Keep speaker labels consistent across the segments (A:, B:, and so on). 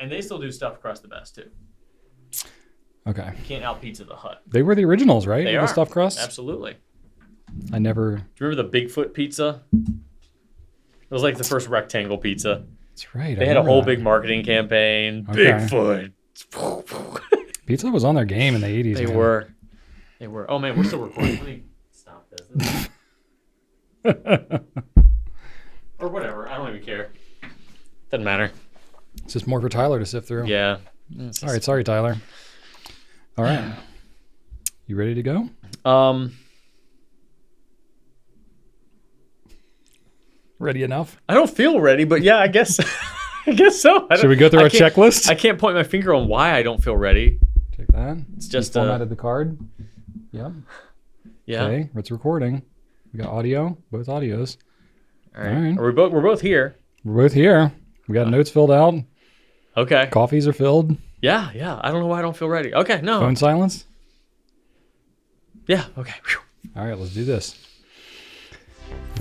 A: And they still do stuffed crust the best too.
B: Okay.
A: You can't out pizza the Hut.
B: They were the originals, right?
A: They
B: The
A: are.
B: stuffed crust?
A: Absolutely.
B: I never...
A: Do you remember the Bigfoot pizza? It was like the first rectangle pizza.
B: That's right.
A: They had a whole big marketing campaign.
B: Okay.
A: Bigfoot.
B: Pizza was on their game in the 80s.
A: They
B: man.
A: were. They were. Oh, man, we're still recording. Let me stop this. Or whatever. I don't even care. Doesn't matter.
B: It's just more for Tyler to sift through.
A: Yeah.
B: All right. Sorry, Tyler. All right. You ready to go? Ready enough?
A: I don't feel ready, but yeah, I guess I guess so.
B: Should we go through our checklist?
A: I can't point my finger on why I don't feel ready.
B: Take that.
A: It's just
B: you formatted the card. Yep.
A: Yeah.
B: Okay, it's recording. We got audio, both audios.
A: All right. We're both here.
B: We're both here. We got notes filled out.
A: Okay.
B: Coffees are filled.
A: Yeah. I don't know why I don't feel ready. Okay, no.
B: Phone silence.
A: Yeah. Okay. Whew.
B: All right, let's do this.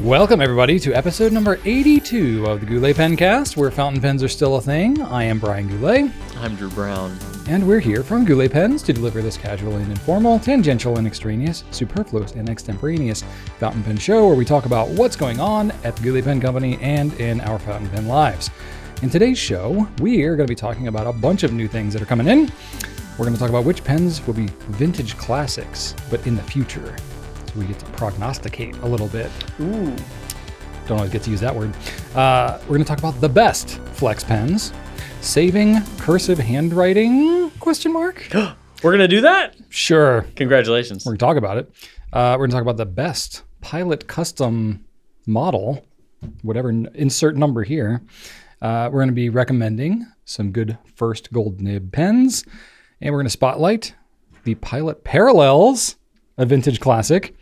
B: Welcome, everybody, to episode number 82 of the Goulet Pencast, where fountain pens are still a thing. I am Brian Goulet.
A: I'm Drew Brown.
B: And we're here from Goulet Pens to deliver this casual and informal, tangential and extraneous, superfluous and extemporaneous fountain pen show where we talk about what's going on at the Goulet Pen Company and in our fountain pen lives. In today's show, we are going to be talking about a bunch of new things that are coming in. We're going to talk about which pens will be vintage classics, but in the future. So we get to prognosticate a little bit.
A: Ooh.
B: Don't always get to use that word. We're going to talk about the best flex pens, saving cursive handwriting, question mark?
A: We're going to do that?
B: Sure.
A: Congratulations.
B: We're going to talk about it. We're going to talk about the best Pilot custom model, whatever, insert number here. We're going to be recommending some good first gold nib pens, and we're going to spotlight the Pilot Parallels, a vintage classic,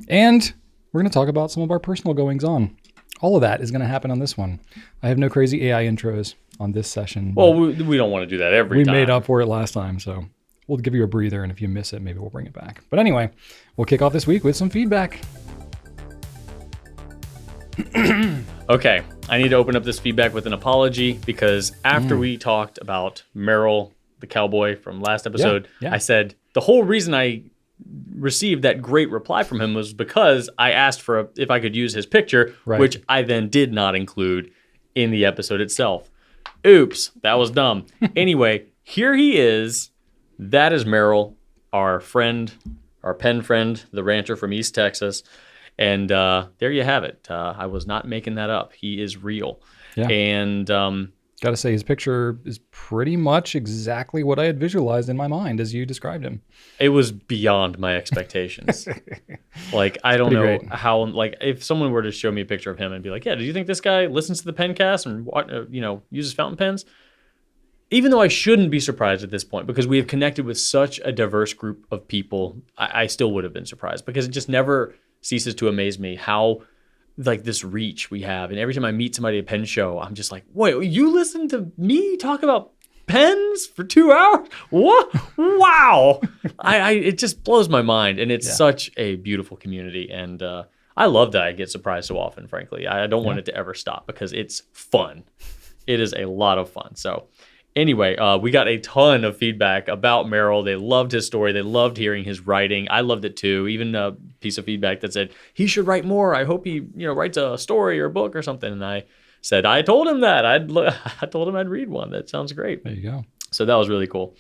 B: and we're going to talk about some of our personal goings on. All of that is going to happen on this one. I have no crazy AI intros on this session.
A: Well, we don't want to do that every time.
B: We made up for it last time, so we'll give you a breather, and if you miss it, maybe we'll bring it back. But anyway, we'll kick off this week with some feedback.
A: Okay, I need to open up this feedback with an apology because after we talked about Merrill, the cowboy from last episode,
B: Yeah.
A: I said the whole reason I received that great reply from him was because I asked for if I could use his picture,
B: Right.
A: which I then did not include in the episode itself. Oops, that was dumb. Anyway, here he is. That is Merrill, our friend, our pen friend, the rancher from East Texas. And there you have it. I was not making that up. He is real.
B: Yeah.
A: And
B: Got to say, his picture is pretty much exactly what I had visualized in my mind as you described him.
A: it was beyond my expectations. Like, I don't know
B: great.
A: how, like, if someone were to show me a picture of him and be like, yeah, do you think this guy listens to the Pencast and, uses fountain pens? Even though I shouldn't be surprised at this point because we have connected with such a diverse group of people, I still would have been surprised because it just never ceases to amaze me how like this reach we have. And every time I meet somebody at a pen show, I'm just like, wait, you listen to me talk about pens for 2 hours? What? Wow. It just blows my mind. And it's such a beautiful community. And I love that I get surprised so often, frankly. I don't want it to ever stop because it's fun. It is a lot of fun. So anyway, we got a ton of feedback about Merrill. They loved his story. They loved hearing his writing. I loved it too. Even a piece of feedback that said, he should write more. I hope he, writes a story or a book or something. And I said, I told him that. I told him I'd read one. That sounds great.
B: There you go.
A: So that was really cool.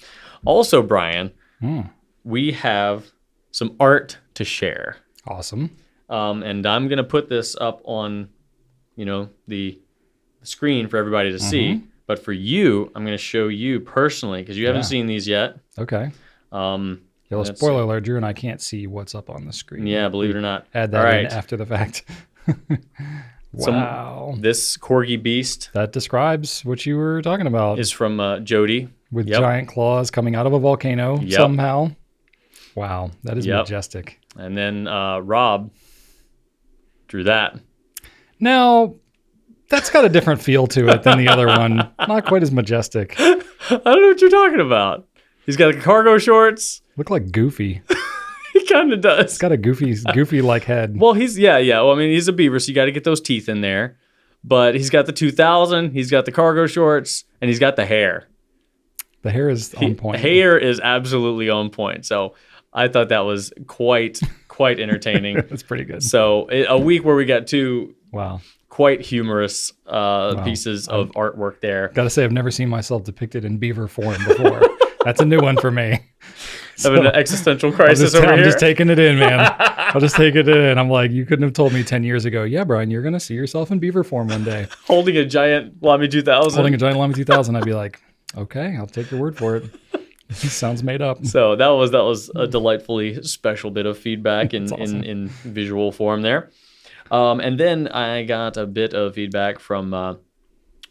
A: Also, Brian, we have some art to share.
B: Awesome.
A: And I'm going to put this up on, the screen for everybody to see. But for you, I'm going to show you personally because you haven't seen these yet.
B: Okay. Spoiler alert, Drew and I can't see what's up on the screen.
A: Yeah, believe it or not.
B: Add that in after the fact. Wow.
A: This Corgi Beast
B: That describes what you were talking about.
A: is from Jody.
B: With giant claws coming out of a volcano somehow. Wow, that is majestic.
A: And then Rob drew that.
B: Now, that's got a different feel to it than the other one. Not quite as majestic.
A: I don't know what you're talking about. He's got cargo shorts.
B: Look like Goofy.
A: He kind of does.
B: It's got a goofy-like head.
A: Well, he's Well, I mean, he's a beaver, so you got to get those teeth in there. But he's got the 2000, he's got the cargo shorts, and he's got the hair.
B: The hair is on point.
A: Hair is absolutely on point. So I thought that was quite entertaining.
B: That's pretty good.
A: So a week where we got two
B: Wow.
A: quite humorous pieces of artwork there.
B: Gotta say, I've never seen myself depicted in beaver form before. That's a new one for me.
A: So, having an existential crisis over here.
B: I'm just taking it in, man. I'll just take it in. I'm like, you couldn't have told me 10 years ago, yeah, Brian, you're going to see yourself in beaver form one day.
A: Holding a giant Lamy 2000.
B: Holding a giant Lamy 2000. I'd be like, okay, I'll take your word for it. Sounds made up.
A: So that was a delightfully special bit of feedback in visual form there. And then I got a bit of feedback from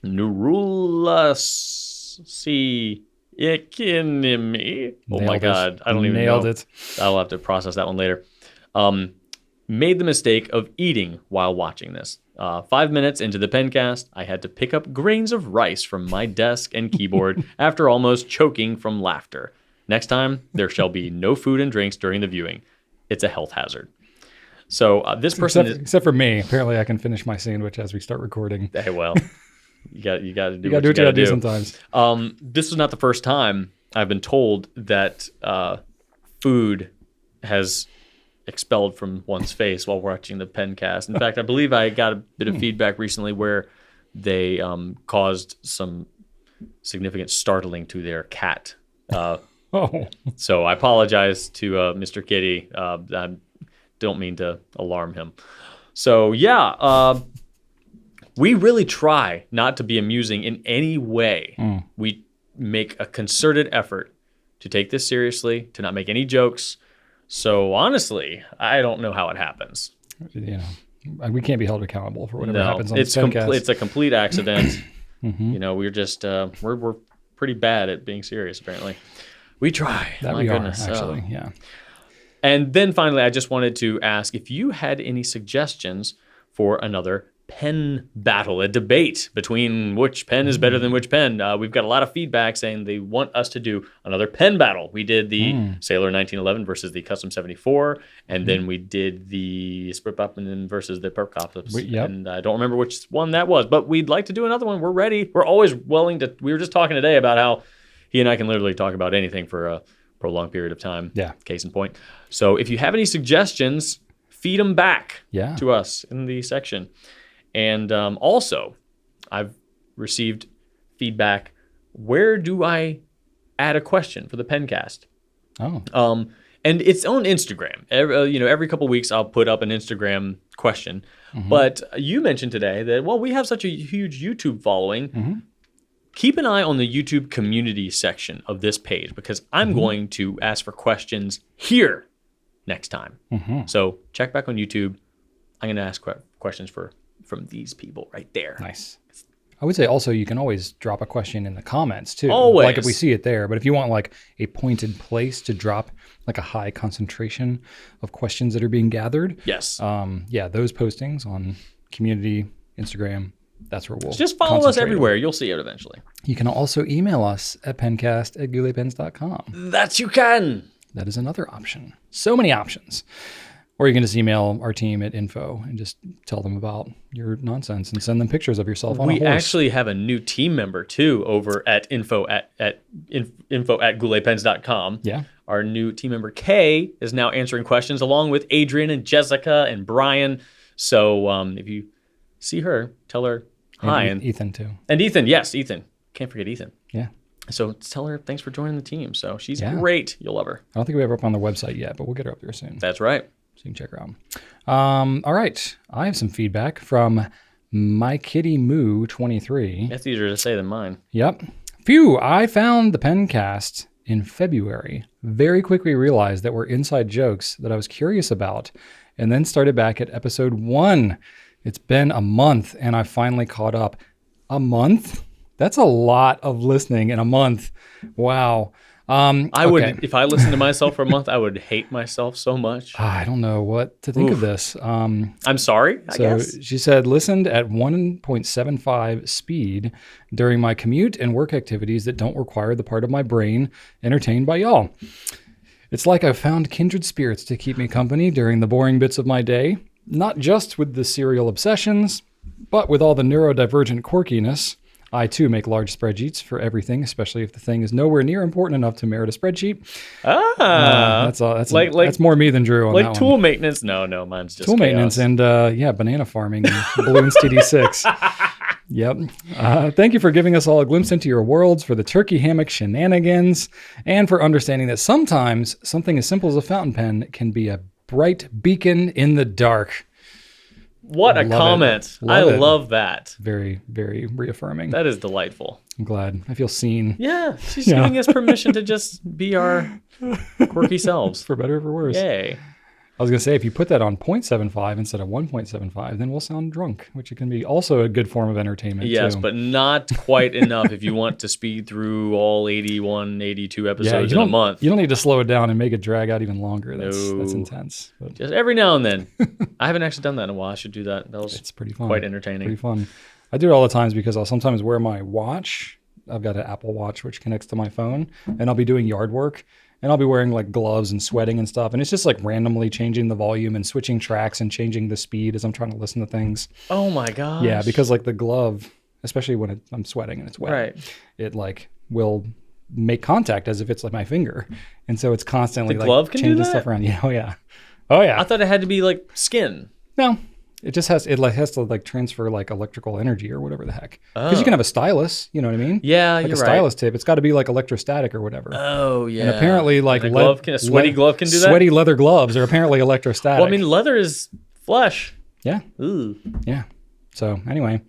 A: Nurula C. Ikinimi. Oh my God. I don't even know.
B: Nailed it.
A: I'll have to process that one later. Made the mistake of eating while watching this. 5 minutes into the Pencast, I had to pick up grains of rice from my desk and keyboard after almost choking from laughter. Next time, there shall be no food and drinks during the viewing. It's a health hazard. So this person
B: except for me. Apparently, I can finish my sandwich as we start recording.
A: Hey, well, you got to do
B: you gotta
A: what
B: do
A: you
B: what you
A: got to
B: gotta
A: do
B: sometimes.
A: This is not the first time I've been told that food has expelled from one's face while watching the Pencast. In fact, I believe I got a bit of feedback recently where they caused some significant startling to their cat. So I apologize to Mr. Kitty. I don't mean to alarm him. So yeah, we really try not to be amusing in any way. We make a concerted effort to take this seriously, to not make any jokes. So honestly, I don't know how it happens.
B: You know, we can't be held accountable for whatever happens on this Pencast.
A: It's a complete accident. You know, we're just we're pretty bad at being serious. Apparently, we try.
B: That
A: My
B: we
A: goodness.
B: are actually, yeah.
A: And then finally, I just wanted to ask if you had any suggestions for another pen battle, a debate between which pen is better than which pen. We've got a lot of feedback saying they want us to do another pen battle. We did the Sailor 1911 versus the Custom 74, and then we did the Sprippappen versus the Perpcops. And I don't remember which one that was, but we'd like to do another one. We're ready. We're always willing to. We were just talking today about how he and I can literally talk about anything for a prolonged period of time.
B: Yeah.
A: Case in point. So if you have any suggestions, feed them back to us in the section. And also, I've received feedback. Where do I add a question for the Pencast? And it's on Instagram. Every couple of weeks I'll put up an Instagram question. But you mentioned today that we have such a huge YouTube following. Keep an eye on the YouTube community section of this page because I'm going to ask for questions here next time. So check back on YouTube. I'm going to ask questions from these people right there.
B: Nice. I would say also you can always drop a question in the comments too.
A: Always.
B: Like if we see it there. But if you want like a pointed place to drop like a high concentration of questions that are being gathered.
A: Yes.
B: Those postings on community, Instagram, that's where we'll
A: just follow us everywhere. You'll see it eventually.
B: You can also email us at pencast@gouletpens.com.
A: That you can.
B: That is another option. So many options. Or you can just email our team at info and just tell them about your nonsense and send them pictures of yourself on a horse.
A: We actually have a new team member too over at info at gouletpens.com.
B: Yeah.
A: Our new team member Kay is now answering questions along with Adrian and Jessica and Brian. So if you see her, tell her hi.
B: And Ethan too.
A: And Ethan, yes, Ethan. Can't forget Ethan.
B: Yeah.
A: So tell her thanks for joining the team. So she's great. You'll love her.
B: I don't think we have her up on the website yet, but we'll get her up there soon.
A: That's right.
B: So you can check her out. All right. I have some feedback from My Kitty Moo 23.
A: That's easier to say than mine.
B: Yep. Phew, I found the Pencast in February. Very quickly realized that were inside jokes that I was curious about, and then started back at episode 1. It's been a month, and I finally caught up. A month? That's a lot of listening in a month. Wow.
A: I would, if I listened to myself for a month, I would hate myself so much.
B: I don't know what to think of this.
A: I'm sorry, I guess.
B: She said, listened at 1.75 speed during my commute and work activities that don't require the part of my brain entertained by y'all. It's like I've found kindred spirits to keep me company during the boring bits of my day, not just with the serial obsessions, but with all the neurodivergent quirkiness. I too make large spreadsheets for everything, especially if the thing is nowhere near important enough to merit a spreadsheet. That's all. That's more me than Drew on that one.
A: Tool maintenance. No, mine's just
B: tool
A: chaos.
B: maintenance and banana farming and Balloons TD6. Yep. Thank you for giving us all a glimpse into your worlds, for the turkey hammock shenanigans, and for understanding that sometimes something as simple as a fountain pen can be a bright beacon in the dark.
A: What a comment. I love that.
B: Very, very reaffirming.
A: That is delightful.
B: I'm glad. I feel seen.
A: Yeah, she's giving us permission to just be our quirky selves.
B: For better or for worse.
A: Yay.
B: I was going to say, if you put that on 0.75 instead of 1.75, then we'll sound drunk, which can be also a good form of entertainment.
A: Yes,
B: too.
A: but not quite enough if you want to speed through all 81, 82 episodes in a month.
B: You don't need to slow it down and make it drag out even longer. That's intense. But
A: just every now and then. I haven't actually done that in a while. I should do that. It's
B: pretty fun.
A: Quite entertaining.
B: Pretty fun. I do it all the times because I'll sometimes wear my watch. I've got an Apple Watch which connects to my phone, and I'll be doing yard work. And I'll be wearing like gloves and sweating and stuff. And it's just like randomly changing the volume and switching tracks and changing the speed as I'm trying to listen to things.
A: Oh my gosh.
B: Yeah, because like the glove, especially when I'm sweating and it's wet,
A: right.
B: It like will make contact as if it's like my finger. And so it's constantly
A: the glove
B: like
A: can
B: changing
A: do that?
B: Stuff around. Yeah, oh yeah. Oh yeah.
A: I thought it had to be like skin.
B: No. It just has to like transfer like electrical energy or whatever the heck. Because you can have a stylus, you know what I mean?
A: Yeah,
B: like
A: you're
B: a stylus tip. It's got to be like electrostatic or whatever.
A: Oh yeah.
B: And apparently like
A: a sweaty glove can do that.
B: Sweaty leather gloves are apparently electrostatic.
A: Well, I mean leather is flesh.
B: Yeah.
A: Ooh.
B: Yeah. So anyway,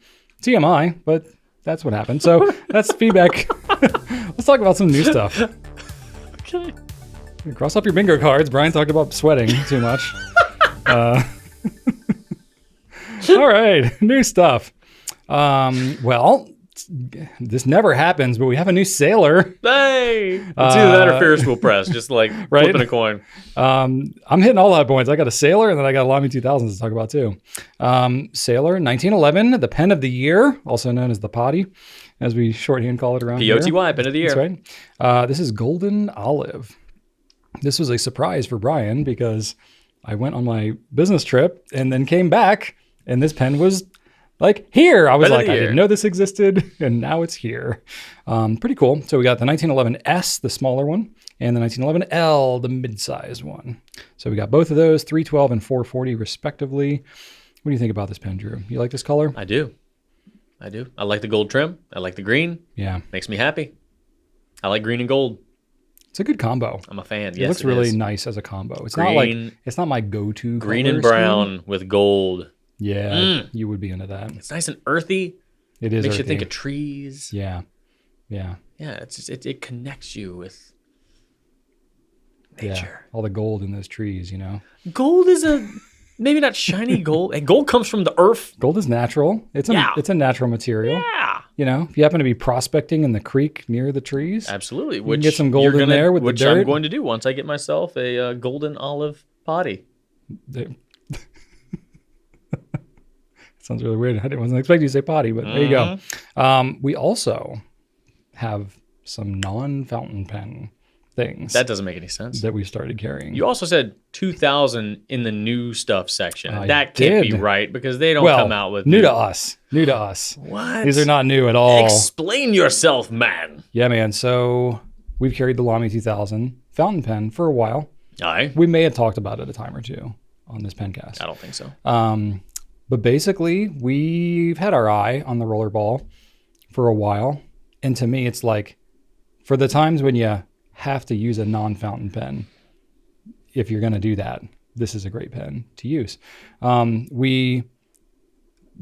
B: TMI, but that's what happened. So that's feedback. Let's talk about some new stuff.
A: Okay.
B: Cross off your bingo cards. Brian talked about sweating too much. All right, new stuff. Well, this never happens, but we have a new sailor.
A: Hey! It's either that or Ferris wheel press, just like
B: right?
A: flipping a coin.
B: I'm hitting all high points. I got a sailor, and then I got a Lamy 2000s to talk about too. Sailor, 1911, the pen of the year, also known as the potty, as we shorthand call it around here.
A: POTY, pen of the year.
B: That's right. This is Golden Olive. This was a surprise for Brian because I went on my business trip and then came back, and this pen was like here. I was like, I didn't know this existed, and now it's here. Pretty cool. So we got the 1911S, the smaller one, and the 1911L, the mid-sized one. So we got both of those, 312 and 440 respectively. What do you think about this pen, Drew? You like this color?
A: I do. I like the gold trim. I like the green.
B: Yeah.
A: Makes me happy. I like green and gold.
B: It's a good combo.
A: I'm a fan.
B: It looks really nice as a combo. It's not my go-to
A: green and brown scheme. With gold.
B: Yeah, you would be into that.
A: It's nice and earthy.
B: It is.
A: Makes you think of trees.
B: Yeah.
A: Yeah, it's just, it connects you with nature.
B: Yeah, all the gold in those trees,
A: Gold is maybe not shiny gold. And gold comes from the earth.
B: Gold is natural. It's a natural material.
A: Yeah.
B: If you happen to be prospecting in the creek near the trees,
A: absolutely.
B: You can get some gold in there with the dirt.
A: Which I'm going to do once I get myself a golden olive potty.
B: Sounds really weird. I wasn't expecting you to say potty, but there you go. We also have some non-fountain pen things.
A: That doesn't make any sense.
B: That we started carrying.
A: You also said 2000 in the new stuff section. That can't be right because they don't come out with
B: new to us. New to us.
A: What?
B: These are not new at all.
A: Explain yourself, man.
B: Yeah, man. So we've carried the Lamy 2000 fountain pen for a while.
A: Aye.
B: We may have talked about it a time or two on this Pencast.
A: I don't think so.
B: But basically, we've had our eye on the rollerball for a while. And to me, it's like, for the times when you have to use a non-fountain pen, if you're going to do that, this is a great pen to use. We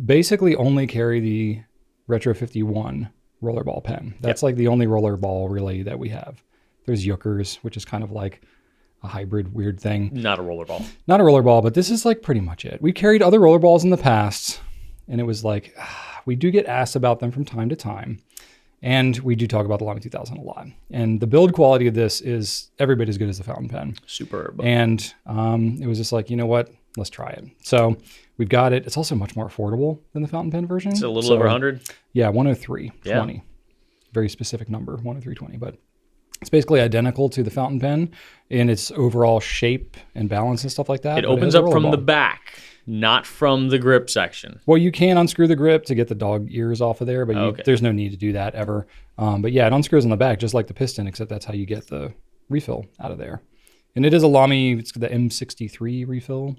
B: basically only carry the Retro 51 rollerball pen. That's like the only rollerball really that we have. There's Yookers, which is kind of like a hybrid weird thing.
A: Not a rollerball.
B: Not a rollerball, but this is like pretty much it. We carried other rollerballs in the past, and it was like, we do get asked about them from time to time. And we do talk about the Lamy 2000 a lot. And the build quality of this is every bit as good as the fountain pen.
A: Superb.
B: And it was just like, you know what? Let's try it. So we've got it. It's also much more affordable than the fountain pen version.
A: It's a little over 100.
B: Yeah, 103.20. Very specific number, 103.20. But It's basically identical to the fountain pen in its overall shape and balance and stuff like that.
A: It
B: but
A: opens
B: has a
A: up
B: roller
A: from
B: ball.
A: the back, not from the grip section.
B: Well, you can unscrew the grip to get the dog ears off of there, but
A: Okay.
B: there's no need to do that ever. But yeah, it unscrews on the back just like the piston, except that's how you get the refill out of there. And it is a Lamy, it's the M63 refill.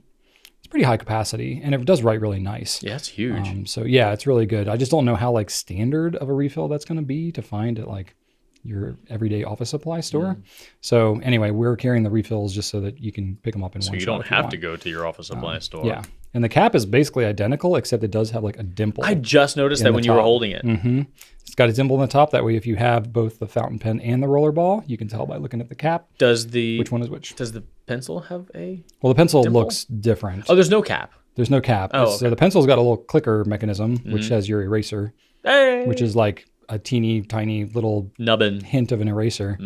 B: It's pretty high capacity, and it does write really nice.
A: Yeah, it's huge.
B: So yeah, it's really good. I just don't know how like standard of a refill that's going to be to find at like your everyday office supply store. So anyway, we're carrying the refills just so that you can pick them up in
A: So
B: one
A: you
B: shot
A: don't
B: if you
A: have
B: want.
A: to go to your office supply store.
B: Yeah, and the cap is basically identical, except it does have like a dimple.
A: I just noticed
B: in
A: that
B: the
A: when you were
B: top.
A: holding it.
B: It's got a dimple in the top. That way, if you have both the fountain pen and the roller ball, you can tell by looking at the cap
A: Does the
B: which one is which.
A: Does the pencil have a?
B: Well, the pencil
A: dimple?
B: looks different.
A: Oh, there's no cap.
B: There's no cap.
A: Oh,
B: So the pencil's got a little clicker mechanism, which has your eraser,
A: Hey,
B: which is like a teeny tiny little
A: nubbin.
B: hint of an eraser.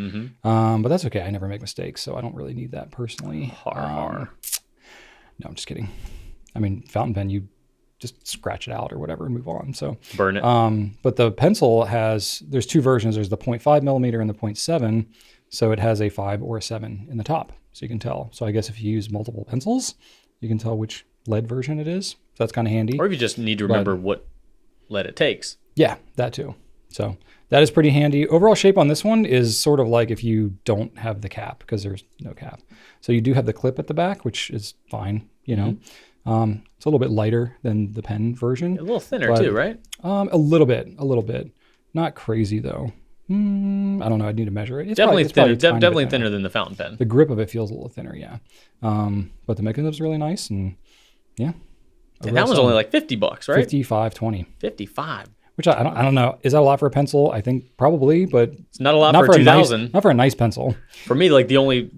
B: But that's okay. I never make mistakes, so I don't really need that personally.
A: Har.
B: No, I'm just kidding. I mean, fountain pen, you just scratch it out or whatever and move on. So,
A: Burn it.
B: but the pencil there's two versions. There's the 0.5 millimeter and the 0.7. So it has a 5 or a 7 in the top, so you can tell. So I guess if you use multiple pencils, you can tell which lead version it is. So that's kind of handy.
A: Or if you just need to remember what lead it takes.
B: Yeah, that too. So that is pretty handy. Overall shape on this one is sort of like if you don't have the cap, because there's no cap. So you do have the clip at the back, which is fine, you know. It's a little bit lighter than the pen version.
A: A little thinner
B: But-
A: too, right?
B: A little bit. Not crazy though. I don't know. I need to measure it. It's
A: Definitely
B: probably
A: thinner.
B: a tiny bit
A: Definitely thinner than the fountain pen.
B: The grip of it feels a little thinner, yeah. But the mechanism's really nice, and yeah.
A: And that one's only like $50, right?
B: 55.20,
A: 55.
B: which I don't know. Is that a lot for a pencil? I think probably, but
A: It's not a lot
B: not
A: for
B: a nice,
A: 2000.
B: not for a nice pencil.
A: For me, like the only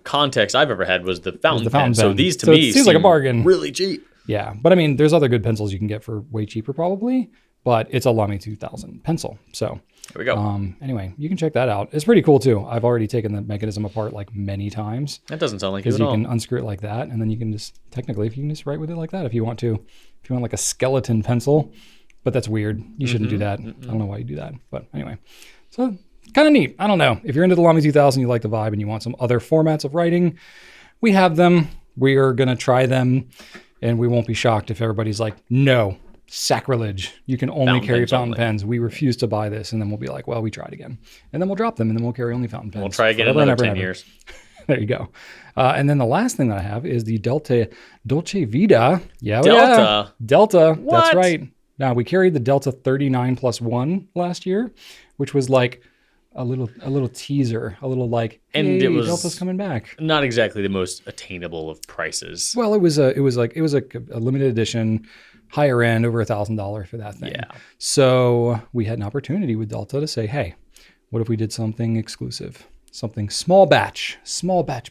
A: context I've ever had was the fountain pen. So
B: pen.
A: these to
B: So it
A: me
B: seems like a
A: seem
B: bargain.
A: really cheap.
B: Yeah, but I mean, there's other good pencils you can get for way cheaper probably, but it's a Lamy 2000 pencil. So
A: Here we go.
B: anyway, you can check that out. It's pretty cool too. I've already taken the mechanism apart like many times.
A: That doesn't sound like you
B: Because
A: at
B: you
A: all.
B: can unscrew it like that, and then you can just technically, if you can just write with it like that, if you want to. If you want like a skeleton pencil, but that's weird. You shouldn't do that. I don't know why you do that, but anyway. So kind of neat. I don't know. If you're into the Lamy 2000, you like the vibe, and you want some other formats of writing, we have them. We are gonna try them, and we won't be shocked if everybody's like, "No, sacrilege! You can only
A: Fountain
B: carry
A: pens
B: fountain
A: only."
B: pens. We refuse to buy this," and then we'll be like, "Well, we tried again," and then we'll drop them, and then we'll carry only fountain pens.
A: We'll try again in
B: forever and
A: another
B: ever
A: 10
B: and ever.
A: years.
B: There you go. And then the last thing that I have is the Dolce Vita. Yeah,
A: Delta?
B: Delta.
A: What?
B: That's right. Now we carried the Delta 39+1 last year, which was like a little teaser, a little like,
A: And
B: hey,
A: it was-
B: Delta's coming back.
A: Not exactly the most attainable of prices.
B: Well, it was a limited edition, higher end, over $1,000 for that thing.
A: Yeah.
B: So we had an opportunity with Delta to say, hey, what if we did something exclusive? Something small batch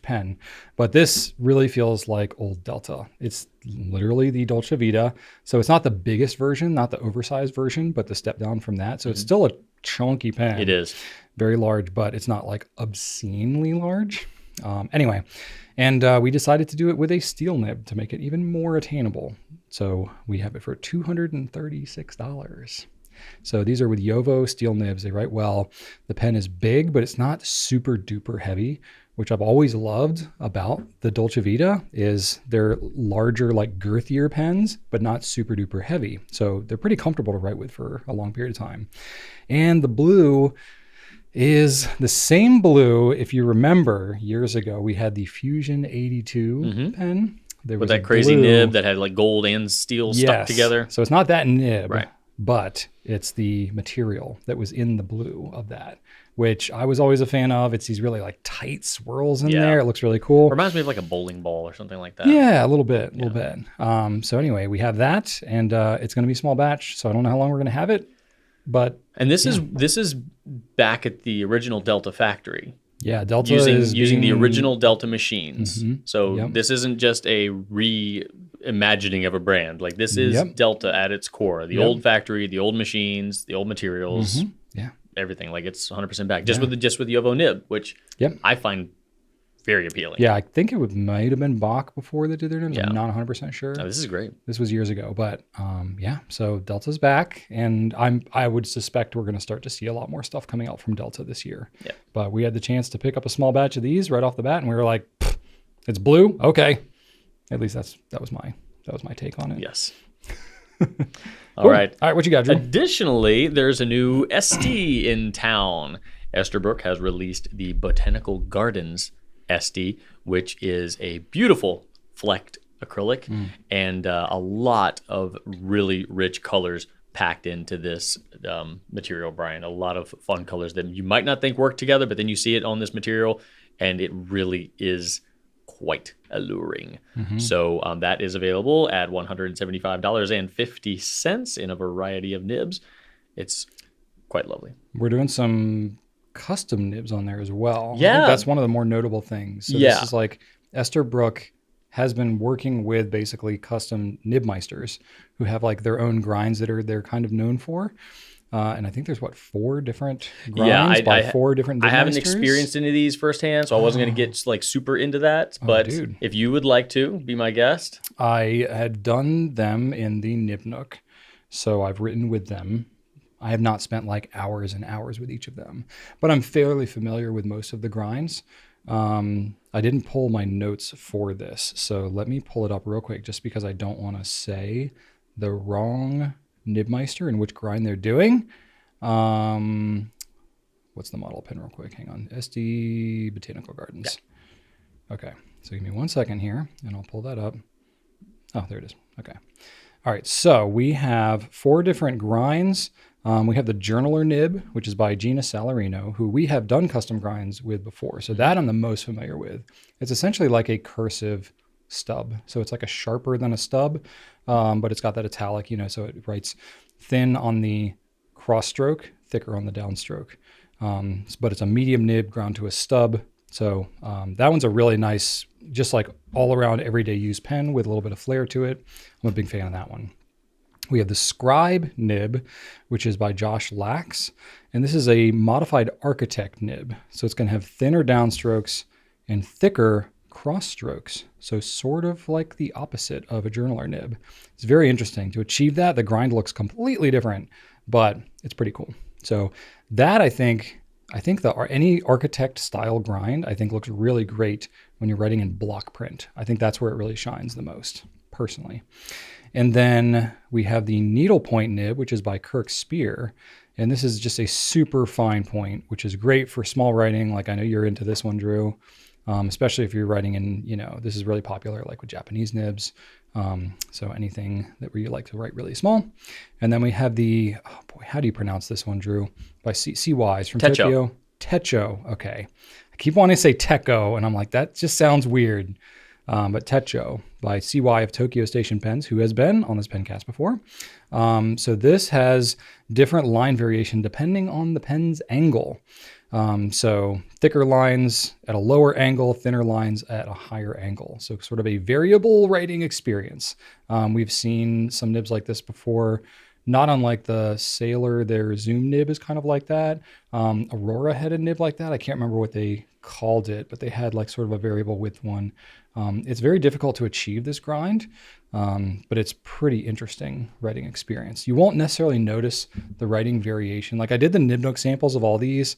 B: pen. But this really feels like old Delta. It's literally the Dolce Vita. So it's not the biggest version, not the oversized version, but the step down from that. So it's still a chunky pen.
A: It is.
B: Very large, but it's not like obscenely large. Anyway, and we decided to do it with a steel nib to make it even more attainable. So we have it for $236. So these are with Yovo steel nibs. They write well. The pen is big, but it's not super duper heavy, which I've always loved about the Dolce Vita is they're larger, like girthier pens, but not super duper heavy. So they're pretty comfortable to write with for a long period of time. And the blue is the same blue. If you remember years ago, we had the Fusion 82 pen. There
A: With
B: was a
A: that crazy
B: blue-
A: nib that had like gold and steel stuck together.
B: So it's not that nib,
A: Right.
B: but it's the material that was in the blue of that, which I was always a fan of. It's these really like tight swirls in
A: Yeah.
B: there. It looks really cool.
A: Reminds me of like a bowling ball or something like that.
B: Yeah, a little bit. So anyway, we have that, and it's going to be small batch. So I don't know how long we're going to have it, but
A: And this is back at the original Delta factory.
B: yeah, Delta
A: using
B: is
A: the
B: being-
A: original Delta machines. So
B: Yep.
A: this isn't just a reimagining of a brand. Like this is
B: Yep.
A: Delta at its core. The old factory, the old machines, the old materials,
B: Yeah.
A: everything. Like it's 100% back. Just with the Yovo nib, which
B: Yep.
A: I find very appealing.
B: Yeah, I think it might have been Bach before they did their nibs.
A: Yeah.
B: I'm not 100% sure.
A: Oh, this is great.
B: This was years ago, but yeah. So Delta's back, and I would suspect we're going to start to see a lot more stuff coming out from Delta this year.
A: Yeah.
B: But we had the chance to pick up a small batch of these right off the bat, and we were like, "It's blue, okay." At least that was my take on it.
A: Yes.
B: All
A: right.
B: All right. What you got, Drew?
A: Additionally, there's a new SD in town. Esterbrook has released the Botanical Gardens SD, which is a beautiful flecked acrylic and a lot of really rich colors packed into this material, Brian. A lot of fun colors that you might not think work together, but then you see it on this material, and it really is quite alluring. So that is available at $175.50 in a variety of nibs. It's quite lovely.
B: We're doing some custom nibs on there as well.
A: Yeah.
B: I think that's one of the more notable things. So
A: Yeah.
B: this is like Esterbrook has been working with basically custom nibmeisters who have like their own grinds that they're kind of known for. And I think there's 4 different grinds by 4 different nibmeisters.
A: I haven't experienced any of these firsthand, so I wasn't going to get like super into that. But if you would like to be my guest.
B: I had done them in the Nib Nook, so I've written with them. I have not spent like hours and hours with each of them, but I'm fairly familiar with most of the grinds. I didn't pull my notes for this, so let me pull it up real quick just because I don't want to say the wrong nibmeister and which grind they're doing. What's the model pin real quick? Hang on. SD Botanical Gardens. Yeah. Okay, so give me 1 second here and I'll pull that up. Oh, there it is. Okay. All right, so we have 4 different grinds. We have the Journaler nib, which is by Gina Salarino, who we have done custom grinds with before. So that I'm the most familiar with. It's essentially like a cursive stub. So it's like a sharper than a stub, but it's got that italic, so it writes thin on the cross stroke, thicker on the downstroke. But it's a medium nib ground to a stub. So that one's a really nice, just like all around everyday use pen with a little bit of flair to it. I'm a big fan of that one. We have the Scribe nib, which is by Josh Lax. And this is a modified architect nib. So it's going to have thinner downstrokes and thicker cross strokes. So sort of like the opposite of a journaler nib. It's very interesting. To achieve that, the grind looks completely different, but it's pretty cool. So that I think any architect style grind, I think looks really great when you're writing in block print. I think that's where it really shines the most, personally. And then we have the needlepoint nib, which is by Kirk Spear. And this is just a super fine point, which is great for small writing. Like I know you're into this one, Drew, especially if you're writing in, this is really popular, like with Japanese nibs. So anything that where you like to write really small. And then we have the, how do you pronounce this one, Drew? By CYs from
A: Techo.
B: Tokyo. Techo, okay. I keep wanting to say Techo, and I'm like, that just sounds weird. But Techo by CY of Tokyo Station Pens, who has been on this Pencast before. So this has different line variation depending on the pen's angle. So thicker lines at a lower angle, thinner lines at a higher angle. So sort of a variable writing experience. We've seen some nibs like this before. Not unlike the Sailor, their Zoom nib is kind of like that. Aurora had a nib like that. I can't remember what they called it, but they had like sort of a variable width one. It's very difficult to achieve this grind, but it's pretty interesting writing experience. You won't necessarily notice the writing variation. Like I did the Nib Nook samples of all these.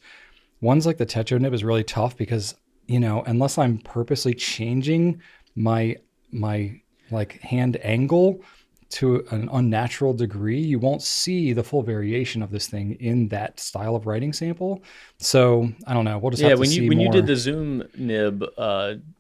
B: Ones like the Techo nib is really tough because, unless I'm purposely changing my like hand angle to an unnatural degree, you won't see the full variation of this thing in that style of writing sample. So I don't know. We'll just have to see
A: when
B: more.
A: you did the Zoom nib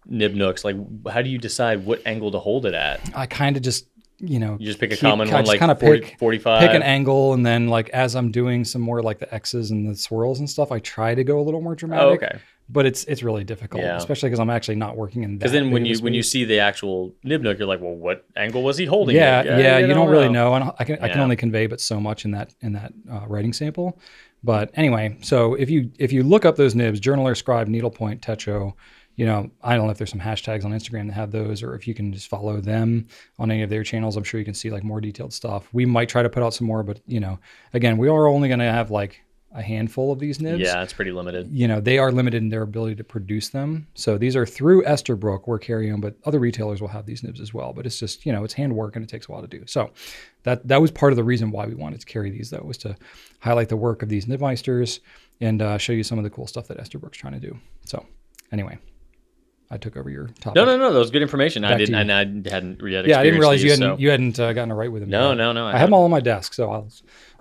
A: nooks, like how do you decide what angle to hold it at?
B: I kind of just
A: you just pick a common one, like
B: kind of
A: 45.
B: Pick an angle, and then like as I'm doing some more like the X's and the swirls and stuff, I try to go a little more dramatic.
A: Oh, okay.
B: But it's really difficult, especially because I'm actually not working in that.
A: Because then when you see the actual nib nook, you're like, well, what angle was he holding?
B: Yeah, you don't really know, and I can only convey but so much in that writing sample. But anyway, so if you look up those nibs, Journaler, Scribe, Needlepoint, Techo, I don't know if there's some hashtags on Instagram that have those, or if you can just follow them on any of their channels. I'm sure you can see like more detailed stuff. We might try to put out some more, but again, we are only going to have like a handful of these nibs.
A: Yeah, it's pretty limited.
B: You know, they are limited in their ability to produce them. So these are through Esterbrook. We're carrying them, but other retailers will have these nibs as well. But it's just, you know, it's handwork and it takes a while to do. So that was part of the reason why we wanted to carry these, though, was to highlight the work of these nibmeisters and show you some of the cool stuff that Esterbrook's trying to do. So anyway, I took over your topic.
A: No. That was good information.
B: Back
A: I
B: to
A: didn't,
B: you.
A: and I hadn't yet.
B: Yeah, I didn't realize
A: these,
B: you hadn't gotten to write with them.
A: No,
B: yet.
A: no.
B: I have them all on my desk, so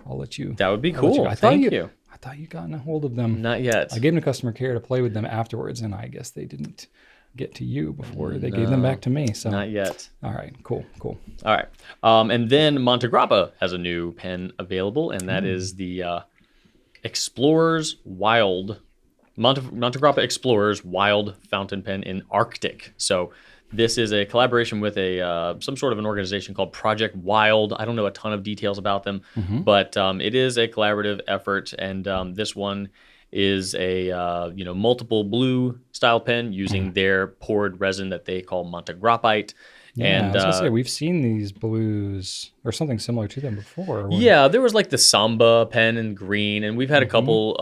B: I'll let you.
A: That would be
B: I'll let
A: cool.
B: go.
A: Thank you.
B: I thought you'd gotten a hold of them.
A: Not yet.
B: I gave them to customer care to play with them afterwards, and I guess they didn't get to you before they gave them back to me. So
A: Not yet.
B: all right, cool.
A: All right. And then Montegrappa has a new pen available, and that is the Explorers Wild. Montegrappa Explorers Wild Fountain Pen in Arctic. So this is a collaboration with some sort of an organization called Project Wild. I don't know a ton of details about them, but it is a collaborative effort, and this one is a multiple blue style pen using their poured resin that they call Montegraphite.
B: Yeah,
A: And
B: I was gonna say we've seen these blues or something similar to them before.
A: yeah, there was like the Samba pen in green, and we've had a couple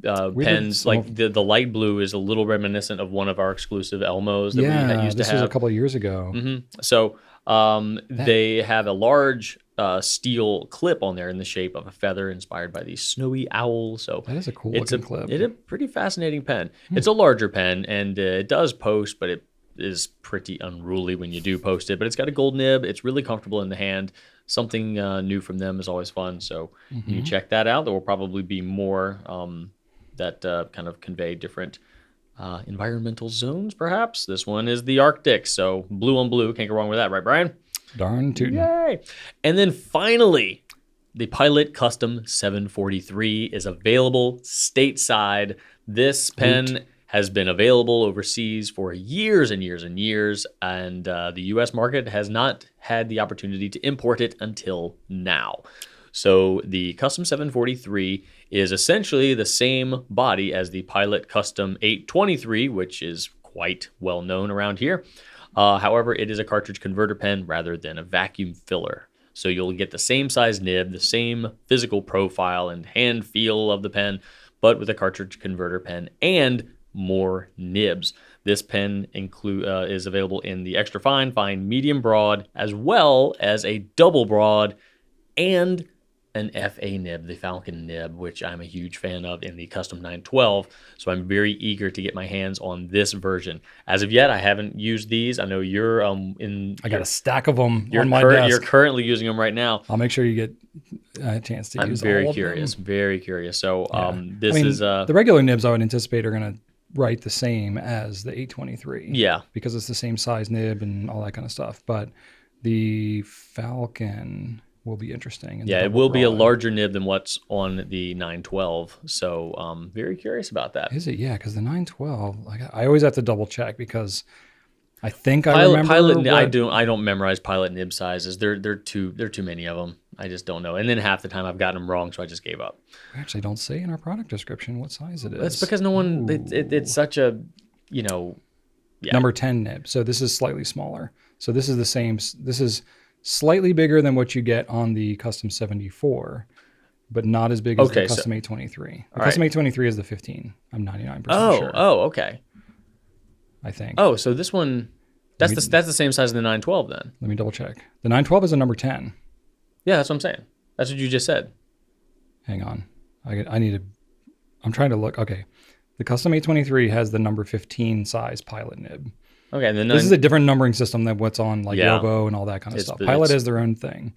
A: pens. Like the light blue is a little reminiscent of one of our exclusive Elmos that we used to
B: this
A: have.
B: was a couple of years ago.
A: So they have a large steel clip on there in the shape of a feather inspired by the snowy owl. So
B: That is a cool
A: it's
B: looking clip.
A: It's a pretty fascinating pen. It's a larger pen, and it does post, but it is pretty unruly when you do post it. But it's got a gold nib. It's really comfortable in the hand. Something new from them is always fun. So you check that out. There will probably be more that kind of convey different environmental zones, perhaps. This one is the Arctic, so blue on blue. Can't go wrong with that, right, Brian?
B: Darn tootin'.
A: Yay! And then finally, the Pilot Custom 743 is available stateside. This pen has been available overseas for years and years and years, and the U.S. market has not had the opportunity to import it until now. So the Custom 743 is essentially the same body as the Pilot Custom 823, which is quite well known around here. However, it is a cartridge converter pen rather than a vacuum filler. So you'll get the same size nib, the same physical profile and hand feel of the pen, but with a cartridge converter pen and more nibs. This pen is available in the extra fine, medium, broad, as well as a double broad and an FA nib, the Falcon nib, which I'm a huge fan of in the Custom 912. So I'm very eager to get my hands on this version. As of yet, I haven't used these. I know you're
B: I got a stack of them
A: you're
B: on my desk.
A: You're currently using them right now.
B: I'll make sure you get a chance to use
A: I'm very
B: all of
A: curious,
B: them.
A: very curious. So
B: I mean, the regular nibs I would anticipate are going to write the same as the 823.
A: Yeah.
B: Because it's the same size nib and all that kind of stuff. But the Falcon will be interesting. And
A: Yeah, it will be a larger nib than what's on the 912. So very curious about that.
B: Is it? Yeah, because the 912, like, I always have to double check because I think I remember.
A: I don't memorize Pilot nib sizes. They're too many of them. I just don't know. And then half the time I've gotten them wrong, so I just gave up.
B: We actually don't say in our product description what size it is.
A: That's because no one. It's such a, yeah.
B: Number 10 nib. So this is slightly smaller. So this is the same. This is slightly bigger than what you get on the Custom 74, but not as big as the Custom 823. The Custom 823 is the 15. I'm 99% sure.
A: Oh, okay.
B: I think.
A: Oh, so this one, that's the same size as the 912 then.
B: Let me double check. The 912 is a number 10.
A: Yeah, that's what I'm saying. That's what you just said.
B: Hang on. I'm trying to look. Okay. The Custom 823 has the number 15 size Pilot nib.
A: Okay, and then
B: this is a different numbering system than what's on Yobo and all that kind of stuff. Pilot has their own thing.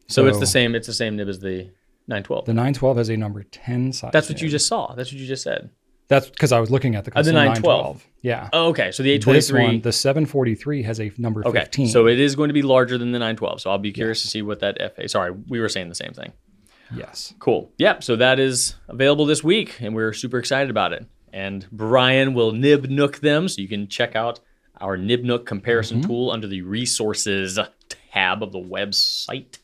A: So it's the same nib as the 912.
B: The 912 has a number 10 size.
A: That's what you just saw. That's what you just said.
B: That's because I was looking at the Custom 912. Yeah.
A: Oh, okay. So the 823.
B: This one, the 743 has a number 15.
A: So it is going to be larger than the 912. So I'll be curious to see what that FA. Sorry, we were saying the same thing.
B: Yes.
A: Cool. Yep. So that is available this week, and we're super excited about it. And Brian will nib nook them, so you can check out our Nib Nook comparison tool under the resources tab of the website.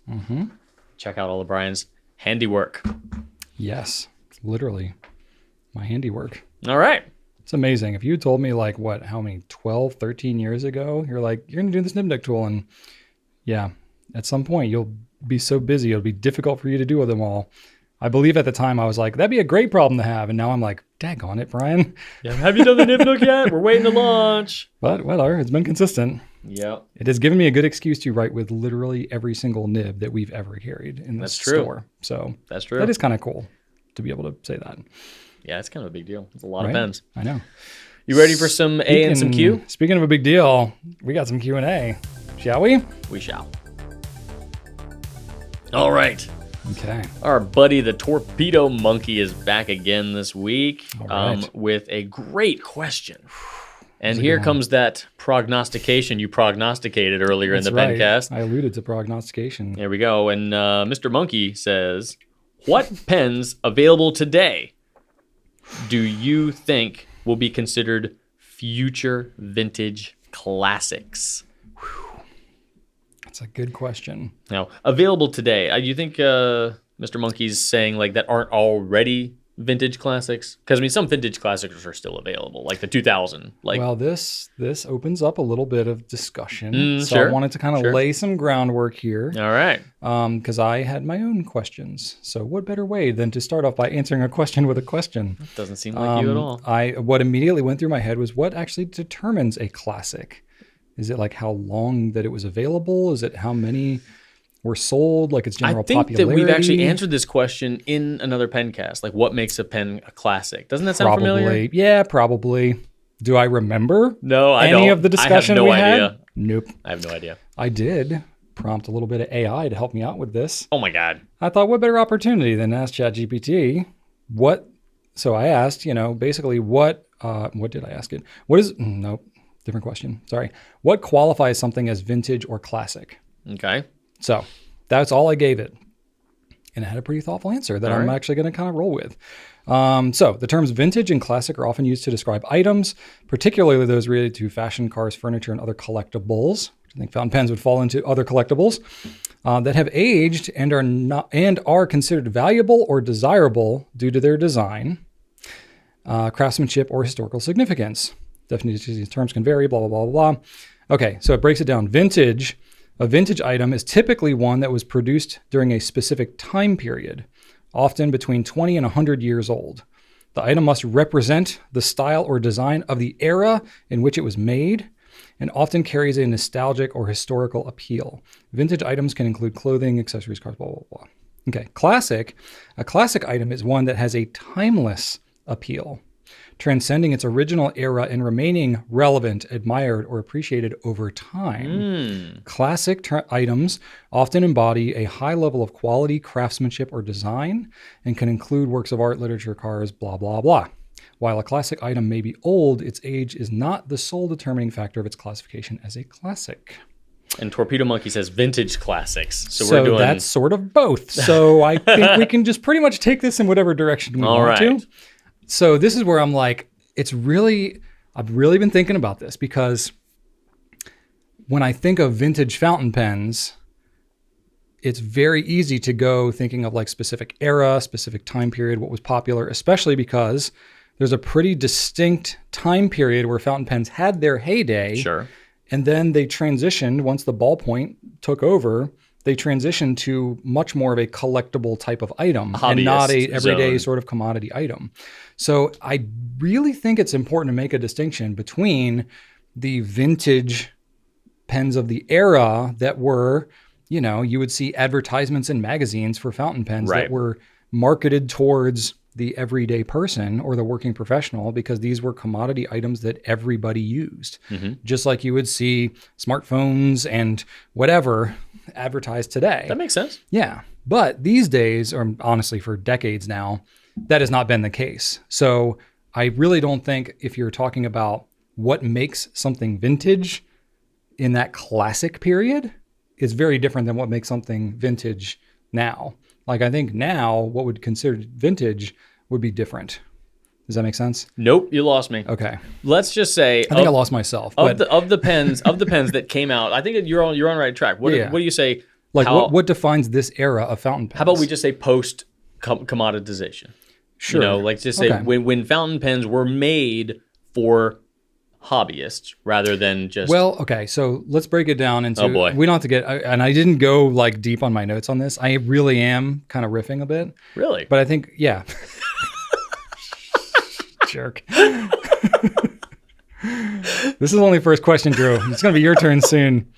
A: Check out all of Brian's handiwork.
B: Yes, literally my handiwork.
A: All right.
B: It's amazing. If you told me how many, 12, 13 years ago, you're going to do this Nib Nook tool. And yeah, at some point you'll be so busy, it'll be difficult for you to do them all. I believe at the time I was like, that'd be a great problem to have. And now I'm like, daggone it, Brian.
A: Yeah. Have you done the nib nook yet? We're waiting to launch.
B: But whatever, it's been consistent.
A: Yep.
B: It has given me a good excuse to write with literally every single nib that we've ever carried in this store. So
A: that's true.
B: That is kind of cool to be able to say that.
A: Yeah, it's kind of a big deal. It's a lot of pens.
B: I know.
A: You ready for some A and some Q?
B: Speaking of a big deal, we got some Q&A. Shall we?
A: We shall. All right.
B: Okay.
A: Our buddy, the Torpedo Monkey, is back again this week with a great question. And here comes that prognostication you prognosticated earlier in the Pencast.
B: I alluded to prognostication.
A: There we go. And Mr. Monkey says, what pens available today do you think will be considered future vintage classics?
B: That's a good question.
A: Now, available today, you think Mr. Monkey's saying like that aren't already vintage classics? Because I mean, some vintage classics are still available, like the 2000. Like,
B: well, this opens up a little bit of discussion, so
A: sure,
B: I wanted to kind of lay some groundwork here.
A: All right.
B: Because I had my own questions. So, what better way than to start off by answering a question with a question?
A: That doesn't seem like you at all.
B: What immediately went through my head was what actually determines a classic. Is it like how long that it was available? Is it how many were sold? Like its general popularity?
A: I think that we've actually answered this question in another Pencast. Like, what makes a pen a classic? Doesn't that sound familiar?
B: Yeah, probably. Do I remember?
A: No, I don't.
B: Any of the discussion we had? Nope.
A: I have no idea.
B: I did prompt a little bit of AI to help me out with this.
A: Oh my God.
B: I thought, what better opportunity than ask ChatGPT what? So I asked, basically what did I ask it? Nope. Different question. Sorry. What qualifies something as vintage or classic?
A: Okay.
B: So that's all I gave it. And it had a pretty thoughtful answer that I'm actually going to kind of roll with. So the terms vintage and classic are often used to describe items, particularly those related to fashion, cars, furniture, and other collectibles. I think fountain pens would fall into other collectibles that have aged and are considered valuable or desirable due to their design, craftsmanship, or historical significance. Definitions of these terms can vary, blah, blah, blah, blah. Okay, so it breaks it down. Vintage. A vintage item is typically one that was produced during a specific time period, often between 20 and 100 years old. The item must represent the style or design of the era in which it was made and often carries a nostalgic or historical appeal. Vintage items can include clothing, accessories, cars, blah, blah, blah. Okay, classic. A classic item is one that has a timeless appeal, transcending its original era and remaining relevant, admired, or appreciated over time. Classic items often embody a high level of quality, craftsmanship, or design, and can include works of art, literature, cars, blah, blah, blah. While a classic item may be old, its age is not the sole determining factor of its classification as a classic.
A: And Torpedo Monkey says vintage classics. So
B: that's sort of both. So I think we can just pretty much take this in whatever direction we want to. So this is where I'm like, I've really been thinking about this because when I think of vintage fountain pens, it's very easy to go thinking of like specific era, specific time period, what was popular, especially because there's a pretty distinct time period where fountain pens had their heyday.
A: Sure.
B: And then they transitioned, once the ballpoint took over, they transitioned to much more of a collectible type of item and not a everyday sort of commodity item. So I really think it's important to make a distinction between the vintage pens of the era that were, you would see advertisements in magazines for fountain pens that were marketed towards the everyday person or the working professional because these were commodity items that everybody used. Just like you would see smartphones and whatever advertised today.
A: That makes sense.
B: Yeah. But these days, or honestly for decades now, that has not been the case. So I really don't think if you're talking about what makes something vintage in that classic period is very different than what makes something vintage now. Like I think now what would consider vintage would be different. Does that make sense?
A: Nope, you lost me.
B: Okay.
A: Let's just say
B: I think I lost myself.
A: Of the pens that came out, I think that you're on the right track. What do you say?
B: Like what defines this era of fountain pens?
A: How about we just say post commoditization?
B: Sure.
A: Like just say when fountain pens were made for hobbyist rather than just.
B: Well, okay, so let's break it down into.
A: Oh, boy.
B: We don't have to get, and I didn't go like deep on my notes on this. I really am kind of riffing a bit,
A: Really?
B: but I think, yeah. Jerk. This is only first question, Drew. It's gonna be your turn soon.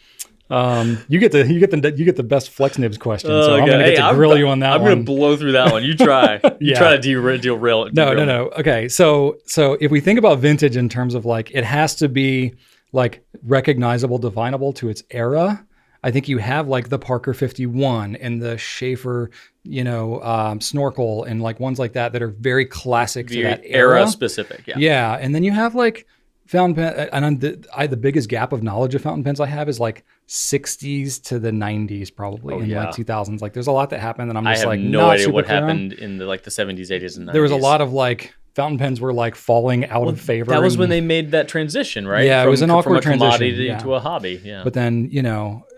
B: You get the best flex nibs question, so I'm gonna get to grill you on that one.
A: I'm gonna blow through that one. You try. You
B: Yeah.
A: try to derail.
B: No. Okay, so if we think about vintage in terms of like it has to be like recognizable, definable to its era. I think you have like the Parker 51 and the Schaefer, snorkel and like ones like that are very classic to that era.
A: Specific. Yeah.
B: Yeah, and then you have like fountain pen, and the biggest gap of knowledge of fountain pens I have is like 60s to the 90s, probably like 2000s. Like, there's a lot that happened, and I'm just
A: I have
B: like
A: no
B: not
A: idea
B: super
A: what
B: clear on.
A: happened in the 70s, 80s, and 90s.
B: There was a lot of like fountain pens were like falling out of favor.
A: That was when they made that transition, right?
B: Yeah, it was an awkward
A: from a commodity
B: transition,
A: to a hobby. Yeah.
B: But then,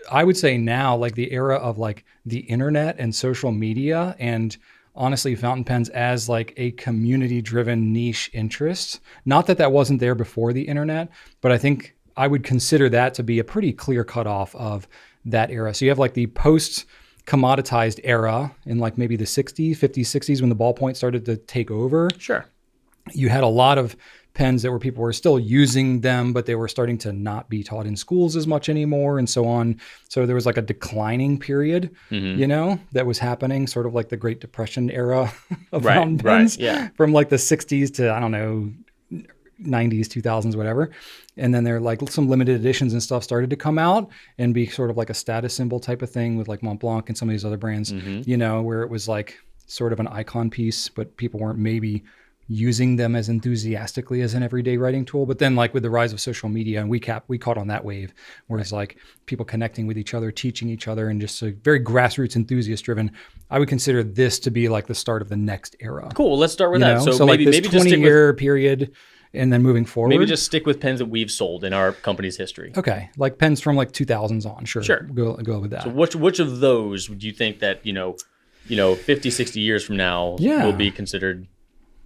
B: I would say now, like the era of like the internet and social media, and honestly, fountain pens as like a community-driven niche interest. Not that that wasn't there before the internet, but I think I would consider that to be a pretty clear cutoff of that era. So you have like the post-commoditized era in like maybe the 60s, 50s, 60s when the ballpoint started to take over.
A: Sure.
B: You had a lot of pens that people were still using them, but they were starting to not be taught in schools as much anymore and so on. So there was like a declining period, that was happening, sort of like the Great Depression era of fountain pens from like the 60s to, I don't know, 90s, 2000s, whatever. And then there like some limited editions and stuff started to come out and be sort of like a status symbol type of thing with like Montblanc and some of these other brands, where it was like sort of an icon piece, but people weren't maybe using them as enthusiastically as an everyday writing tool. But then like with the rise of social media, and we caught on that wave where it's like people connecting with each other, teaching each other, and just a very grassroots enthusiast driven. I would consider this to be like the start of the next era.
A: Cool. Let's start with that.
B: So
A: maybe,
B: like this
A: maybe just
B: 20-year period and then moving forward.
A: Maybe just stick with pens that we've sold in our company's history.
B: Okay. Like pens from like 2000s on. Sure. Go with that.
A: So which of those do you think that, 50, 60 years from now will be considered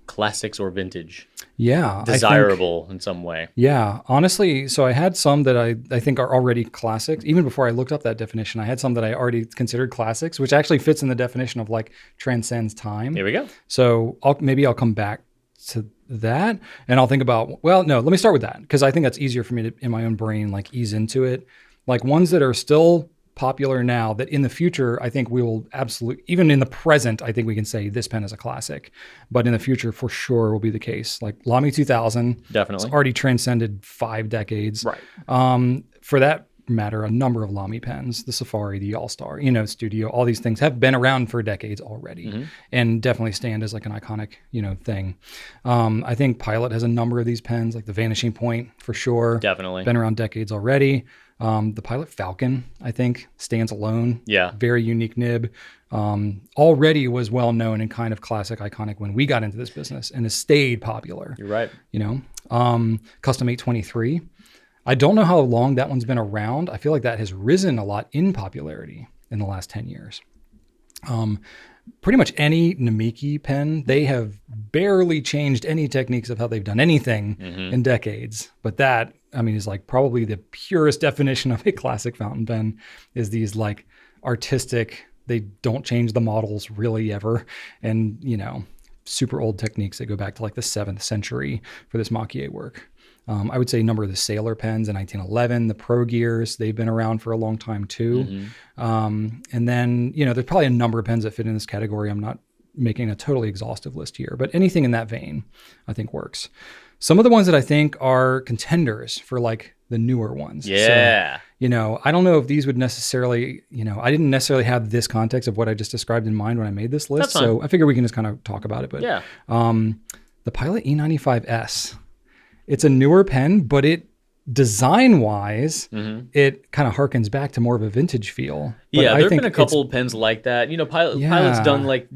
A: classics or vintage?
B: Yeah.
A: Desirable in some way.
B: Yeah. Honestly, so I had some that I think are already classics. Even before I looked up that definition, I had some that I already considered classics, which actually fits in the definition of like transcends time.
A: Here we go.
B: So I'll come back to that and I'll think about, let me start with that because I think that's easier for me to, in my own brain, like ease into it. Like ones that are still popular now that in the future, I think we will absolutely, even in the present, I think we can say this pen is a classic, but in the future for sure will be the case. Like Lamy 2000,
A: definitely,
B: it's already transcended 5 decades.
A: Right.
B: For that matter, a number of Lamy pens, the Safari, the All-Star, Studio, all these things have been around for decades already and definitely stand as like an iconic, thing. I think Pilot has a number of these pens, like the Vanishing Point for sure.
A: Definitely.
B: Been around decades already. The Pilot Falcon, I think, stands alone.
A: Yeah. Very
B: unique nib. Already was well known and kind of classic, iconic when we got into this business and has stayed popular.
A: You're right.
B: Custom 823. I don't know how long that one's been around. I feel like that has risen a lot in popularity in the last 10 years. Pretty much any Namiki pen, they have barely changed any techniques of how they've done anything in decades. But that, is like probably the purest definition of a classic fountain pen is these like artistic, they don't change the models really ever. And, super old techniques that go back to like the 7th century for this Maquier work. I would say a number of the Sailor pens in 1911, the Pro Gears, they've been around for a long time too. And then, there's probably a number of pens that fit in this category. I'm not making a totally exhaustive list here, but anything in that vein, I think works. Some of the ones that I think are contenders for like the newer ones.
A: Yeah.
B: So, I don't know if these would necessarily, I didn't necessarily have this context of what I just described in mind when I made this list. So I figure we can just kind of talk about it. But
A: yeah.
B: The Pilot E95S, it's a newer pen, but it design-wise, it kind of harkens back to more of a vintage feel. But
A: yeah, there have been a couple of pens like that. Pilot's done like,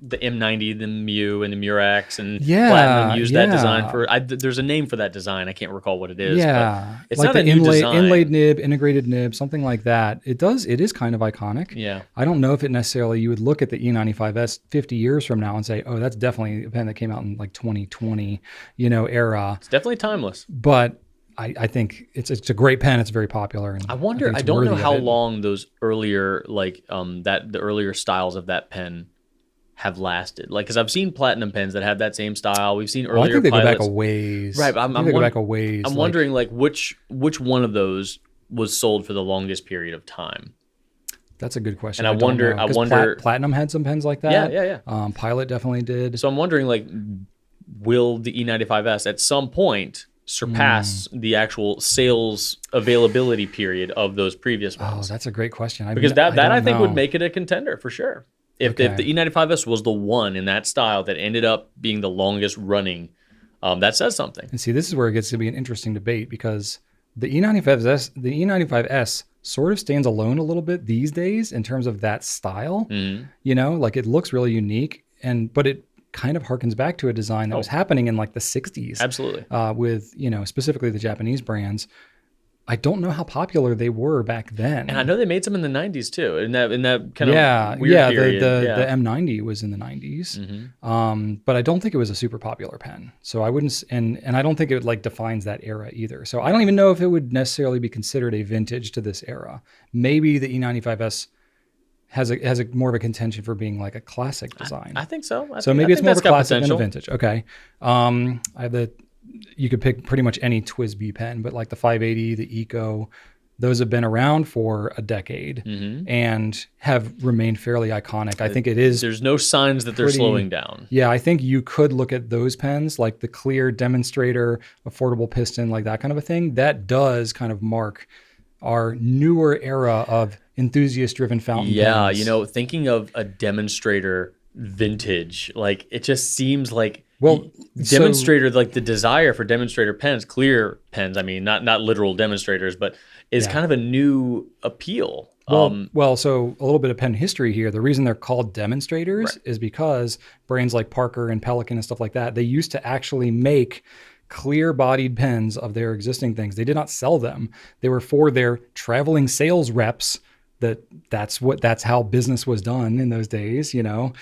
A: the M90, the Mu, and the Murex, and
B: Yeah,
A: Platinum used that design
B: yeah.
A: for. There's a name for that design. I can't recall what it is.
B: Yeah,
A: but it's
B: like
A: not
B: the
A: a new design.
B: inlaid nib, integrated nib, something like that. It is kind of iconic.
A: Yeah.
B: I don't know if it necessarily, you would look at the E95S 50 years from now and say, oh, that's definitely a pen that came out in like 2020, era.
A: It's definitely timeless.
B: But I think it's a great pen. It's very popular. And
A: I wonder.
B: think
A: I
B: it's
A: don't know
B: worthy of
A: how
B: it.
A: long those earlier the earlier styles of that pen have lasted. Like, because I've seen Platinum pens that have that same style. We've seen earlier.
B: I think they
A: pilots.
B: go back a ways.
A: Right.
B: I think they go back a ways.
A: I'm wondering like which one of those was sold for the longest period of time.
B: That's a good question.
A: And I
B: don't know. 'Cause Platinum had some pens like that.
A: Yeah.
B: Pilot definitely did.
A: So I'm wondering, like, will the E95S at some point surpass the actual sales availability period of those previous
B: Oh,
A: ones?
B: that's a great question.
A: Because that I think would
B: know.
A: make it a contender for sure. If
B: Okay.
A: the E95S was the one in that style that ended up being the longest running, that says something.
B: And see, this is where it gets to be an interesting debate because the E95S sort of stands alone a little bit these days in terms of that style. Like it looks really unique, but it kind of harkens back to a design that was happening in like the 60s.
A: Absolutely.
B: With, specifically the Japanese brands. I don't know how popular they were back then.
A: And I know they made some in the 90s too, in that kind of weird period.
B: The M90 was in the 90s. But I don't think it was a super popular pen. So I wouldn't, and I don't think it like defines that era either. So I don't even know if it would necessarily be considered a vintage to this era. Maybe the E95S has a more of a contention for being like a classic design.
A: I think so.
B: Maybe it's more of a
A: that's got
B: classic than a
A: potential.
B: vintage. Okay. You could pick pretty much any TWSBI pen, but like the 580, the Eco, those have been around for a decade and have remained fairly iconic. I think it is.
A: There's no signs that they're slowing down.
B: Yeah, I think you could look at those pens, like the clear demonstrator, affordable piston, like that kind of a thing. That does kind of mark our newer era of enthusiast-driven fountain pens.
A: Yeah, thinking of a demonstrator vintage, like it just seems like demonstrator, like the desire for demonstrator pens, clear pens. I mean, not literal demonstrators, but is kind of a new appeal.
B: So a little bit of pen history here. The reason they're called demonstrators is because brands like Parker and Pelican and stuff like that, they used to actually make clear-bodied pens of their existing things. They did not sell them. They were for their traveling sales reps. That's how business was done in those days, and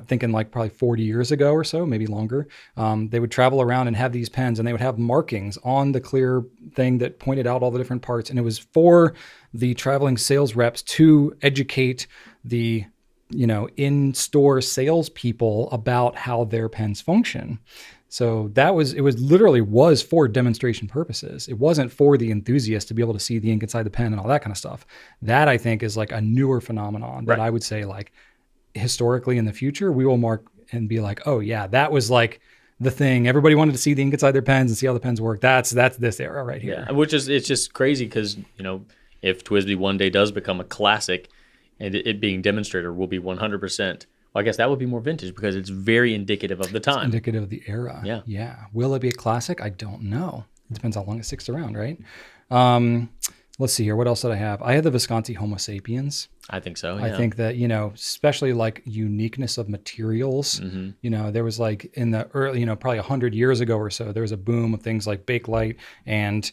B: thinking like probably 40 years ago or so, maybe longer, they would travel around and have these pens and they would have markings on the clear thing that pointed out all the different parts. And it was for the traveling sales reps to educate the, in-store salespeople about how their pens function. So it was literally for demonstration purposes. It wasn't for the enthusiast to be able to see the ink inside the pen and all that kind of stuff. That I think is like a newer phenomenon that I would say like historically in the future, we will mark and be like, oh yeah, that was like the thing. Everybody wanted to see the ink inside their pens and see how the pens work. That's this era right here.
A: Yeah, it's just crazy because, if TWSBI one day does become a classic and it being demonstrator will be 100%. I guess that would be more vintage because it's very indicative of the time.
B: It's indicative of the era. Yeah. Will it be a classic? I don't know. It depends how long it sticks around, right? Let's see here. What else did I have? I had the Visconti Homo sapiens.
A: I think so.
B: I think that, especially like uniqueness of materials, there was like in the early, probably 100 years ago or so, there was a boom of things like Bakelite and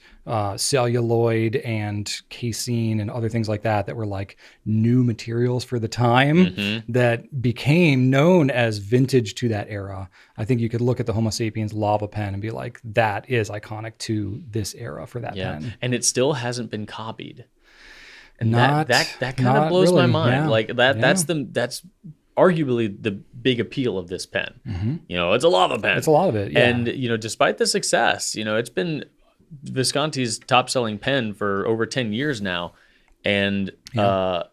B: celluloid and casein and other things like that were like new materials for the time that became known as vintage to that era. I think you could look at the Homo sapiens lava pen and be like, that is iconic to this era for that pen.
A: And it still hasn't been copied. And
B: that
A: kind of blows my mind.
B: Yeah.
A: Like that's arguably the big appeal of this pen. It's a lava pen.
B: It's a lot of it. Yeah.
A: And despite the success, it's been Visconti's top-selling pen for over 10 years now, and no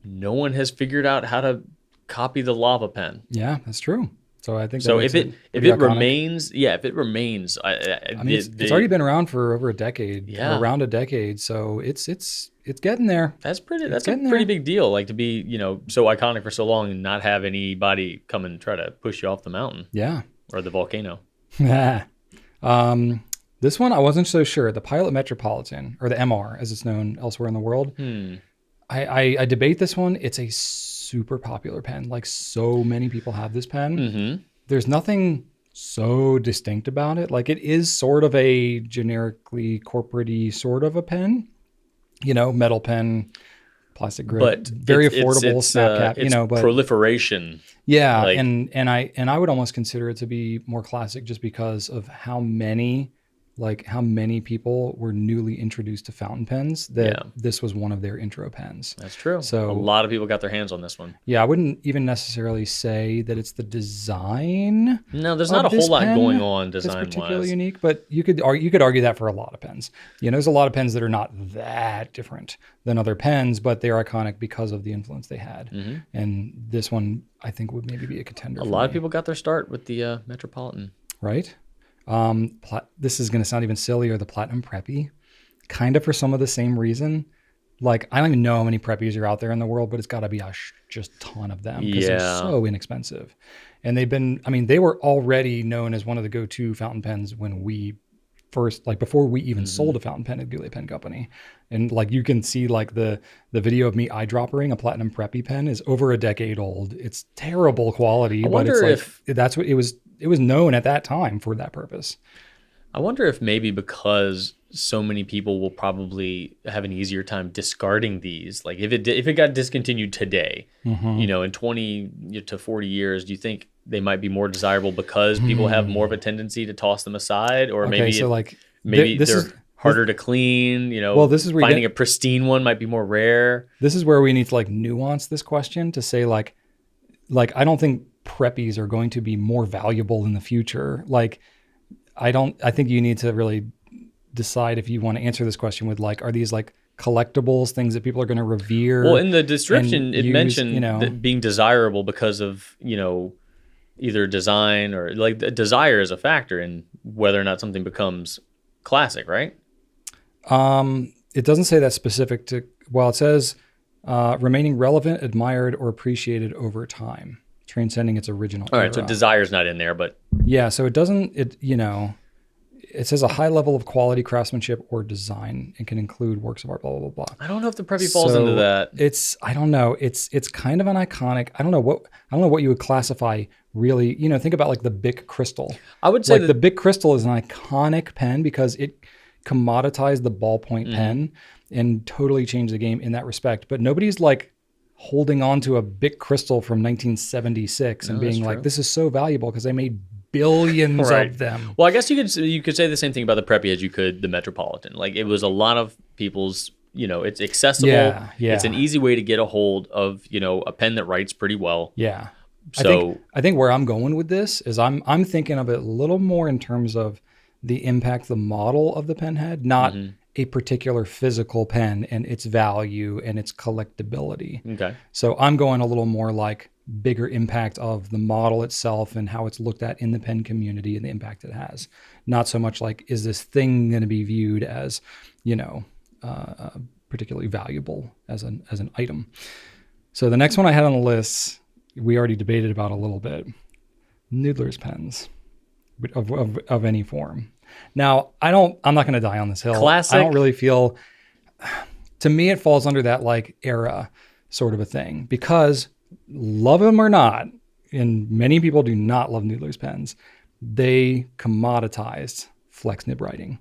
A: one has figured out how to copy the lava pen.
B: Yeah, that's true. So I think
A: if it remains,
B: it's already been around for over a decade, around a decade. So it's getting there.
A: That's a pretty big deal. Like to be, so iconic for so long and not have anybody come and try to push you off the mountain.
B: Yeah.
A: Or the volcano.
B: This one, I wasn't so sure. The Pilot Metropolitan, or the MR as it's known elsewhere in the world. I debate this one. It's a super popular pen. Like so many people have this pen.
A: Mm-hmm.
B: There's nothing so distinct about it. Like it is sort of a generically corporate-y sort of a pen, metal pen, plastic grip,
A: But
B: very affordable, snap cap,
A: it's
B: but
A: proliferation.
B: yeah.
A: Like-
B: and I would almost consider it to be more classic just because of how many people were newly introduced to fountain pens that this was one of their intro pens.
A: That's true.
B: So
A: a lot of people got their hands on this one.
B: Yeah, I wouldn't even necessarily say that it's the design.
A: No, there's not a whole lot going on design-wise.
B: It's particularly unique, but you could argue that for a lot of pens. There's a lot of pens that are not that different than other pens, but they're iconic because of the influence they had.
A: Mm-hmm.
B: And this one, I think, would maybe be a contender.
A: A lot of people got their start with the Metropolitan.
B: Right? This is going to sound even sillier, the Platinum Preppy, kind of for some of the same reason. Like, I don't even know how many Preppies are out there in the world, but it's got to be just ton of them because they're so inexpensive. And they were already known as one of the go-to fountain pens when we first, before we even sold a fountain pen at Goulet Pen Company. And you can see the video of me eyedroppering a Platinum Preppy pen is over a decade old. It's terrible quality, but it's that's what it was. It was known at that time for that purpose.
A: I wonder if maybe because so many people will probably have an easier time discarding these. Like if it got discontinued today, in 20 to 40 years, do you think they might be more desirable because people have more of a tendency to toss them aside, or maybe they're harder to clean?
B: Well, this is where
A: finding a pristine one might be more rare.
B: This is where we need to nuance this question to say I don't think Preppies are going to be more valuable in the future. I think you need to really decide if you want to answer this question with are these collectibles, things that people are going to revere?
A: Well, in the description, it mentioned that being desirable because of, either design or desire is a factor in whether or not something becomes classic, right?
B: It doesn't say that specific to, it says remaining relevant, admired, or appreciated over time, transcending its original
A: All right,
B: era.
A: so desire's not in there, but
B: yeah, so it doesn't. It says a high level of quality, craftsmanship, or design, and can include works of art. Blah blah blah.
A: I don't know if the Preppy falls into that.
B: I don't know. It's kind of an iconic. I don't know what you would classify really. Think about the Bic Crystal.
A: I would say
B: the Bic Crystal is an iconic pen because it commoditized the ballpoint pen and totally changed the game in that respect. But nobody's holding on to a Bic Crystal from 1976 and being this is so valuable because they made billions of them.
A: Well, I guess you could say the same thing about the Preppy as you could the Metropolitan. It was a lot of people's, it's accessible.
B: Yeah.
A: It's an easy way to get a hold of, a pen that writes pretty well.
B: Yeah.
A: So
B: I think where I'm going with this is I'm thinking of it a little more in terms of the impact the model of the pen had, not a particular physical pen and its value and its collectability.
A: Okay.
B: So I'm going a little more bigger impact of the model itself and how it's looked at in the pen community and the impact it has. Not so much is this thing going to be viewed as, particularly valuable as an item. So the next one I had on the list, we already debated about a little bit. Noodler's pens of any form. Now, I'm not going to die on this hill.
A: Classic.
B: I don't really feel, to me, it falls under that era sort of a thing because love them or not, and many people do not love Noodler's pens, they commoditized flex nib writing.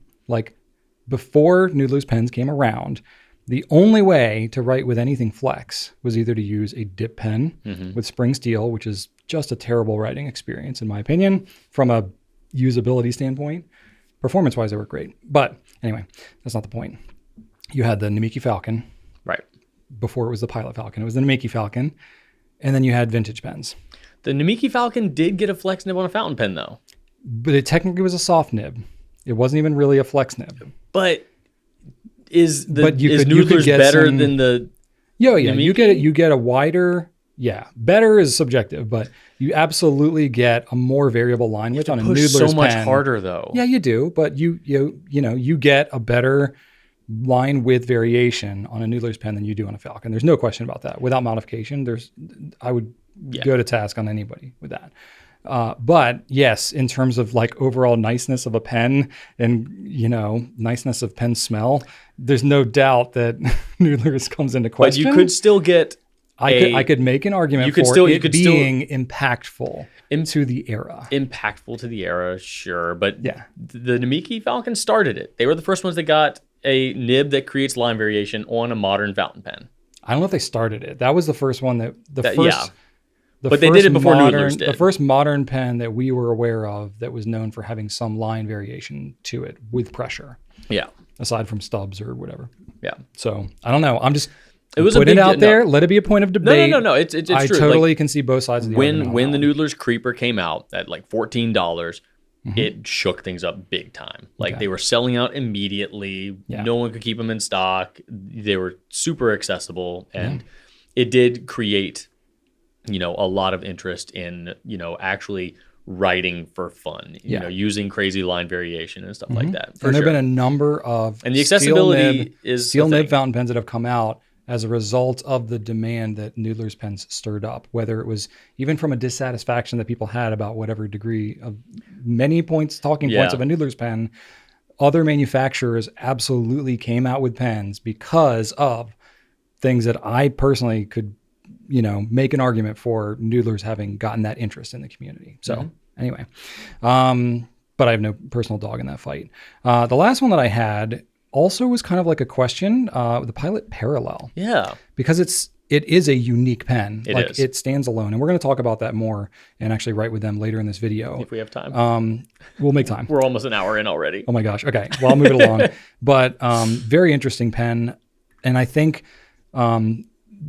B: Before Noodler's pens came around, the only way to write with anything flex was either to use a dip pen with spring steel, which is just a terrible writing experience, in my opinion, from a usability standpoint. Performance-wise, they work great. But anyway, that's not the point. You had the Namiki Falcon.
A: Right.
B: Before it was the Pilot Falcon. It was the Namiki Falcon. And then you had vintage pens.
A: The Namiki Falcon did get a flex nib on a fountain pen, though.
B: But it technically was a soft nib. It wasn't even really a flex nib.
A: But is Noodler's better than the Namiki?
B: You get a wider... Yeah, better is subjective, but you absolutely get a more variable line width on a Noodler's pen.
A: So much harder though.
B: Yeah, you do, but you get a better line width variation on a Noodler's pen than you do on a Falcon. There's no question about that. Without modification, I would go to task on anybody with that. But yes, in terms of overall niceness of a pen and niceness of pen smell, there's no doubt that Noodlers comes into
A: But
B: question.
A: you could still get
B: I could make an argument for it being impactful to the era.
A: Impactful to the era, sure. But
B: Yeah.
A: the Namiki Falcon started it. They were the first ones that got a nib that creates line variation on a modern fountain pen.
B: I don't know if they started it. That was the first one
A: But they did it before Noodlers did.
B: The first modern pen that we were aware of that was known for having some line variation to it with pressure.
A: Yeah.
B: Aside from stubs or whatever.
A: Yeah.
B: So I don't know. I'm just
A: put
B: it out there. Let it be a point of debate.
A: No. It's true.
B: I totally can see both sides of the argument.
A: When the Noodlers Creeper came out at like $14, it shook things up big time. Like they were selling out immediately.
B: Yeah.
A: No one could keep them in stock. They were super accessible, and it did create, a lot of interest in, actually writing for fun. You know, using crazy line variation and stuff like that.
B: And there have been a number of
A: the accessibility
B: steel nib fountain pens that have come out as a result of the demand that Noodler's pens stirred up, whether it was even from a dissatisfaction that people had about whatever degree of talking points of a Noodler's pen. Other manufacturers absolutely came out with pens because of things that I personally could, make an argument for Noodler's having gotten that interest in the community. So anyway, but I have no personal dog in that fight. The last one that I had also was kind of like a question, the Pilot Parallel.
A: Yeah.
B: Because it is a unique pen.
A: It
B: stands alone. And we're going to talk about that more and actually write with them later in this video.
A: If we have time.
B: We'll make time.
A: We're almost an hour in already.
B: Oh my gosh. Okay. Well, I'll move it along. But very interesting pen. And I think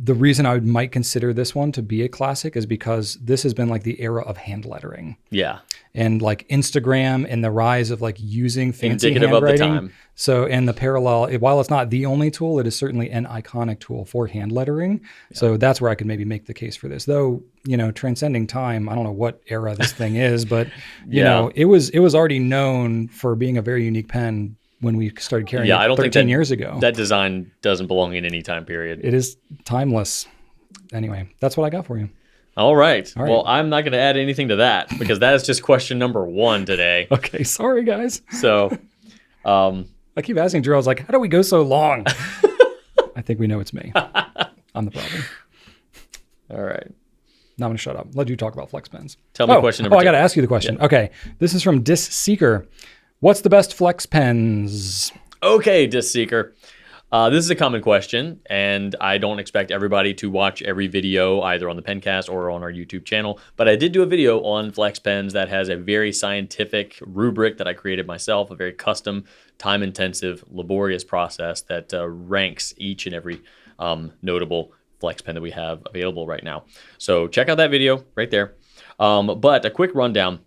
B: the reason I might consider this one to be a classic is because this has been like the era of hand lettering.
A: Yeah.
B: And like Instagram and the rise of like using fancy
A: indicative
B: handwriting.
A: of the time.
B: So, and the Parallel, while it's not the only tool, it is certainly an iconic tool for hand lettering. Yeah. So that's where I could maybe make the case for this. Though, transcending time, I don't know what era this thing is, but you know, it was already known for being a very unique pen when we started carrying it 13 years ago.
A: That design doesn't belong in any time period.
B: It is timeless. Anyway, that's what I got for you.
A: All right. Well, I'm not going to add anything to that because that is just question number 1 today.
B: Okay. Sorry, guys.
A: So,
B: I keep asking Drew, I was like, how do we go so long? I think we know it's me. I'm the problem.
A: All right.
B: Now I'm going to shut up. Let you talk about flex pens.
A: Tell me question number 2.
B: I got to ask you the question. Yeah. Okay. This is from Disc Seeker. What's the best flex pens?
A: Okay, Disc Seeker. This is a common question, and I don't expect everybody to watch every video either on the Pencast or on our YouTube channel, but I did do a video on flex pens that has a very scientific rubric that I created myself, a very custom, time-intensive, laborious process that ranks each and every notable flex pen that we have available right now. So check out that video right there. But a quick rundown.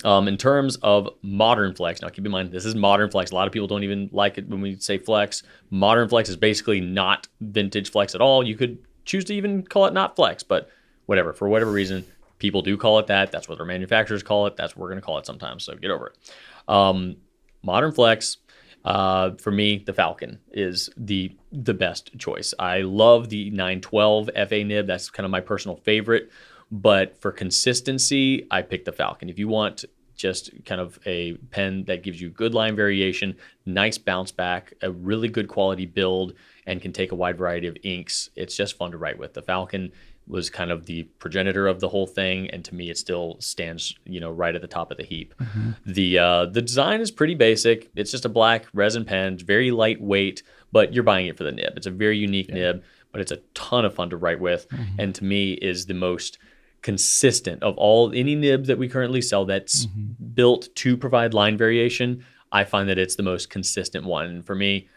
A: In terms of modern flex, now keep in mind, this is modern flex. A lot of people don't even like it when we say flex. Modern flex is basically not vintage flex at all. You could choose to even call it not flex, but whatever. For whatever reason, people do call it that. That's what their manufacturers call it. That's what we're going to call it sometimes, so get over it. Modern flex, for me, the Falcon is the best choice. I love the 912 FA nib. That's kind of my personal favorite. But for consistency, I pick the Falcon. If you want just kind of a pen that gives you good line variation, nice bounce back, a really good quality build, and can take a wide variety of inks, it's just fun to write with. The Falcon was kind of the progenitor of the whole thing, and to me, it still stands, right at the top of the heap. Mm-hmm. The design is pretty basic. It's just a black resin pen. It's very lightweight, but you're buying it for the nib. It's a very unique nib, but it's a ton of fun to write with, and to me is the most consistent of any nib that we currently sell that's built to provide line variation. I find that it's the most consistent one. And for me,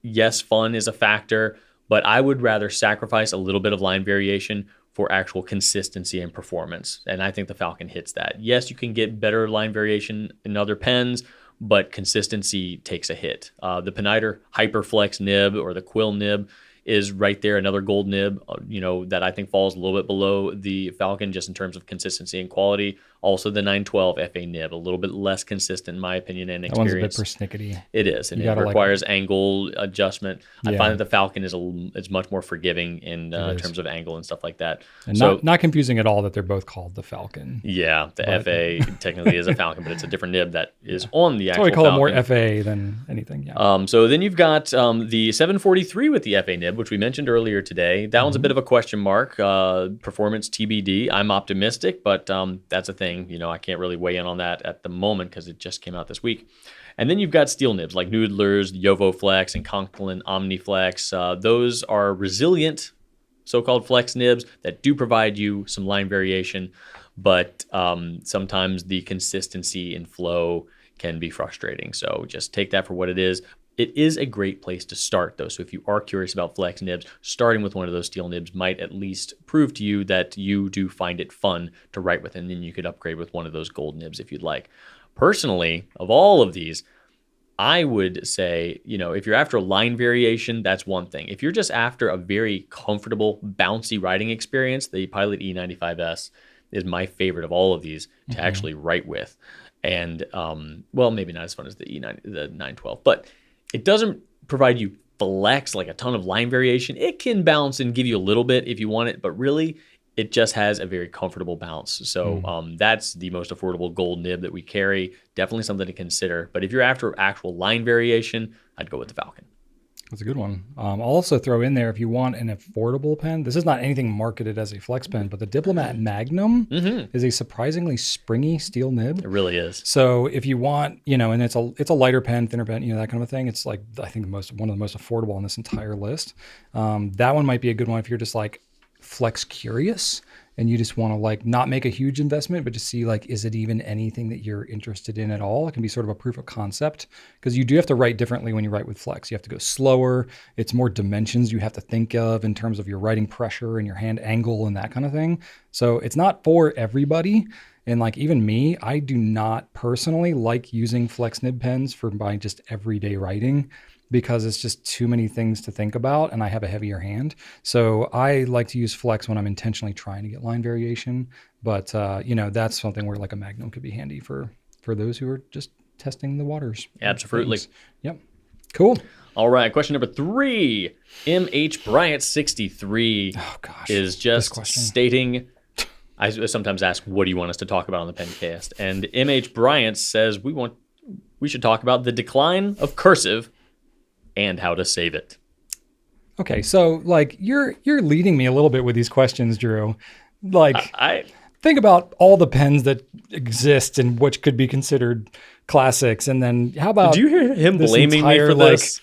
A: yes, fun is a factor, but I would rather sacrifice a little bit of line variation for actual consistency and performance. And I think the Falcon hits that. Yes, you can get better line variation in other pens, but consistency takes a hit. The Peniter Hyperflex nib or the Quill nib is right there, another gold nib, that I think falls a little bit below the Falcon just in terms of consistency and quality. Also, the 912 FA nib, a little bit less consistent in my opinion and
B: That one's a bit
A: experience.
B: persnickety.
A: It is, and
B: You
A: it
B: gotta
A: requires angle adjustment. I
B: Yeah.
A: find that the Falcon is much more forgiving in
B: is.
A: terms of angle and stuff like that.
B: And
A: So
B: not confusing at all that they're both called the Falcon.
A: yeah, the FA technically is a Falcon, but it's a different nib that is on the
B: That's
A: actual
B: why we call
A: Falcon.
B: it more FA than anything. Yeah.
A: So then you've got the 743 with the FA nib, which we mentioned earlier today. That one's a bit of a question mark. Performance TBD. I'm optimistic, but that's a thing. I can't really weigh in on that at the moment because it just came out this week. And then you've got steel nibs like Noodler's, YovoFlex, and Conklin OmniFlex. Those are resilient, so-called flex nibs that do provide you some line variation, but sometimes the consistency and flow can be frustrating. So just take that for what it is. It is a great place to start, though. So if you are curious about flex nibs, starting with one of those steel nibs might at least prove to you that you do find it fun to write with, and then you could upgrade with one of those gold nibs if you'd like. Personally, of all of these, I would say, if you're after a line variation, that's one thing. If you're just after a very comfortable, bouncy writing experience, the Pilot E95S is my favorite of all of these to actually write with. And, maybe not as fun as the 912, but it doesn't provide you flex, like a ton of line variation. It can bounce and give you a little bit if you want it, but really it just has a very comfortable bounce. So that's the most affordable gold nib that we carry. Definitely something to consider. But if you're after actual line variation, I'd go with the Falcon.
B: That's a good one. I'll also throw in there, if you want an affordable pen, this is not anything marketed as a flex pen, but the Diplomat Magnum is a surprisingly springy steel nib.
A: It really is.
B: So if you want, and it's a lighter pen, thinner pen, that kind of thing. It's like, I think one of the most affordable on this entire list. That one might be a good one if you're just like flex curious and you just want to like not make a huge investment, but just see like, is it even anything that you're interested in at all? It can be sort of a proof of concept because you do have to write differently when you write with flex. You have to go slower. It's more dimensions you have to think of in terms of your writing pressure and your hand angle and that kind of thing. So it's not for everybody. And like even me, I do not personally like using flex nib pens for my just everyday writing because it's just too many things to think about and I have a heavier hand. So I like to use flex when I'm intentionally trying to get line variation. But, that's something where like a Magnum could be handy for those who are just testing the waters.
A: Absolutely.
B: Yep. Cool.
A: All right. Question number 3. MH Bryant 63 is just stating, I sometimes ask, what do you want us to talk about on the Pencast? And MH Bryant says we should talk about the decline of Cursive and how to save it.
B: Okay, so like you're leading me a little bit with these questions, Drew. Like
A: I
B: think about all the pens that exist and which could be considered classics, and then how about
A: did you hear him blaming me for this?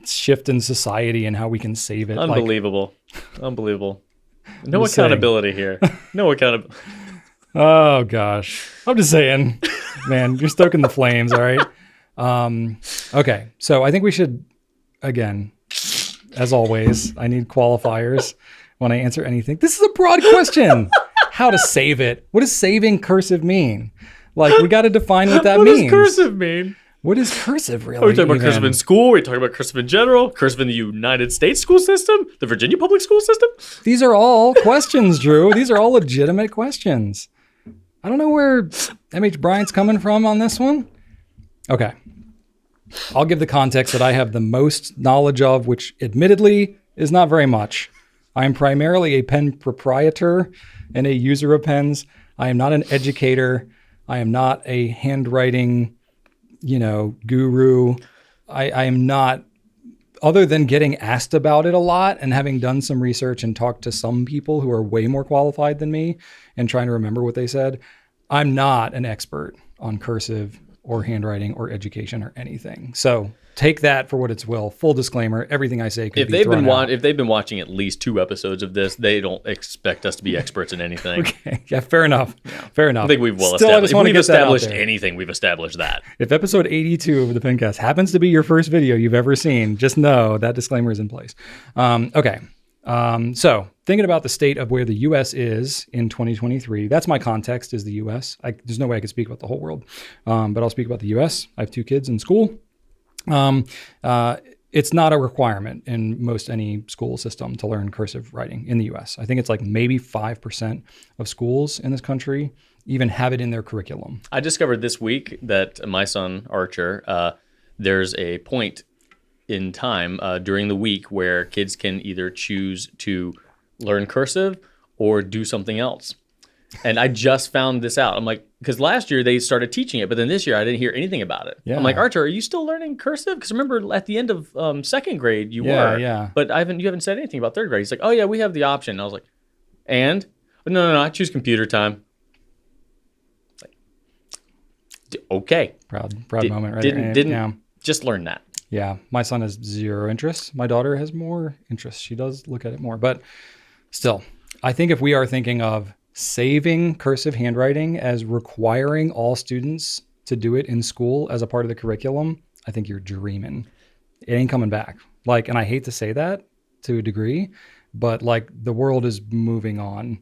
B: Shift in society and how we can save it?
A: Unbelievable, unbelievable. No accountability here. No accountability.
B: Oh gosh, I'm just saying, man, you're stoking the flames. All right. Okay, so I think we should. Again, as always, I need qualifiers when I answer anything. This is a broad question. How to save it? What does saving cursive mean? Like, we got to define what that means.
A: What does cursive mean?
B: What is cursive really?
A: Are we talking about cursive in school? Are we talking about cursive in general? Cursive in the United States school system? The Virginia public school system?
B: These are all questions, Drew. These are all legitimate questions. I don't know where MH Bryant's coming from on this one. Okay. I'll give the context that I have the most knowledge of, which admittedly is not very much. I am primarily a pen proprietor and a user of pens. I am not an educator. I am not a handwriting, guru. I am not, other than getting asked about it a lot and having done some research and talked to some people who are way more qualified than me and trying to remember what they said, I'm not an expert on cursive or handwriting or education or anything. So take that for what it's will. Full disclaimer, everything I say could be thrown out.
A: If they've been watching at least 2 episodes of this, they don't expect us to be experts in anything.
B: Okay, yeah, fair enough. Yeah. Fair enough.
A: I think we've established. If we've established anything, we've established that.
B: If episode 82 of the Pencast happens to be your first video you've ever seen, just know that disclaimer is in place. Okay. So thinking about the state of where the U.S. is in 2023, that's my context is the U.S. There's no way I could speak about the whole world, but I'll speak about the U.S. I have 2 kids in school. It's not a requirement in most any school system to learn cursive writing in the U.S. I think it's like maybe 5% of schools in this country even have it in their curriculum.
A: I discovered this week that my son, Archer, there's a point in time during the week where kids can either choose to learn cursive or do something else. And I just found this out. I'm like, because last year they started teaching it, but then this year I didn't hear anything about it.
B: Yeah.
A: I'm like, Archer, are you still learning cursive? Because remember at the end of second grade you were.
B: Yeah.
A: But you haven't said anything about third grade. He's like, oh yeah, we have the option. And I was like, and? No, I choose computer time. Like, okay.
B: Proud moment, right?
A: Didn't just learn that.
B: Yeah, my son has zero interest. My daughter has more interest. She does look at it more. But still, I think if we are thinking of saving cursive handwriting as requiring all students to do it in school as a part of the curriculum, I think you're dreaming. It ain't coming back. Like, and I hate to say that to a degree, but like the world is moving on.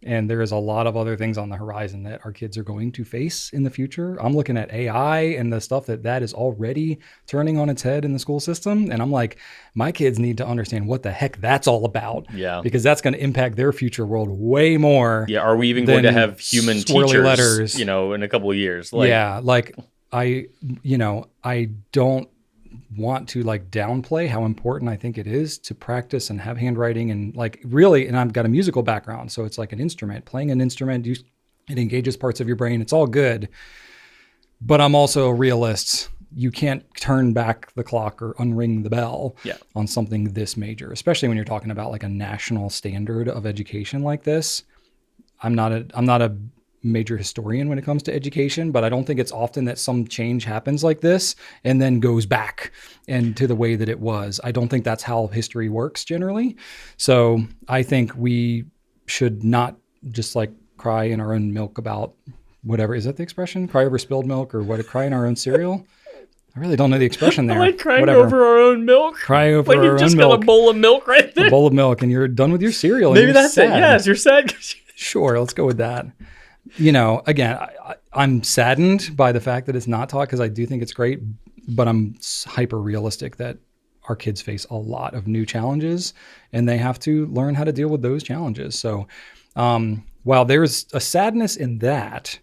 B: And there is a lot of other things on the horizon that our kids are going to face in the future. I'm looking at AI and the stuff that is already turning on its head in the school system. And I'm like, my kids need to understand what the heck that's all about.
A: Yeah.
B: Because that's going to impact their future world way more.
A: Yeah. Are we even going to have human teachers,
B: letters,
A: in a couple of years?
B: I don't want to like downplay how important I think it is to practice and have handwriting and like really, and I've got a musical background. So it's like an instrument, playing an instrument, it engages parts of your brain. It's all good. But I'm also a realist. You can't turn back the clock or unring the bell on something this major, especially when you're talking about like a national standard of education like this. I'm not a major historian when it comes to education, but I don't think it's often that some change happens like this and then goes back and to the way that it was. I don't think that's how history works generally. So I think we should not just like cry in our own milk about whatever. Is that the expression? Cry over spilled milk or what? Cry in our own cereal? I really don't know the expression there.
A: I like crying over our own milk.
B: Cry over our own milk.
A: You just got a bowl of milk right there.
B: A bowl of milk and you're done with your cereal.
A: Maybe that's sad. It. Yes, you're sad.
B: Sure, let's go with that. Again, I'm saddened by the fact that it's not taught because I do think it's great, but I'm hyper realistic that our kids face a lot of new challenges and they have to learn how to deal with those challenges. So while there's a sadness in that,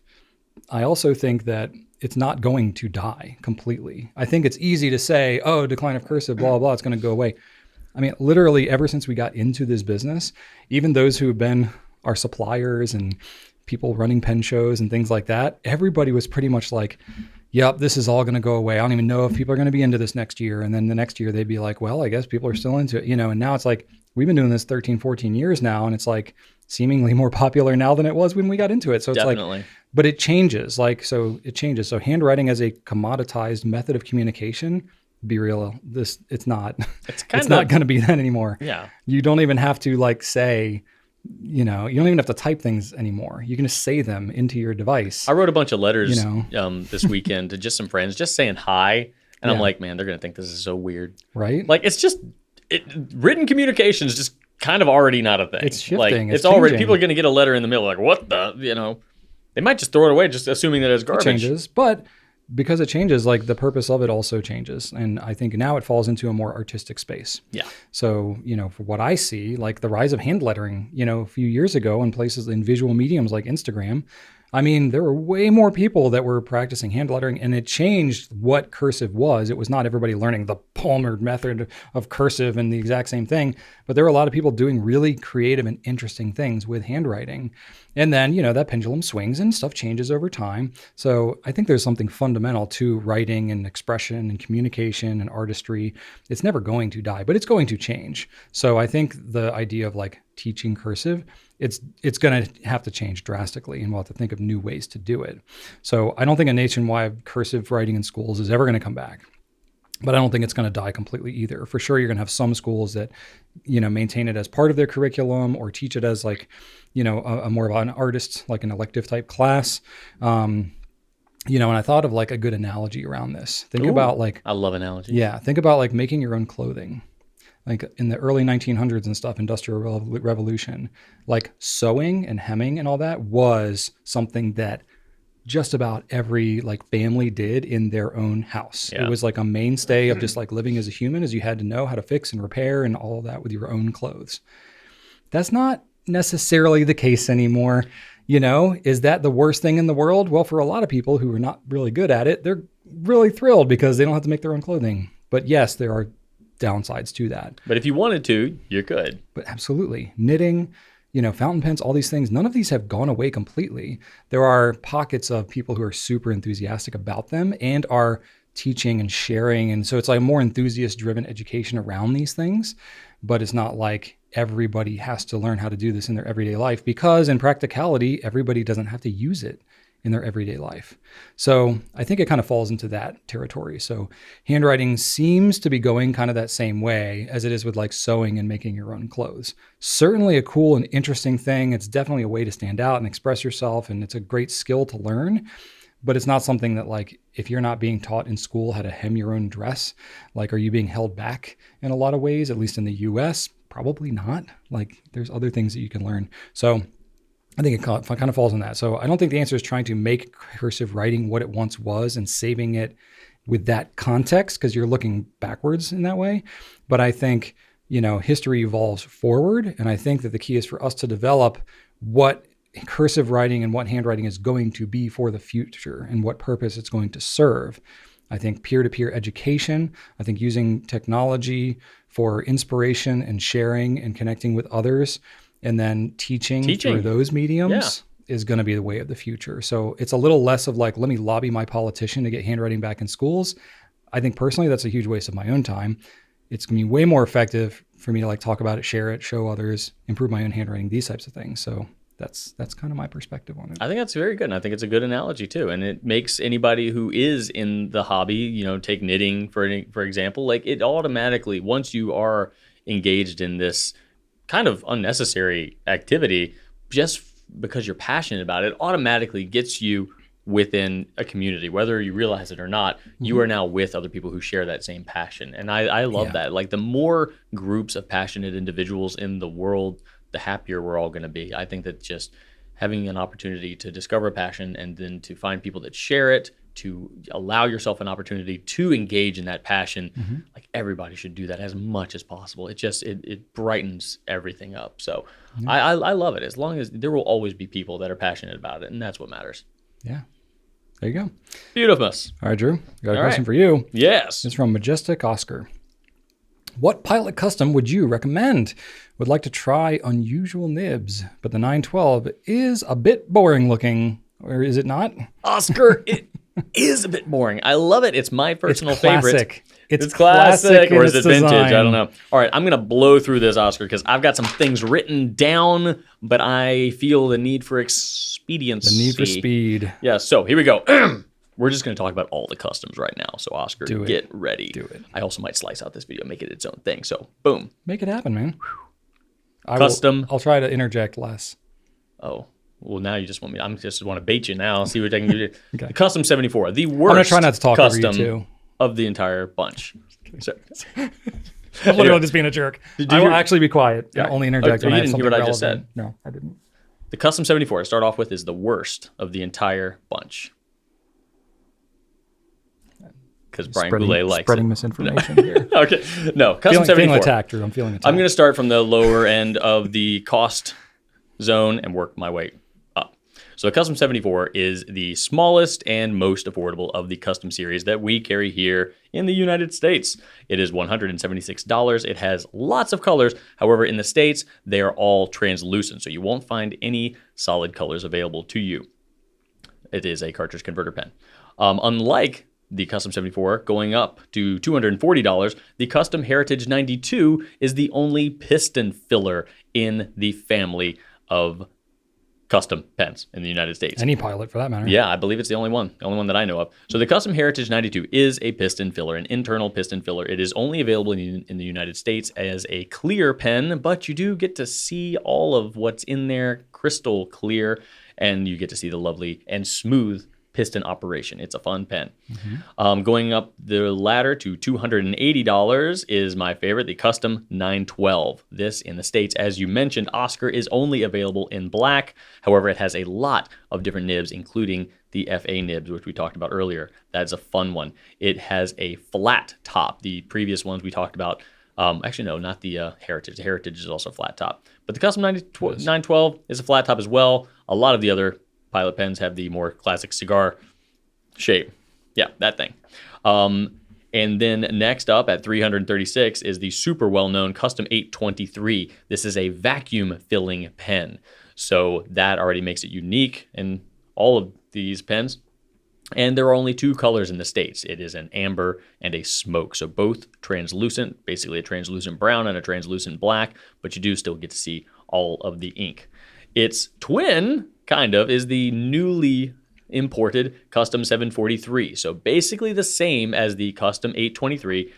B: I also think that it's not going to die completely. I think it's easy to say, oh, decline of cursive, blah, blah, it's going to go away. I mean, literally ever since we got into this business, even those who have been our suppliers and people running pen shows and things like that, everybody was pretty much like, yep, this is all going to go away. I don't even know if people are going to be into this next year. And then the next year they'd be like, well, I guess people are still into it, and now it's like, we've been doing this 13, 14 years now. And it's like seemingly more popular now than it was when we got into it. So it's like, but it changes. It changes. So handwriting as a commoditized method of communication, be real, it's not going to be that anymore. Yeah. You don't even have to say, you don't even have to type things anymore. You can just say them into your device.
A: I wrote a bunch of letters this weekend to just some friends, just saying hi. And I'm like, man, they're going to think this is so weird.
B: Right?
A: Like, it's just, written communication is just kind of already not a thing.
B: It's shifting.
A: It's already, people are going to get a letter in the mail, like, what the, they might just throw it away, just assuming that it's garbage.
B: It changes, but because it changes, the purpose of it also changes. And I think now it falls into a more artistic space.
A: Yeah.
B: So, for what I see, the rise of hand lettering, a few years ago in places in visual mediums like Instagram, I mean, there were way more people that were practicing hand lettering, and it changed what cursive was. It was not everybody learning the Palmer method of cursive and the exact same thing, but there were a lot of people doing really creative and interesting things with handwriting. And then, that pendulum swings and stuff changes over time. So I think there's something fundamental to writing and expression and communication and artistry. It's never going to die, but it's going to change. So I think the idea of teaching cursive, it's going to have to change drastically, and we'll have to think of new ways to do it. So I don't think a nationwide cursive writing in schools is ever going to come back, but I don't think it's going to die completely either. For sure, you're going to have some schools that, maintain it as part of their curriculum or teach it as a more of an artist, like an elective type class. And I thought of a good analogy around this. Think about
A: I love analogies.
B: Yeah. Think about making your own clothing. In the early 1900s and stuff, Industrial Revolution, sewing and hemming and all that was something that just about every family did in their own house. Yeah. It was a mainstay of just living as a human, as you had to know how to fix and repair and all of that with your own clothes. That's not necessarily the case anymore. Is that the worst thing in the world? Well, for a lot of people who are not really good at it, they're really thrilled because they don't have to make their own clothing. But yes, there are downsides to that.
A: But if you wanted to, you could.
B: But absolutely. Knitting, fountain pens, all these things, none of these have gone away completely. There are pockets of people who are super enthusiastic about them and are teaching and sharing. And so it's like a more enthusiast-driven education around these things. But it's not like everybody has to learn how to do this in their everyday life, because in practicality, everybody doesn't have to use it in their everyday life. So I think it kind of falls into that territory. So handwriting seems to be going kind of that same way as it is with like sewing and making your own clothes. Certainly a cool and interesting thing. It's definitely a way to stand out and express yourself, and it's a great skill to learn. But it's not something that, like, if you're not being taught in school how to hem your own dress, like, are you being held back in a lot of ways, at least in the US? Probably not. Like, there's other things that you can learn. So I think it kind of falls in that. So I don't think the answer is trying to make cursive writing what it once was and saving it with that context, because you're looking backwards in that way. But I think, history evolves forward. And I think that the key is for us to develop what cursive writing and what handwriting is going to be for the future and what purpose it's going to serve. I think peer-to-peer education, I think using technology for inspiration and sharing and connecting with others, and then teaching through those mediums is going to be the way of the future. So it's a little less of like, let me lobby my politician to get handwriting back in schools. I think personally that's a huge waste of my own time. It's going to be way more effective for me to like talk about it, share it, show others, improve my own handwriting, these types of things. So that's kind of my perspective on it.
A: I think that's very good. And I think it's a good analogy too. And it makes anybody who is in the hobby, take knitting for example, like it automatically, once you are engaged in this kind of unnecessary activity, just because you're passionate about it, automatically gets you within a community, whether you realize it or not. You are now with other people who share that same passion. And I love that. Like the more groups of passionate individuals in the world, the happier we're all going to be. I think that just having an opportunity to discover a passion and then to find people that share it, to allow yourself an opportunity to engage in that passion, like everybody should do that as much as possible. It brightens everything up. So I love it, as long as there will always be people that are passionate about it, and that's what matters.
B: Yeah. There you go.
A: Beautiful.
B: All right, Drew, got a question for you.
A: Yes.
B: It's from Majestic Oscar. What pilot custom would you recommend? Would like to try unusual nibs, but the 912 is a bit boring looking, or is it not?
A: Oscar, it is a bit boring. I love it. It's my personal favorite.
B: It's
A: classic, or is it vintage?
B: Design.
A: I don't know. All right, I'm going to blow through this, Oscar, because I've got some things written down, but I feel the need for expediency.
B: The need for speed.
A: Yeah, so here we go. We're just going to talk about all the customs right now. So, Oscar, get ready.
B: Do it.
A: I also might slice out this video and make it its own thing. So, boom.
B: Make it happen, man. I'll try to interject less.
A: Oh, well, now you just want me. I just want to bait you now. See what I can do.
B: Okay.
A: The Custom 74, the worst
B: I'm going to try not to talk
A: custom
B: over you, too.
A: Of the entire bunch. So,
B: I'm literally just being a jerk. I will actually be quiet and only interject when I have something relevant.
A: You didn't hear what I just said?
B: No, I didn't.
A: The Custom 74, to start off with, is the worst of the entire bunch. Because Brian Goulet likes
B: spreading misinformation here.
A: Okay. No, Custom 74.
B: Feeling attacked, Drew. I'm feeling attacked.
A: I'm going to start from the lower end of the cost zone and work my way up. So the Custom 74 is the smallest and most affordable of the custom series that we carry here in the United States. It is $176. It has lots of colors. However, in the States, they are all translucent, so you won't find any solid colors available to you. It is a cartridge converter pen. Unlike the Custom 74 going up to $240, the Custom Heritage 92 is the only piston filler in the family of custom pens in the United States.
B: Any pilot, for that matter.
A: Yeah, I believe it's the only one that I know of. So the Custom Heritage 92 is a piston filler, an internal piston filler. It is only available in the United States as a clear pen, but you do get to see all of what's in there crystal clear, and you get to see the lovely and smooth piston operation. It's a fun pen. Going up the ladder to $280 is my favorite, the Custom 912. This, in the States, as you mentioned, Oscar, is only available in black. However, it has a lot of different nibs, including the FA nibs, which we talked about earlier. That's a fun one. It has a flat top. The previous ones we talked about Actually, no, not the Heritage. The Heritage is also flat top. But the Custom 912 is a flat top as well. A lot of the other Pilot pens have the more classic cigar shape. Yeah, that thing. And then next up at $336 is the super well-known Custom 823. This is a vacuum filling pen. So that already makes it unique in all of these pens. And there are only two colors in the States. It is an amber and a smoke. So both translucent, basically a translucent brown and a translucent black, but you do still get to see all of the ink. Its twin, kind of, is the newly imported Custom 743. So basically the same as the Custom 823,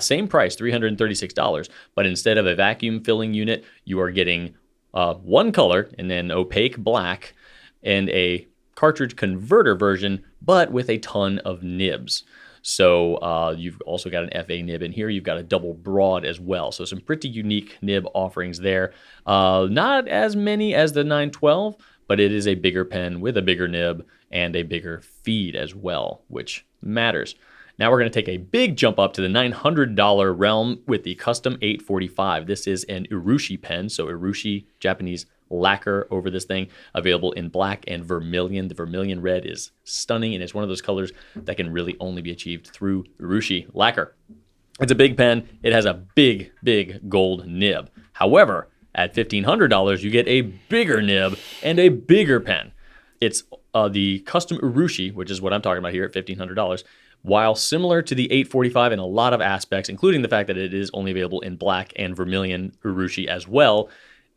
A: same price, $336. But instead of a vacuum filling unit, you are getting one color and then opaque black and a cartridge converter version, but with a ton of nibs. So you've also got an FA nib in here. You've got a double broad as well. So some pretty unique nib offerings there. Not as many as the 912, but it is a bigger pen with a bigger nib and a bigger feed as well, which matters. Now we're going to take a big jump up to the $900 realm with the Custom 845. This is an urushi pen, so urushi, Japanese lacquer over this thing, available in black and vermilion. The vermilion red is stunning, and it's one of those colors that can really only be achieved through urushi lacquer. It's a big pen. It has a big, big gold nib. However, at $1,500, you get a bigger nib and a bigger pen. It's the Custom Urushi, which is what I'm talking about here at $1,500. While similar to the 845 in a lot of aspects, including the fact that it is only available in black and vermilion urushi as well,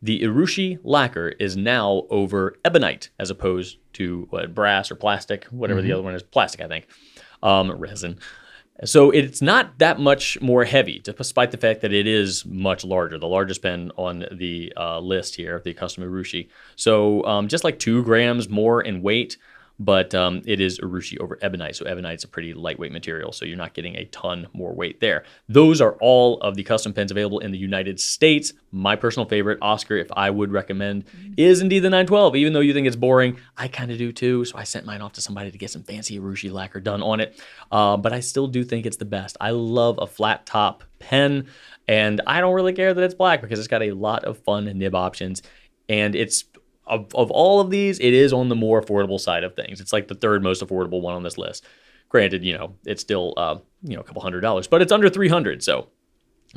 A: the urushi lacquer is now over ebonite as opposed to brass or plastic, whatever the other one is. Plastic, I think. Resin. So it's not that much more heavy, despite the fact that it is much larger, the largest pen on the list here, the Custom Urushi. So just like 2 grams more in weight, but it is urushi over ebonite. So ebonite's a pretty lightweight material, so you're not getting a ton more weight there. Those are all of the custom pens available in the United States. My personal favorite, Oscar, if I would recommend, is indeed the 912. Even though you think it's boring, I kind of do too, so I sent mine off to somebody to get some fancy urushi lacquer done on it. But I still do think it's the best. I love a flat top pen, and I don't really care that it's black because it's got a lot of fun nib options, and it's Of all of these, it is on the more affordable side of things. It's like the third most affordable one on this list. Granted, it's still a couple $100, but it's under $300, so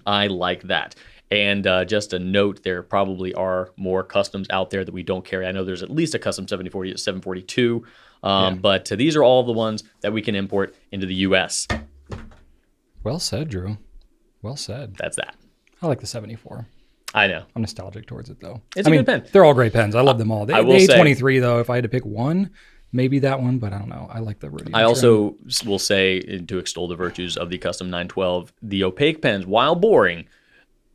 A: I like that. And just a note, there probably are more customs out there that we don't carry. I know there's at least a custom 742, but these are all the ones that we can import into the U.S.
B: Well said, Drew. Well said.
A: That's that.
B: I like the 74.
A: I know.
B: I'm nostalgic towards it, though.
A: It's a good pen.
B: They're all great pens. I love them all. The
A: I will say,
B: 823, though, if I had to pick one, maybe that one, but I don't know. I like the rhodium.
A: I also will say, to extol the virtues of the Custom 912, the opaque pens, while boring,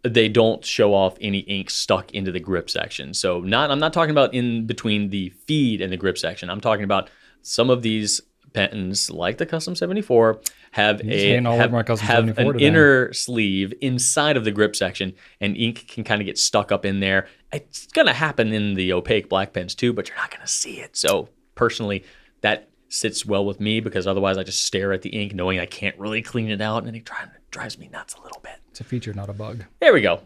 A: they don't show off any ink stuck into the grip section. So I'm not talking about in between the feed and the grip section. I'm talking about some of these pens, like the Custom 74, have an inner sleeve inside of the grip section, and ink can kind of get stuck up in there. It's going to happen in the opaque black pens too, but you're not going to see it. So personally, that sits well with me because otherwise I just stare at the ink knowing I can't really clean it out, and it drives me nuts a little bit.
B: It's a feature, not a bug.
A: There we go.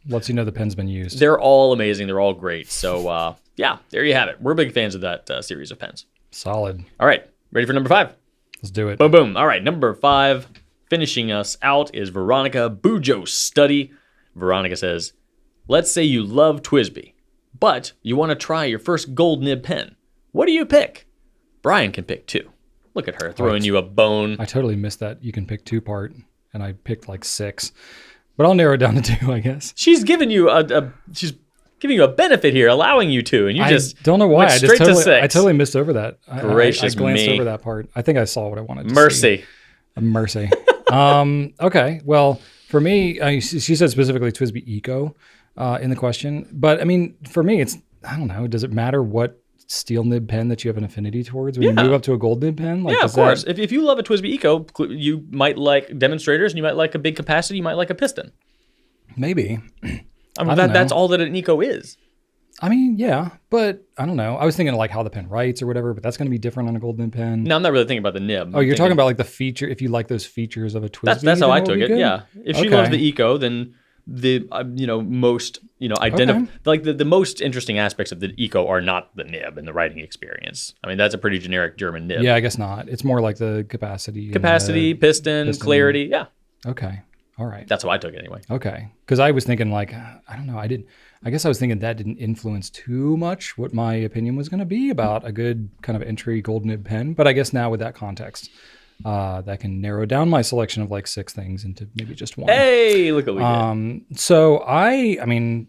B: Lets you know the pen's been used.
A: They're all amazing. They're all great. So yeah, there you have it. We're big fans of that series of pens.
B: Solid.
A: All right. Ready for number 5?
B: Let's do it.
A: Boom, boom. All right, number 5, finishing us out is Veronica Bujo Study. Veronica says, let's say you love TWSBI, but you want to try your first gold nib pen. What do you pick? Brian can pick 2. Look at her throwing you a bone.
B: I totally missed that you can pick 2 part, and I picked like 6. But I'll narrow it down to 2, I guess.
A: She's giving you she's giving you a benefit here, allowing you to, and you just
B: don't know why.
A: I
B: totally missed over that.
A: Gracious
B: I glanced
A: me.
B: over that part. I think I saw what I wanted to
A: Mercy.
B: see. Mercy. Okay. Well, for me, she said specifically TWSBI Eco in the question. But I mean, for me, I don't know. Does it matter what steel nib pen that you have an affinity towards when you move up to a gold nib pen? Like,
A: yeah, of course. If you love a TWSBI Eco, you might like demonstrators, and you might like a big capacity. You might like a piston.
B: Maybe.
A: I mean, that's all that an Eco is.
B: I mean, yeah, but I don't know. I was thinking like how the pen writes or whatever, but that's going to be different on a gold nib pen.
A: No, I'm not really thinking about the nib.
B: Oh, you're talking about like the feature. If you like those features of a TWSBI,
A: that's how
B: then
A: I
B: it will
A: took
B: be
A: it.
B: good?
A: Yeah. If she
B: Okay.
A: loves the Eco, then the most like the most interesting aspects of the Eco are not the nib and the writing experience. I mean, that's a pretty generic German nib.
B: Yeah, I guess not. It's more like the capacity,
A: Piston, clarity. Yeah.
B: Okay. All right.
A: That's how I took it anyway.
B: Okay. Because I was thinking like, I don't know. I guess I was thinking that didn't influence too much what my opinion was going to be about a good kind of entry gold nib pen. But I guess now with that context, that can narrow down my selection of like 6 things into maybe just one.
A: Hey, look what we did.
B: So I mean,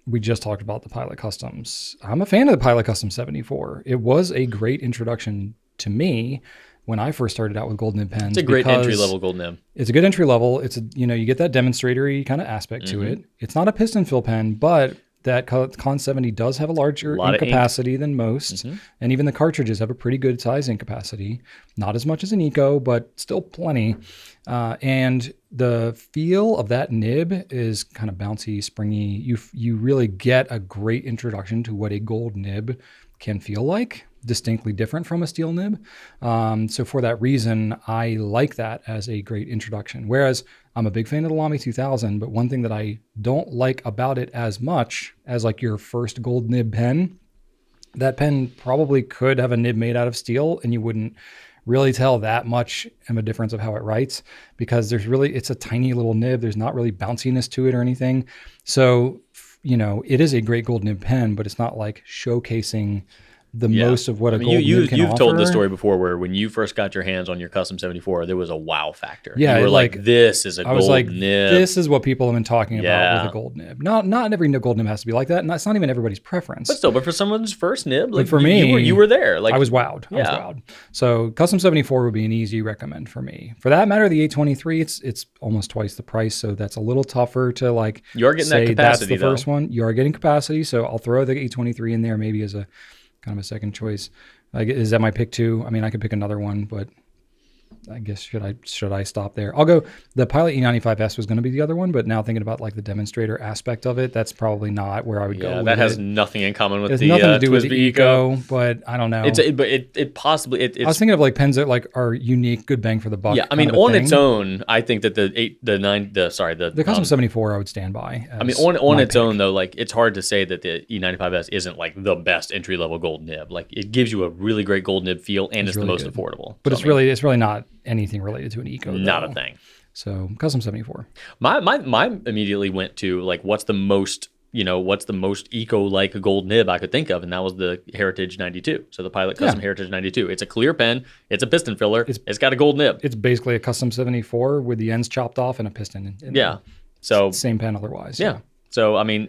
B: we just talked about the Pilot Customs. I'm a fan of the Pilot Custom 74. It was a great introduction to me when I first started out with gold nib pens.
A: It's a great entry level gold nib.
B: It's a good entry level. It's you get that demonstratory kind of aspect to it. It's not a piston fill pen, but that Con 70 does have a larger ink capacity than most. And even the cartridges have a pretty good size ink capacity. Not as much as an Eco, but still plenty. And the feel of that nib is kind of bouncy, springy. You really get a great introduction to what a gold nib can feel like, distinctly different from a steel nib. So for that reason, I like that as a great introduction. Whereas I'm a big fan of the Lamy 2000, but one thing that I don't like about it as much as like your first gold nib pen, that pen probably could have a nib made out of steel and you wouldn't really tell that much of a difference of how it writes, because it's a tiny little nib. There's not really bounciness to it or anything. So, it is a great gold nib pen, but it's not like showcasing most of what a gold nib can offer.
A: You've told the story before where when you first got your hands on your Custom 74, there was a wow factor.
B: Yeah,
A: you were like, this is a gold nib.
B: This is what people have been talking about with a gold nib. Not every gold nib has to be like that, and that's not even everybody's preference.
A: But for someone's first nib, like
B: for me,
A: you were there. Like
B: I was wowed. I was wowed. So Custom 74 would be an easy recommend for me. For that matter, the 823, it's almost twice the price, so that's a little tougher to like.
A: You are getting that capacity.
B: That's the first one. You are getting capacity, so I'll throw the 823 in there maybe as a kind of a second choice. Is that my pick too? I mean, I could pick another one, but I guess should I stop there? I'll go. The Pilot E95S was going to be the other one, but now thinking about like the demonstrator aspect of it, that's probably not where I would go.
A: That has nothing in common with the
B: nothing to do with
A: TWSBI
B: the Eco, but I don't know.
A: It possibly.
B: I was thinking of like pens that like are unique, good bang for the buck.
A: Yeah, I mean, on its own, I think that the
B: Custom 74 I would stand by.
A: I mean, on its own though, like it's hard to say that the E95S isn't like the best entry level gold nib. Like it gives you a really great gold nib feel, and it's the most affordable.
B: But it's really not anything related to an Eco.
A: Not a thing.
B: So Custom 74.
A: My immediately went to like what's the most Eco like gold nib I could think of, and that was the Heritage 92. So the Pilot Custom Heritage 92. It's a clear pen. It's a piston filler. It's got a gold nib.
B: It's basically a Custom 74 with the ends chopped off and a piston.
A: So
B: same pen otherwise.
A: Yeah. So I mean,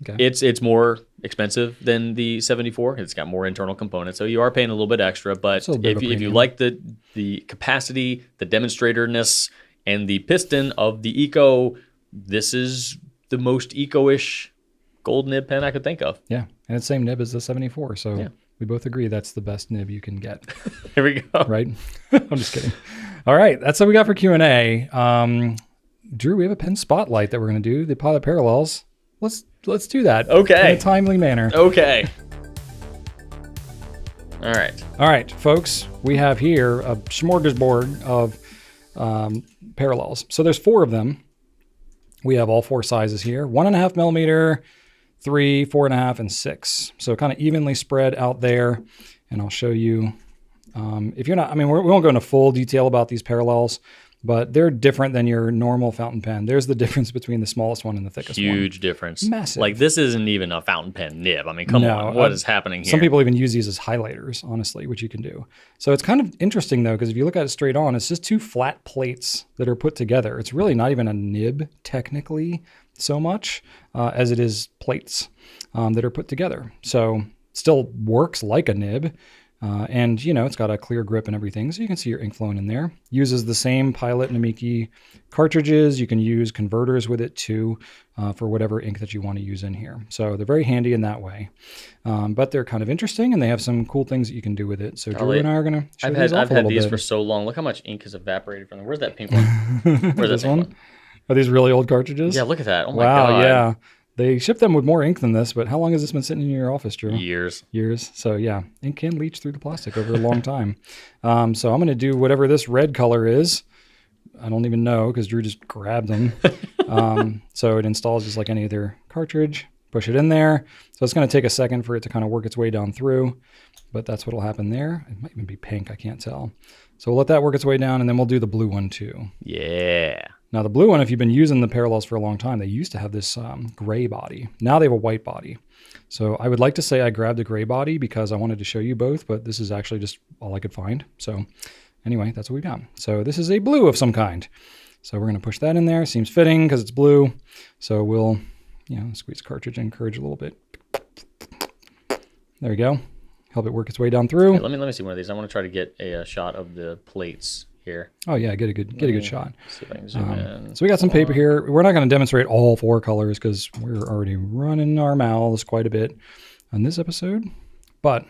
A: it's more expensive than the 74. It's got more internal components, so you are paying a little bit extra. But if you like the capacity, the demonstratorness, and the piston of the Eco, this is the most Eco-ish gold nib pen I could think of.
B: Yeah, and it's the same nib as the 74, so we both agree that's the best nib you can get.
A: Here we go.
B: Right? I'm just kidding. All right, that's what we got for Q&A. Drew, we have a pen spotlight that we're going to do, the Pilot Parallels. Let's do that.
A: Okay.
B: In a timely manner.
A: Okay. All right,
B: folks. We have here a smorgasbord of parallels. So there's 4 of them. We have all 4 sizes here: 1.5 millimeter, 3, 4.5, and 6. So kind of evenly spread out there. And I'll show you. If you're not, I mean, we won't go into full detail about these parallels, but they're different than your normal fountain pen. There's the difference between the smallest one and the thickest one.
A: Huge difference.
B: Massive.
A: Like this isn't even a fountain pen nib. I mean, come on, what is happening here?
B: Some people even use these as highlighters, honestly, which you can do. So it's kind of interesting though, because if you look at it straight on, it's just 2 flat plates that are put together. It's really not even a nib technically so much as it is plates that are put together. So still works like a nib. And, it's got a clear grip and everything, so you can see your ink flowing in there. Uses the same Pilot Namiki cartridges. You can use converters with it too for whatever ink that you want to use in here. So they're very handy in that way. But they're kind of interesting, and they have some cool things that you can do with it. So Drew and I are going to show these off a little bit.
A: I've had these for so long. Look how much ink has evaporated from them. Where's that pink one? Where's
B: this one? Are these really old cartridges?
A: Yeah, look at that. Oh my God.
B: Yeah. They ship them with more ink than this, but how long has this been sitting in your office, Drew?
A: Years.
B: Years. So yeah, ink can leach through the plastic over a long time. So I'm going to do whatever this red color is. I don't even know because Drew just grabbed them. So it installs just like any other cartridge. Push it in there. So it's going to take a second for it to kind of work its way down through, but that's what will happen there. It might even be pink. I can't tell. So we'll let that work its way down, and then we'll do the blue one too.
A: Yeah.
B: Now the blue one, if you've been using the parallels for a long time, they used to have this gray body. Now they have a white body. So I would like to say I grabbed a gray body because I wanted to show you both, but this is actually just all I could find. So anyway, that's what we got. So this is a blue of some kind. So we're going to push that in there. Seems fitting because it's blue. So we'll, squeeze the cartridge and encourage a little bit. There we go. Help it work its way down through.
A: Hey, let me see one of these. I want to try to get a shot of the plates here.
B: Oh yeah, get a good shot.
A: See if I can zoom in.
B: So we got some paper here. We're not going to demonstrate all 4 colors because we're already running our mouths quite a bit on this episode, but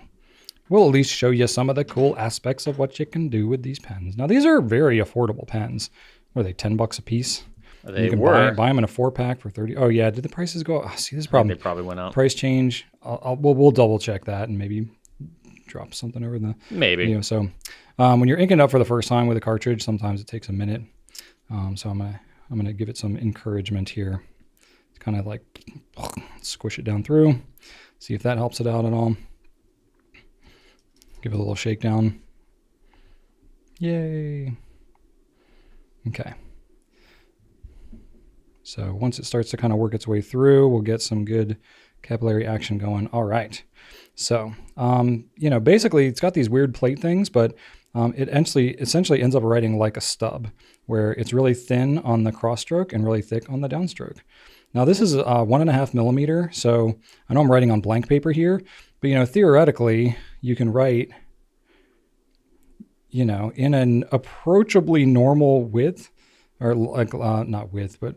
B: we'll at least show you some of the cool aspects of what you can do with these pens. Now these are very affordable pens. What are they, $10 a piece?
A: They
B: you can
A: were.
B: buy them in a 4-pack for $30. Oh yeah, did the prices go? Oh, see, this is a problem.
A: They probably went up.
B: Price change. We'll double check that and maybe drop something over the
A: maybe.
B: So when you're inking up for the first time with a cartridge, sometimes it takes a minute. So I'm gonna give it some encouragement here. It's kind of like squish it down through. See if that helps it out at all. Give it a little shakedown. Yay. Okay. So once it starts to kind of work its way through, we'll get some good capillary action going. All right. So, basically it's got these weird plate things, but it essentially ends up writing like a stub where it's really thin on the cross stroke and really thick on the downstroke. Now this is 1.5 millimeter. So I know I'm writing on blank paper here, but theoretically you can write, in an approachably normal width or like, not width, but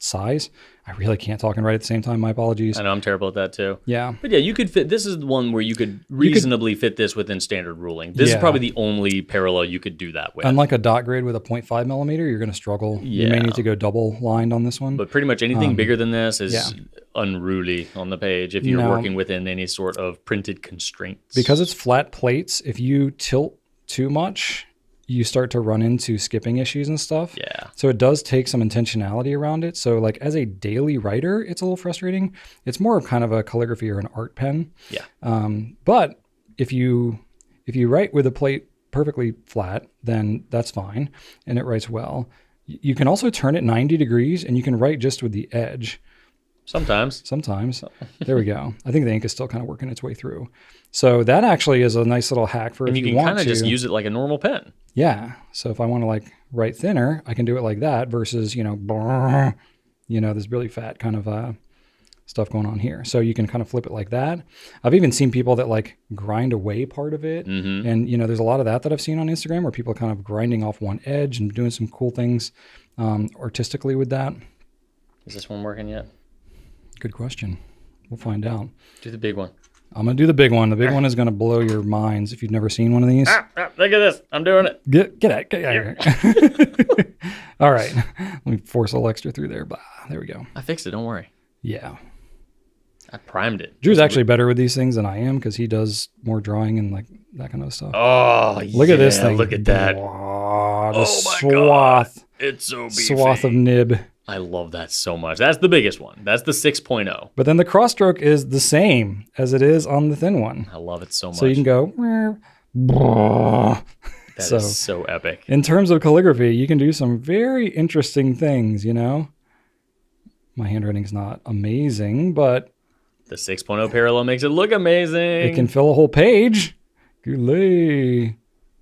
B: size. I really can't talk and write at the same time. My apologies.
A: I know I'm terrible at that too.
B: Yeah.
A: But yeah, you could fit, this is the one where you could reasonably fit this within standard ruling. This is probably the only parallel you could do that with.
B: Unlike a dot grid with a 0.5 millimeter, you're going to struggle.
A: Yeah.
B: You may need to go double lined on this one.
A: But pretty much anything bigger than this is unruly on the page if you're working within any sort of printed constraints.
B: Because it's flat plates, if you tilt too much, you start to run into skipping issues and stuff.
A: Yeah.
B: So it does take some intentionality around it. So like as a daily writer, it's a little frustrating. It's more of kind of a calligraphy or an art pen.
A: Yeah.
B: But if you write with a plate perfectly flat, then that's fine. And it writes well. You can also turn it 90 degrees and you can write just with the edge.
A: Sometimes.
B: There we go. I think the ink is still kind of working its way through. So that actually is a nice little hack for
A: and
B: if
A: you
B: you
A: can
B: want
A: kind
B: to.
A: of just use it like a normal pen.
B: Yeah. So if I want to like write thinner, I can do it like that versus, this really fat kind of stuff going on here. So you can kind of flip it like that. I've even seen people that like grind away part of it.
A: Mm-hmm.
B: And, there's a lot of that I've seen on Instagram where people are kind of grinding off one edge and doing some cool things artistically with that.
A: Is this one working yet?
B: Good question. We'll find out.
A: Do the big one.
B: I'm going to do the big one. The big one is going to blow your minds if you've never seen one of these.
A: Look at this. I'm doing it.
B: Get out of here. All right. Let me force a little extra through there. Blah. There we go.
A: I fixed it. Don't worry.
B: Yeah.
A: I primed it.
B: Drew's actually better with these things than I am because he does more drawing and like that kind of stuff.
A: Oh,
B: look at this thing.
A: Look at that.
B: Oh, the
A: my
B: swath.
A: God. It's so beefy.
B: Swath of nib.
A: I love that so much. That's the biggest one. That's the 6.0.
B: But then the cross stroke is the same as it is on the thin one.
A: I love it so much.
B: So you can go.
A: That is so epic.
B: In terms of calligraphy, you can do some very interesting things, My handwriting's not amazing, but
A: the 6.0 parallel makes it look amazing.
B: It can fill a whole page. Goulet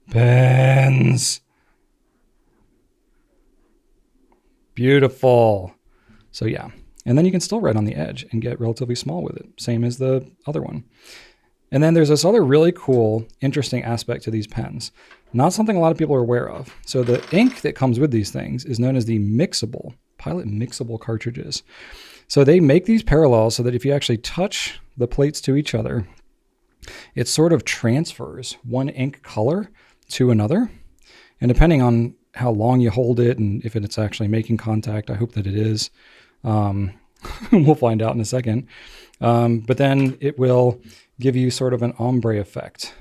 B: pens. Beautiful. So yeah. And then you can still write on the edge and get relatively small with it. Same as the other one. And then there's this other really cool, interesting aspect to these pens. Not something a lot of people are aware of. So the ink that comes with these things is known as the Pilot mixable cartridges. So they make these parallels so that if you actually touch the plates to each other, it sort of transfers one ink color to another. And depending on how long you hold it and if it's actually making contact, I hope that it is, We'll find out in a second. But then it will give you sort of an ombre effect.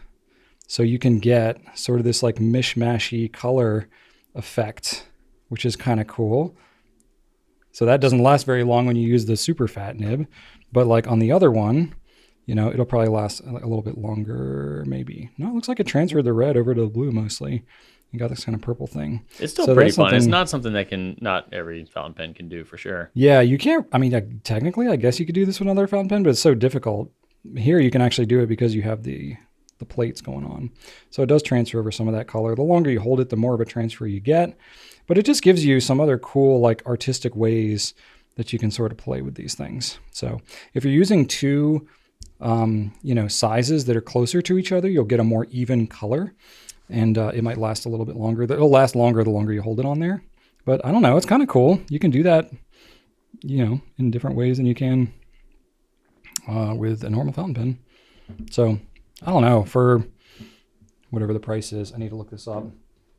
B: So you can get sort of this like mishmashy color effect, which is kind of cool. So that doesn't last very long when you use the super fat nib, but like on the other one, it'll probably last a little bit longer, maybe. No, it looks like it transferred the red over to the blue mostly. You got this kind of purple thing.
A: It's still pretty fun. It's not something that not every fountain pen can do for sure.
B: Yeah, you can't, technically, I guess you could do this with another fountain pen, but it's so difficult. Here you can actually do it because you have the plates going on. So it does transfer over some of that color. The longer you hold it, the more of a transfer you get. But it just gives you some other cool, like artistic ways that you can sort of play with these things. So if you're using two, sizes that are closer to each other, you'll get a more even color, and it might last a little bit longer. It'll last longer the longer you hold it on there. But I don't know, it's kind of cool. You can do that, in different ways than you can with a normal fountain pen. So I don't know, for whatever the price is. I need to look this up.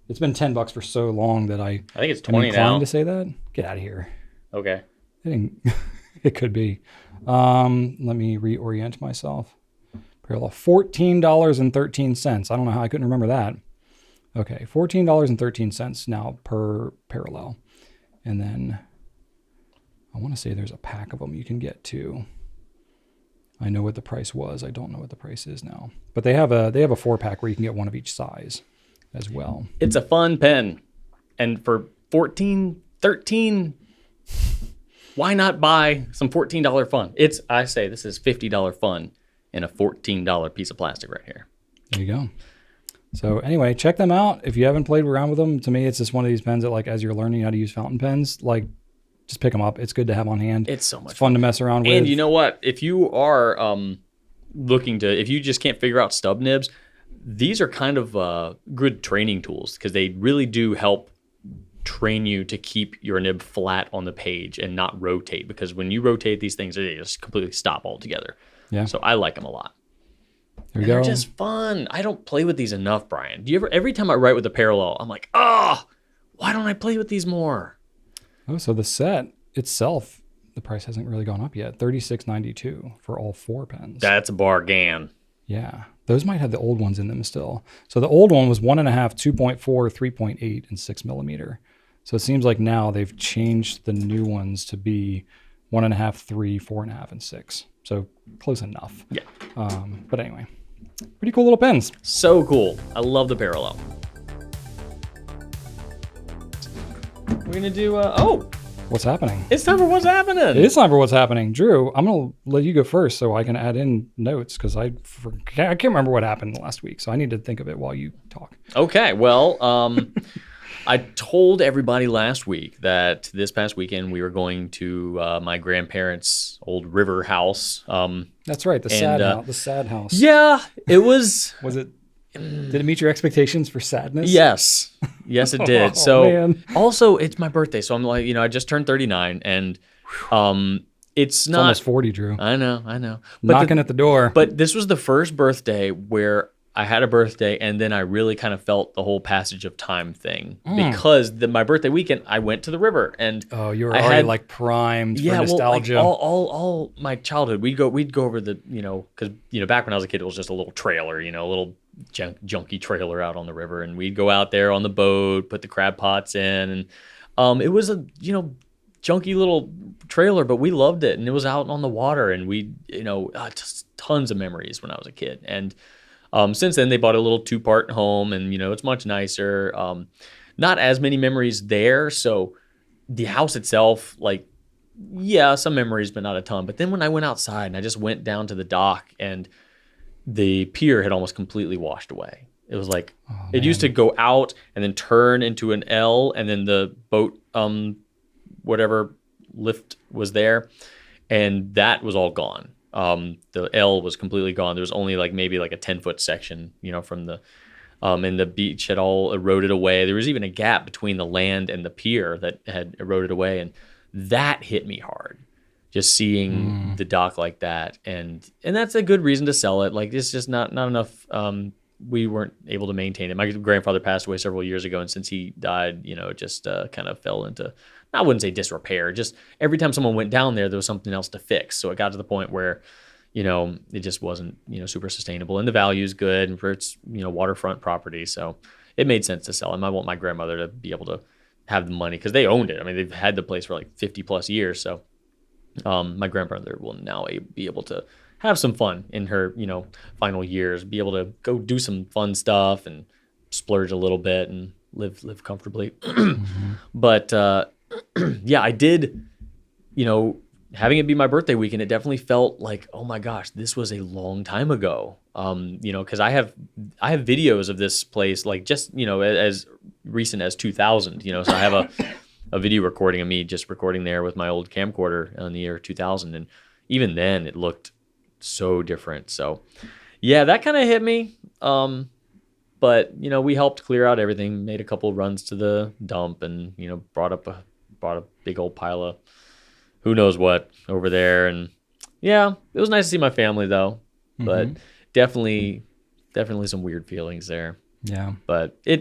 B: It's been $10 for so long that I
A: think it's 20 now.
B: To say that. Get out of here.
A: Okay.
B: It could be. Let me reorient myself. Parallel, $14.13. I don't know how I couldn't remember that. Okay, $14.13 now per parallel. And then I want to say there's a pack of them you can get too. I know what the price was. I don't know what the price is now. But they have a 4-pack where you can get one of each size as well.
A: It's a fun pen. And for $13, why not buy some $14 fun? I say this is $50 fun in a $14 piece of plastic right here.
B: There you go. So anyway, check them out. If you haven't played around with them, to me, it's just one of these pens that, like, as you're learning how to use fountain pens, like, just pick them up. It's good to have on hand.
A: It's so much
B: fun to mess around with.
A: And you know what? If you are if you just can't figure out stub nibs, these are kind of good training tools because they really do help train you to keep your nib flat on the page and not rotate, because when you rotate these things, they just completely stop altogether.
B: Yeah.
A: So I like them a lot.
B: There we go.
A: They're just fun. I don't play with these enough, Brian. Every time I write with a parallel, I'm like, why don't I play with these more?
B: Oh, so the set itself, the price hasn't really gone up yet. $36.92 for all 4 pens.
A: That's a bargain.
B: Yeah. Those might have the old ones in them still. So the old one was 1.5, 2.4, 3.8, and 6 millimeter. So it seems like now they've changed the new ones to be 1.5, 3, 4.5, and 6. So close enough.
A: Yeah.
B: But anyway, pretty cool little pens.
A: So cool. I love the parallel. We're going to do,
B: What's happening?
A: it's time for What's Happening.
B: It is time for What's Happening. Drew, I'm going to let you go first so I can add in notes, because I can't remember what happened last week. So I need to think of it while you talk.
A: Okay. Well, I told everybody last week that this past weekend we were going to my grandparents' old river house.
B: That's right. The sad house.
A: Yeah, it was.
B: Did it meet your expectations for sadness?
A: Yes, it did.
B: Oh,
A: So
B: man.
A: also it's my birthday, so I'm like, I just turned 39, and it's not
B: almost 40, Drew.
A: I know. But
B: Knocking at the door.
A: But this was the first birthday where I had a birthday, and then I really kind of felt the whole passage of time thing, because my birthday weekend I went to the river, and
B: you were already like primed for nostalgia.
A: Well, like all my childhood, we'd go over the because back when I was a kid, it was just a little trailer, a little junky trailer out on the river, and we'd go out there on the boat, put the crab pots in, and it was a junky little trailer, but we loved it, and it was out on the water, and we just tons of memories when I was a kid. And since then they bought a little 2-part home, and it's much nicer. Not as many memories there, so the house itself, like, yeah, some memories, but not a ton. But then when I went outside and I just went down to the dock, and the pier had almost completely washed away. It was like, it used to go out and then turn into an L, and then the boat, whatever lift was there, and that was all gone. The L was completely gone. There was only maybe a 10-foot section, from the, and the beach had all eroded away. There was even a gap between the land and the pier that had eroded away, and that hit me hard. Just seeing the dock like that, and that's a good reason to sell it. Like, it's just not enough we weren't able to maintain it. My grandfather passed away several years ago, and since he died, it just kind of fell into, I wouldn't say disrepair, just every time someone went down there was something else to fix. So it got to the point where, it just wasn't, super sustainable, and the value is good, and for its, waterfront property. So it made sense to sell him. I want my grandmother to be able to have the money because they owned it. I mean, they've had the place for like 50 plus years. So my grandmother will now be able to have some fun in her, final years, be able to go do some fun stuff and splurge a little bit and live comfortably. But yeah, I did, having it be my birthday weekend, it definitely felt like, oh my gosh, this was a long time ago. Because I have videos of this place, like just, as recent as 2000, so I have a video recording of me just recording there with my old camcorder in the year 2000. And even then it looked so different. So yeah, that kind of hit me. But we helped clear out everything, made a couple runs to the dump, and brought a big old pile of who knows what over there. And yeah, it was nice to see my family though, but definitely some weird feelings there.
B: Yeah.
A: But we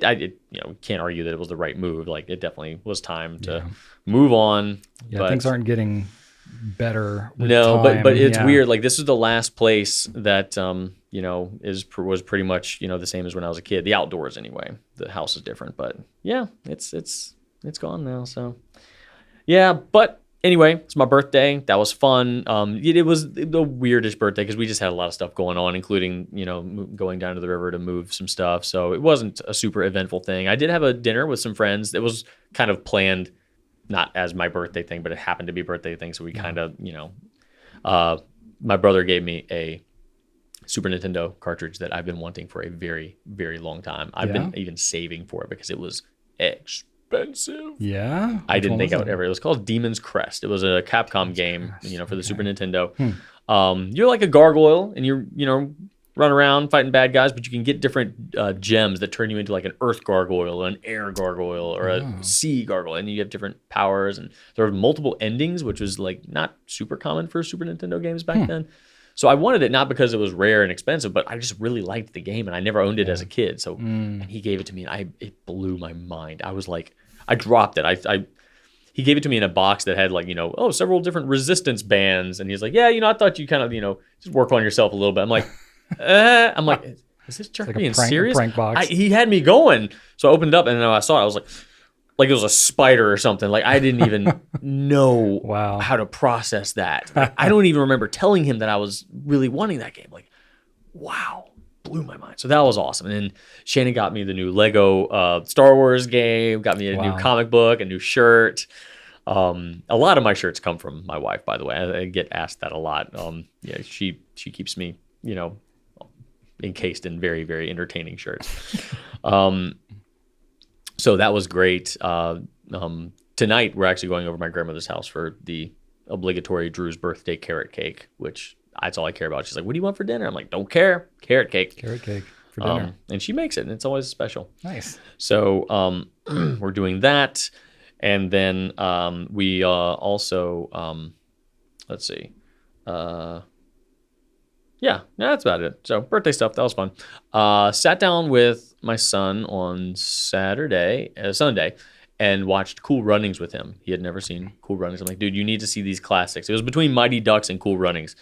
A: can't argue that it was the right move. Like, it definitely was time to move on.
B: Yeah,
A: but
B: things aren't getting better with
A: no,
B: time.
A: but it's weird. Like, this is the last place that was pretty much the same as when I was a kid. The outdoors anyway. The house is different, but yeah, it's gone now. So yeah, but anyway, it's my birthday. That was fun. It was the weirdest birthday because we just had a lot of stuff going on, including, going down to the river to move some stuff. So it wasn't a super eventful thing. I did have a dinner with some friends. It was kind of planned, not as my birthday thing, but it happened to be a birthday thing. So we kind of, my brother gave me a Super Nintendo cartridge that I've been wanting for a very, very long time. I've been even saving for it because it was expensive.
B: Yeah.
A: I didn't think I would ever. It was called Demon's Crest. It was a Capcom game, for the Super Nintendo. You're like a gargoyle, and you're, run around fighting bad guys, but you can get different gems that turn you into like an earth gargoyle, or an air gargoyle, or a sea gargoyle, and you have different powers. And there were multiple endings, which was like not super common for Super Nintendo games back then. So I wanted it not because it was rare and expensive, but I just really liked the game, and I never owned it as a kid. So and he gave it to me, and it blew my mind. I was like, I dropped it. He gave it to me in a box that had like, several different resistance bands, and he's like, yeah, I thought you kind of, just work on yourself a little bit. I'm like, is this jerk being serious?
B: Prank box.
A: He had me going, so I opened it up, and then I saw it. I was like it was a spider or something. Like, I didn't even know how to process that. Like, I don't even remember telling him that I was really wanting that game. Like, wow, blew my mind. So that was awesome. And then Shannon got me the new Lego Star Wars game, got me a new comic book, a new shirt. A lot of my shirts come from my wife, by the way. I get asked that a lot. Yeah, she keeps me, encased in very, very entertaining shirts. So that was great. Tonight, we're actually going over to my grandmother's house for the obligatory Drew's birthday carrot cake, which that's all I care about. She's like, what do you want for dinner? I'm like, don't care. Carrot cake.
B: Carrot cake for dinner.
A: And she makes it, and it's always special.
B: Nice.
A: So we're doing that. And then we also, let's see. Yeah, that's about it. So birthday stuff, that was fun. Sat down with my son on Sunday, and watched Cool Runnings with him. He had never seen Cool Runnings. I'm like, dude, you need to see these classics. It was between Mighty Ducks and Cool Runnings.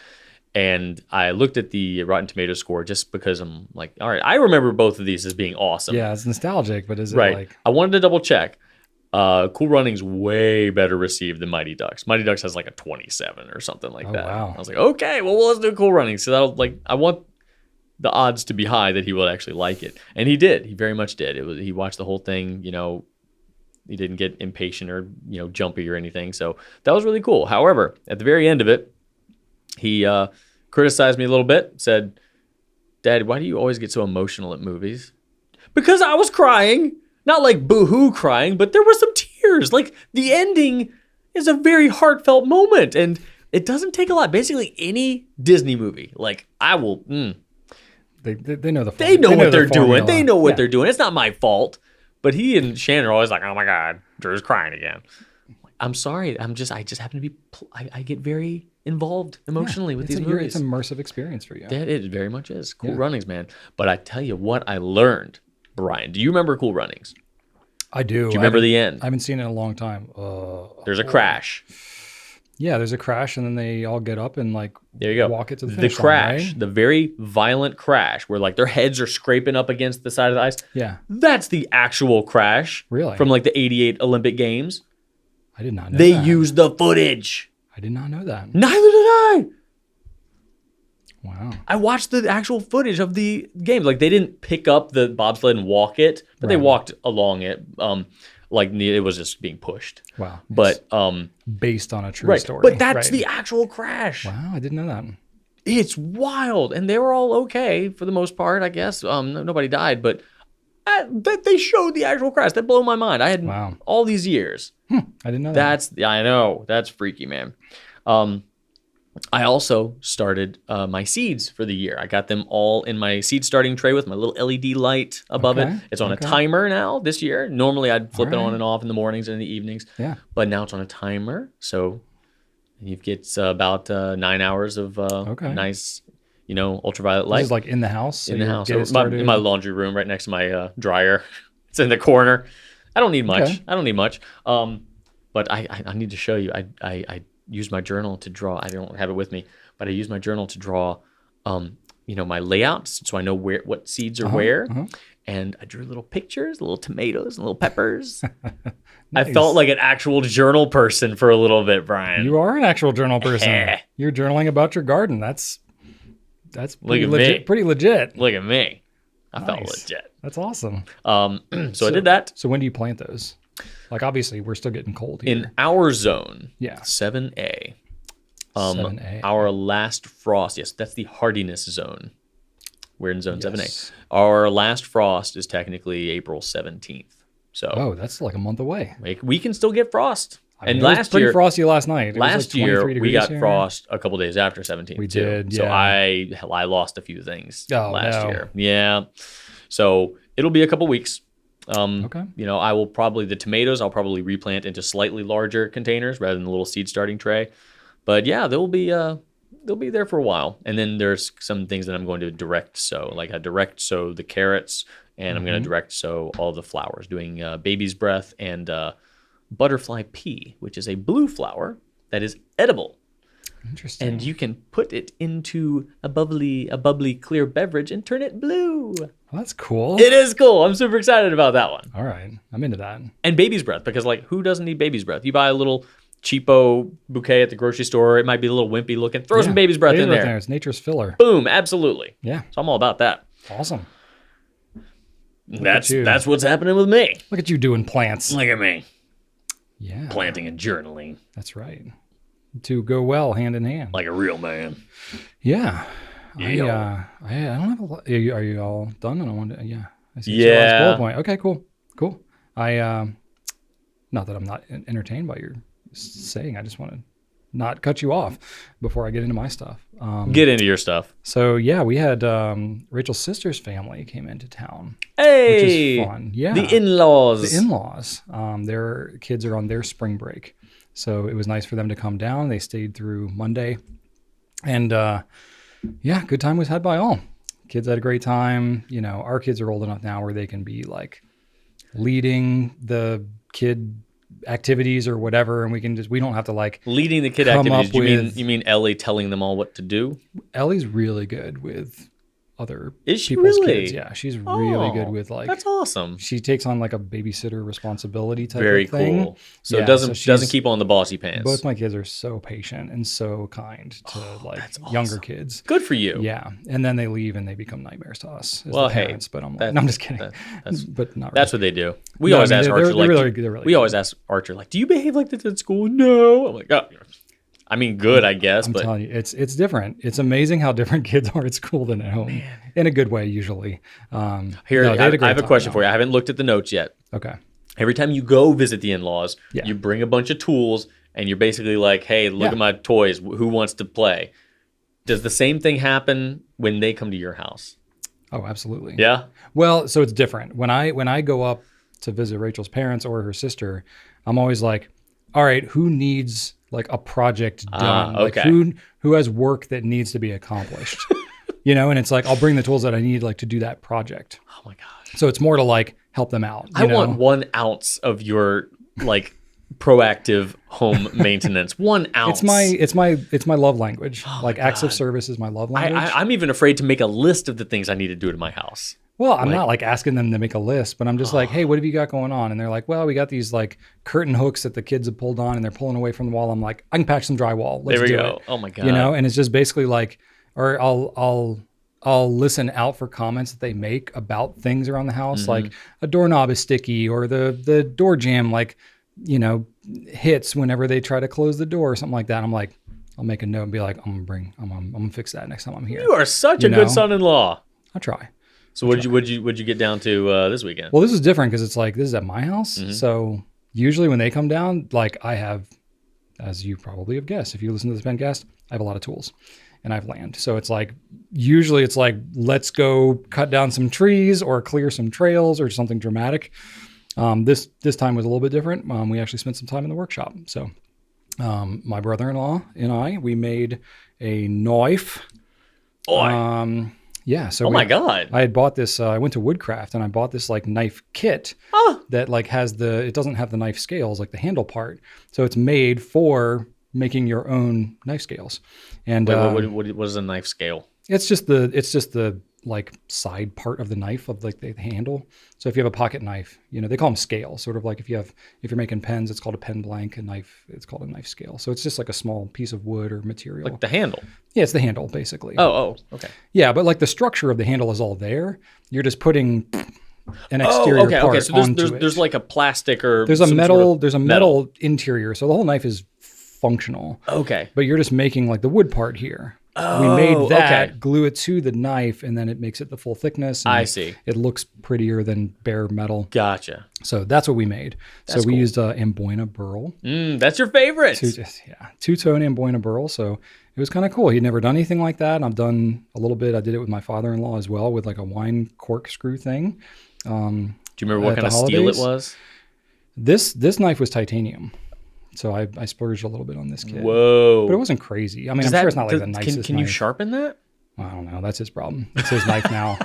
A: And I looked at the Rotten Tomatoes score just because I'm like, all right, I remember both of these as being awesome.
B: Yeah, it's nostalgic, but is it
A: right.
B: like...
A: I wanted to double check. Cool Runnings way better received than Mighty Ducks. Mighty Ducks has like a 27 or something like that.
B: Wow.
A: I was like, okay, well, let's do Cool Runnings. So I want the odds to be high that he will actually like it, and he did. He very much did. He watched the whole thing. He didn't get impatient or jumpy or anything. So that was really cool. However, at the very end of it, he criticized me a little bit. Said, "Dad, why do you always get so emotional at movies?" Because I was crying. Not like boo-hoo crying, but there were some tears. Like, the ending is a very heartfelt moment, and it doesn't take a lot. Basically, any Disney movie, like, I will...
B: They know the formula.
A: They know what they're doing. They know what they're doing. It's not my fault. But he and Shannon are always like, oh my God, Drew's crying again. I'm sorry. I just happen to be... I get very involved emotionally with these movies.
B: It's an immersive experience for you.
A: That it very much is. Cool
B: Yeah.
A: Runnings, man. But I tell you what I learned, Brian. Do you remember Cool Runnings?
B: I do.
A: Do you remember the end?
B: I haven't seen it in a long time.
A: There's a crash.
B: Yeah, there's a crash, and then they all get up and like
A: There you go.
B: walk it to the
A: The
B: finish
A: crash,
B: line, right?
A: the very violent crash where like their heads are scraping up against the side of the ice.
B: Yeah,
A: That's the actual crash.
B: Really?
A: From like the 88 Olympic Games.
B: I did not know
A: They
B: that.
A: used the footage.
B: I did not know that.
A: Neither did I.
B: Wow.
A: I watched the actual footage of the game. Like they didn't pick up the bobsled and walk it, but they
B: Right.
A: walked along it. Like it was just being pushed.
B: Wow.
A: But
B: Based on a true
A: right.
B: story.
A: But that's
B: right.
A: the actual crash.
B: Wow, I didn't know that.
A: It's wild, and they were all okay for the most part, I guess. Nobody died, but they showed the actual crash. That blew my mind. I had
B: Wow.
A: all these years.
B: I didn't know that.
A: I know that's freaky, man. I also started my seeds for the year. I got them all in my seed starting tray with my little LED light above
B: Okay,
A: it. It's on a
B: okay.
A: timer now this year. Normally I'd flip it
B: All
A: on
B: right.
A: and off in the mornings and in the evenings.
B: Yeah.
A: But now it's on a timer. So you get about 9 hours of nice, ultraviolet light
B: This is like in the house.
A: in the house.
B: Get it
A: So
B: started.
A: in my laundry room right next to my dryer. It's in the corner. I don't need much.
B: Okay.
A: I don't need much. But I need to show you. I use my journal to draw. I don't have it with me, but I use my journal to draw, my layouts so I know what seeds are where. And I drew little pictures, little tomatoes, and little peppers. I felt like an actual journal person for a little bit, Brian.
B: You are an actual journal person.
A: Eh.
B: You're journaling about your garden. That's
A: Look
B: pretty
A: at
B: legit.
A: me.
B: Pretty legit.
A: Look at me. I felt
B: Nice.
A: legit.
B: That's awesome.
A: So I did that.
B: So when do you plant those? Like obviously we're still getting cold here.
A: In our zone,
B: Yeah.
A: 7A.
B: 7A.
A: Our last frost, yes, that's the hardiness zone. We're in zone 7A.
B: Yes.
A: Our last frost is technically April 17th. So
B: Oh, that's like a month away.
A: we can still get frost.
B: I mean,
A: And
B: it was
A: last
B: pretty
A: year,
B: frosty last night. It was
A: last
B: like
A: year
B: 23
A: we
B: degrees
A: got
B: here.
A: frost a couple days after 17th.
B: We
A: too.
B: did,
A: So
B: yeah.
A: I lost a few things
B: Oh,
A: last
B: no.
A: year. Yeah. So it'll be a couple weeks.
B: Okay.
A: I will the tomatoes I'll probably replant into slightly larger containers rather than the little seed starting tray. But yeah, they'll be there for a while. And then there's some things that I'm going to direct sow. Like I direct sow the carrots, and I'm going to direct sow all the flowers, doing baby's breath and butterfly pea, which is a blue flower that is edible.
B: Interesting.
A: And you can put it into a bubbly clear beverage and turn it blue.
B: Well, that's cool.
A: It is cool. I'm super excited about that one.
B: All right. I'm into that.
A: And baby's breath, because like who doesn't need baby's breath? You buy a little cheapo bouquet at the grocery store. It might be a little wimpy looking. Throw some baby's breath in there.
B: It's nature's filler.
A: Boom, absolutely.
B: Yeah.
A: So I'm all about that.
B: Awesome.
A: That's
B: you.
A: that's what's happening with me.
B: Look at you doing plants.
A: Look at me.
B: Yeah.
A: Planting and journaling
B: That's right. To go well hand in hand.
A: like a real man.
B: Yeah.
A: Yeah.
B: I don't have a lot. Are you all done? I don't want to. Yeah. I see your last
A: Yeah.
B: bullet point. Okay. Cool. Not that I'm not entertained by your saying. I just want to not cut you off before I get into my stuff.
A: Get into your stuff.
B: So yeah, we had Rachel's sister's family came into town,
A: Hey,
B: which is fun. Yeah.
A: the in-laws.
B: The in-laws. Their kids are on their spring break. So it was nice for them to come down. They stayed through Monday. And good time was had by all. Kids had a great time. Our kids are old enough now where they can be like leading the kid activities or whatever. And we don't have to like,
A: Leading the kid
B: come
A: activities.
B: up
A: You
B: with-
A: mean Ellie telling them all what to do?
B: Ellie's really good with other
A: Is she
B: people's
A: really?
B: kids. Yeah, she's really good with like,
A: That's awesome.
B: she takes on like a babysitter responsibility type
A: Very
B: of thing.
A: cool. So
B: Yeah,
A: it doesn't
B: she's-
A: keep on the bossy pants.
B: Both my kids are so patient and so kind to like
A: that's
B: younger
A: awesome.
B: kids.
A: Good for you.
B: Yeah, and then they leave and they become nightmares to us as
A: Well,
B: the
A: hey,
B: parents. But I'm like,
A: that-
B: no, I'm just kidding.
A: that's
B: but not
A: That's
B: really.
A: what they do. We
B: No,
A: always
B: I mean,
A: ask
B: they're-
A: Archer,
B: they're
A: like,
B: really
A: we
B: good.
A: always ask Archer, like, do you behave like this at school? No. I'm like, oh, I mean, good, I guess,
B: I'm
A: but
B: telling you, it's different. It's amazing how different kids are at school than at home, in a good way usually.
A: here,
B: no, they had a great
A: I have a
B: time,
A: question
B: though.
A: for you. I haven't looked at the notes yet.
B: Okay.
A: Every time you go visit the in-laws,
B: Yeah.
A: you bring a bunch of tools, and you're basically like, hey, look
B: Yeah.
A: at my toys. Who wants to play? Does the same thing happen when they come to your house?
B: Oh, absolutely.
A: Yeah?
B: Well, so it's different. When I go up to visit Rachel's parents or her sister, I'm always like, all right, who needs like a project done. Like
A: okay.
B: who has work that needs to be accomplished, and it's like, I'll bring the tools that I need like to do that project.
A: Oh my gosh.
B: So it's more to like help them out.
A: I want 1 ounce of your like proactive home maintenance. 1 ounce.
B: It's my love language.
A: Oh
B: like
A: my
B: acts of
A: God.
B: service is my love language.
A: I'm even afraid to make a list of the things I need to do to my house.
B: Well, I'm not like asking them to make a list, but I'm just like, hey, what have you got going on? And they're like, well, we got these like curtain hooks that the kids have pulled on and they're pulling away from the wall. I'm like, I can patch some drywall. Let's
A: There we
B: do
A: go.
B: it.
A: Oh my God.
B: And it's just basically like, or I'll listen out for comments that they make about things around the house, like a doorknob is sticky or the door jamb like, hits whenever they try to close the door or something like that. I'm like, I'll make a note and be like, I'm gonna fix that next time I'm here.
A: You are such a good son-in-law.
B: I'll try.
A: So what'd you get down to this weekend?
B: Well, this is different because it's like, this is at my house. So usually when they come down, like I have, as you probably have guessed, if you listen to this Pencast, I have a lot of tools and I have land. So it's like, usually it's like, let's go cut down some trees or clear some trails or something dramatic. This time was a little bit different. We actually spent some time in the workshop. So my brother-in-law and we made a knife. Yeah. So
A: my God.
B: I had bought this, I went to Woodcraft and I bought this like knife kit that like has it doesn't have the knife scales, like the handle part. So it's made for making your own knife scales. And
A: Wait, what is a knife scale?
B: it's just the like side part of the knife of like the handle. So if you have a pocket knife, they call them scales, sort of like if you're making pens, it's called a pen blank, a knife, it's called a knife scale. So it's just like a small piece of wood or material.
A: Like the handle.
B: Yeah, it's the handle basically.
A: Oh, okay.
B: Yeah, but like the structure of the handle is all there. You're just putting an exterior part
A: So
B: onto it.
A: there's like a plastic or
B: There's a
A: some
B: metal.
A: sort of
B: There's a metal interior, so the whole knife is functional.
A: Okay.
B: But you're just making like the wood part here. We made that, glue it to the knife, and then it makes it the full thickness. And
A: I see.
B: It looks prettier than bare metal.
A: Gotcha.
B: So that's what we made. So we used Amboina burl.
A: That's your favorite.
B: Two-tone Amboina burl. So it was kind of cool. He'd never done anything like that. And I've done a little bit. I did it with my father-in-law as well with like a wine corkscrew thing.
A: Do you remember what kind of steel it was?
B: This knife was titanium. So I splurged a little bit on this kit.
A: Whoa.
B: But it wasn't crazy. I mean, I'm sure it's not like the nicest
A: Can you
B: knife.
A: sharpen that?
B: I don't know. That's his problem. It's his knife now.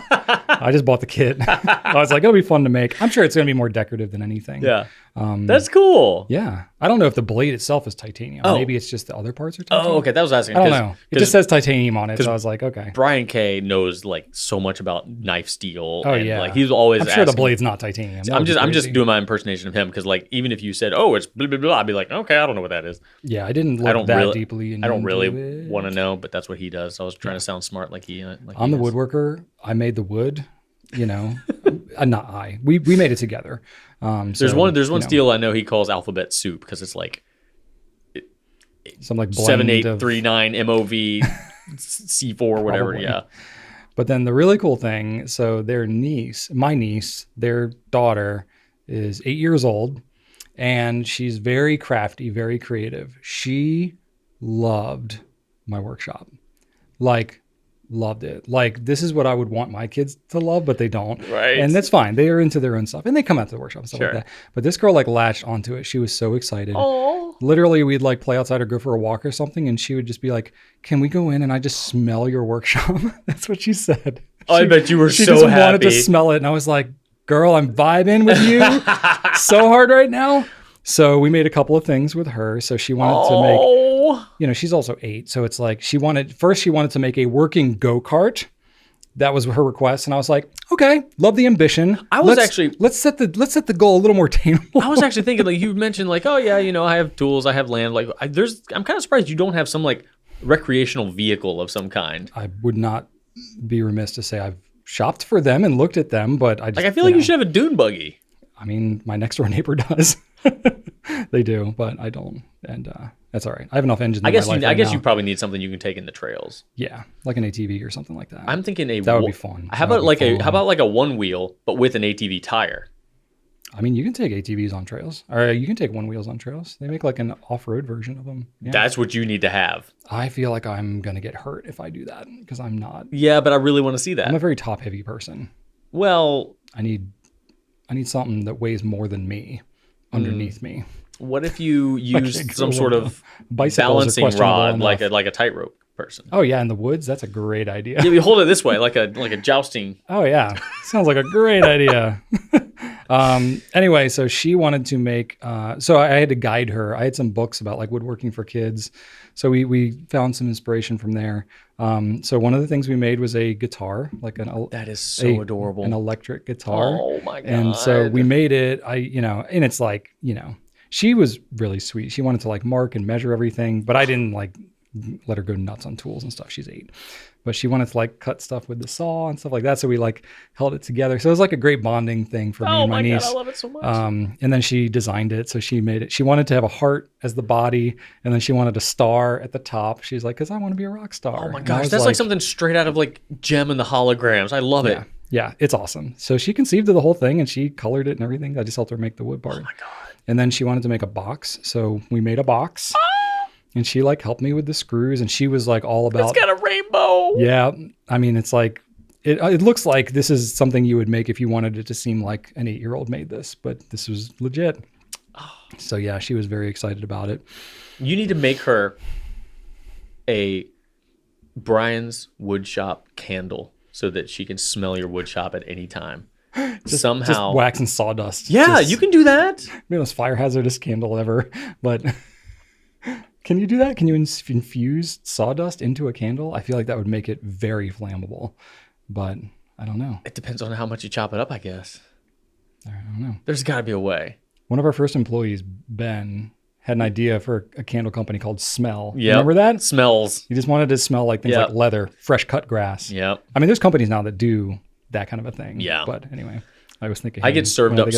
B: I just bought the kit. I was like, it'll be fun to make. I'm sure it's going to be more decorative than anything.
A: Yeah. That's cool.
B: Yeah. I don't know if the blade itself is titanium.
A: Oh.
B: Maybe it's just the other parts are titanium.
A: Oh, okay. That was asking.
B: I don't know. It just says titanium on it. So I was like, okay.
A: Brian K knows like so much about knife steel.
B: Oh,
A: and,
B: yeah.
A: Like he's always
B: I'm sure the
A: asking-
B: blade's not titanium.
A: I'm just doing my impersonation of him because like even if you said, oh, it's blah, blah, blah, I'd be like, okay, I don't know what that is.
B: Yeah, I didn't look that deeply into
A: I don't really
B: it.
A: want to know, but that's what he does. I was trying to sound smart like he.
B: I'm the woodworker. I made the wood. Not I. We made it together.
A: There's one steel I know he calls alphabet soup because it's like
B: some like
A: 7839 MOV C4 whatever.
B: Probably.
A: Yeah.
B: But then the really cool thing, so my niece, their daughter is 8 years old, and she's very crafty, very creative. She loved my workshop. Like, loved it. Like, this is what I would want my kids to love, but they don't.
A: Right.
B: And that's fine. They are into their own stuff, and they come out to the workshop and stuff
A: Sure.
B: like that. But this girl like latched onto it. She was so excited.
A: Oh.
B: Literally, we'd like play outside or go for a walk or something, and she would just be like, "Can we go in and I just smell your workshop?" That's what she said.
A: I bet you were
B: She
A: so
B: just
A: happy.
B: wanted to smell it, and I was like, "Girl, I'm vibing with you so hard right now." So we made a couple of things with her. So she wanted to make, she's also 8, so it's like she wanted to make a working go-kart. That was her request, and I was like, "Okay, love the ambition." Let's set the goal a little more attainable.
A: I was actually thinking, like, you mentioned, like, oh yeah, I have tools, I have land. Like, I'm kind of surprised you don't have some like recreational vehicle of some kind.
B: I would not be remiss to say I've shopped for them and looked at them, but I just,
A: I feel like you should have a dune buggy.
B: I mean, my next door neighbor does. They do, but I don't, and that's all right. I have enough engines.
A: I guess
B: now.
A: you probably need something you can take in the trails.
B: Yeah, like an ATV or something like that.
A: I'm thinking
B: that would be fun.
A: How about like a one wheel but with an ATV tire?
B: I mean, you can take ATVs on trails, or you can take one wheels on trails. They make like an off-road version of them. Yeah.
A: That's what you need to have.
B: I feel like I'm gonna get hurt if I do that because I'm not.
A: Yeah, but I really want to see that.
B: I'm a very top-heavy person.
A: Well,
B: I need something that weighs more than me underneath me.
A: What if you used some sort of
B: Bicycles are
A: balancing
B: questionable
A: rod,
B: enough.
A: like a tightrope person?
B: Oh yeah, in the woods, that's a great idea.
A: Yeah, you hold it this way, like a jousting.
B: Oh yeah, sounds like a great idea. Anyway, so she wanted to make. So I had to guide her. I had some books about like woodworking for kids, so we found some inspiration from there. So one of the things we made was a guitar, like
A: That is so adorable.
B: an electric guitar.
A: Oh my god!
B: And so we made it. And it's like she was really sweet. She wanted to like mark and measure everything, but I didn't like let her go nuts on tools and stuff. She's 8. But she wanted to like cut stuff with the saw and stuff like that. So we like held it together. So it was like a great bonding thing for me and my niece.
A: God, I love it so much.
B: And then she designed it. So she made it. She wanted to have a heart as the body. And then she wanted a star at the top. She's like, because I want to be a rock star.
A: Oh my gosh. That's like something straight out of like Gem and the Holograms. I love it.
B: Yeah, it's awesome. So she conceived of the whole thing and she colored it and everything. I just helped her make the wood part.
A: Oh my God.
B: And then she wanted to make a box. So we made a box. And she like helped me with the screws, and she was like all about.
A: It's got a rainbow.
B: Yeah, I mean, it's like it looks like this is something you would make if you wanted it to seem like an 8-year-old made this, but this was legit. So yeah, she was very excited about it.
A: You need to make her a Brian's Woodshop candle so that she can smell your woodshop at any time. Somehow,
B: just wax and sawdust.
A: Yeah, you can do that.
B: The most fire hazardous candle ever, but. Can you do that? Can you infuse sawdust into a candle? I feel like that would make it very flammable, but I don't know.
A: It depends on how much you chop it up, I guess.
B: I don't know.
A: There's got to be a way.
B: One of our first employees, Ben, had an idea for a candle company called Smell.
A: Yeah,
B: remember that?
A: Smells.
B: He just wanted to smell like things like leather, fresh cut grass.
A: Yep.
B: I mean, there's companies now that do that kind of a thing.
A: Yeah.
B: But anyway, I was thinking.
A: I get served up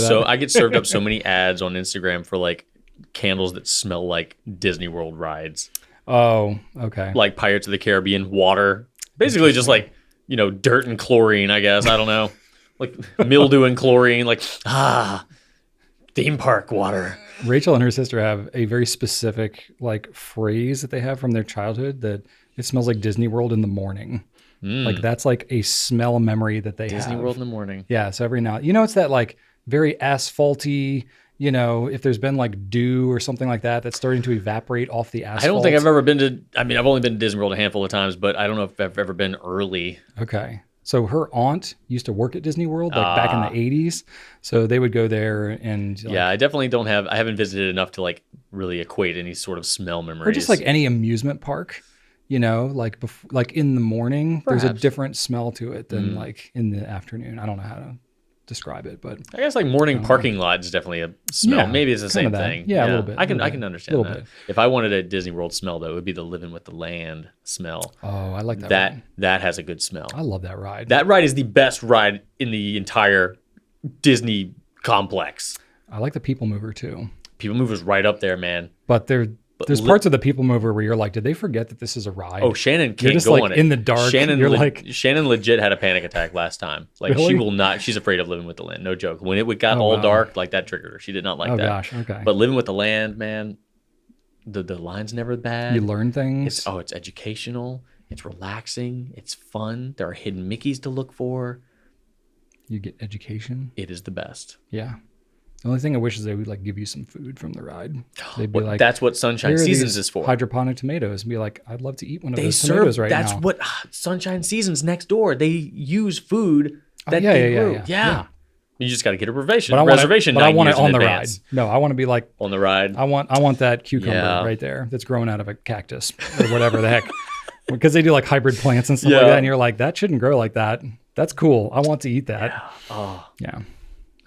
A: so many ads on Instagram for like candles that smell like Disney World rides.
B: Oh, okay.
A: Like Pirates of the Caribbean water. Basically just like, dirt and chlorine, I guess. I don't know. Like mildew and chlorine, like, theme park water.
B: Rachel and her sister have a very specific like phrase that they have from their childhood that it smells like Disney World in the morning. Like that's like a smell memory that they have.
A: Disney World in the morning.
B: Yeah. So every now, it's that like very asphalty, if there's been like dew or something like that, that's starting to evaporate off the asphalt.
A: I don't think I've ever been to, I've only been to Disney World a handful of times, but I don't know if I've ever been early.
B: Okay. So her aunt used to work at Disney World like back in the 80s. So they would go there and.
A: Yeah, I definitely I haven't visited enough to like really equate any sort of smell memories.
B: Or just like any amusement park, like in the morning,
A: Perhaps.
B: There's a different smell to it than like in the afternoon. I don't know how to describe it, but
A: I guess like morning parking lot is definitely a smell.
B: Yeah,
A: Maybe it's the same thing.
B: Yeah, a little bit.
A: I can understand
B: little
A: that.
B: bit.
A: If I wanted a Disney World smell though, it would be the living with the land smell.
B: Oh, I like that.
A: That that has a good smell.
B: I love that ride.
A: That ride is the best ride in the entire Disney complex.
B: I like the People Mover too.
A: People Mover's right up there, man.
B: But there's parts of the People Mover where you're like, did they forget that this is a ride?
A: Oh, Shannon can't
B: you're just
A: go
B: like
A: on it.
B: In the dark.
A: Shannon,
B: you're like,
A: Shannon legit had a panic attack last time. Like
B: Really?
A: she will not. She's afraid of living with the land. No joke. When it got all
B: wow.
A: dark, like that triggered her. She did not like
B: oh
A: that.
B: gosh, okay.
A: But living with the land, man, the line's never bad.
B: You learn things.
A: It's educational. It's relaxing. It's fun. There are hidden Mickeys to look for.
B: You get education.
A: It is the best.
B: Yeah. The only thing I wish is they would like give you some food from the ride. They'd be like,
A: that's what Sunshine
B: "Here are
A: Seasons
B: these
A: is for.
B: hydroponic tomatoes, and be like, I'd love to eat one of
A: They
B: those
A: serve.
B: tomatoes right
A: That's
B: now.
A: what Sunshine Seasons next door. They use food that
B: yeah,
A: they
B: yeah,
A: grew.
B: yeah,
A: Yeah.
B: yeah.
A: You just got to get a reservation.
B: But I want
A: reservation.
B: it, but I
A: 9
B: want it
A: years in
B: on the
A: advance.
B: ride. No, I want to be like
A: On the ride.
B: I want that cucumber
A: Yeah.
B: right there that's growing out of a cactus or whatever the heck. Because they do like hybrid plants and stuff like
A: Yeah.
B: that, and you're like, that shouldn't grow like that. That's cool. I want to eat that.
A: Yeah. Oh,
B: Yeah.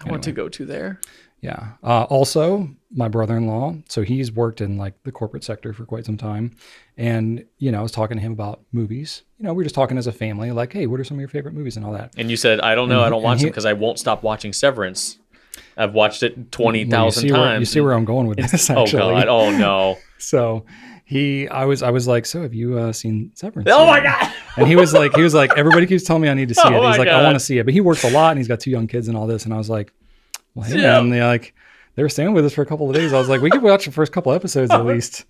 A: I want to go to there.
B: Yeah. Also, my brother-in-law, so he's worked in like the corporate sector for quite some time. And, I was talking to him about movies. We were just talking as a family, like, hey, what are some of your favorite movies and all that?
A: And you said, I don't know. I don't watch
B: he-
A: them because I won't stop watching Severance. I've watched it 20,000
B: Well,
A: times.
B: you see where I'm going with this,
A: Oh,
B: actually.
A: God. Oh, no.
B: So I was like, so have you seen Severance?
A: Oh,
B: yet?"
A: my God.
B: And he was like, everybody keeps telling me I need to see
A: Oh
B: it. He's
A: my
B: like, I
A: God.
B: want to see it. But he works a lot and he's got 2 young kids and all this. And I was like, well, hey,
A: Yeah.
B: man, they were staying with us for a couple of days. I was like, we could watch the first couple episodes at least.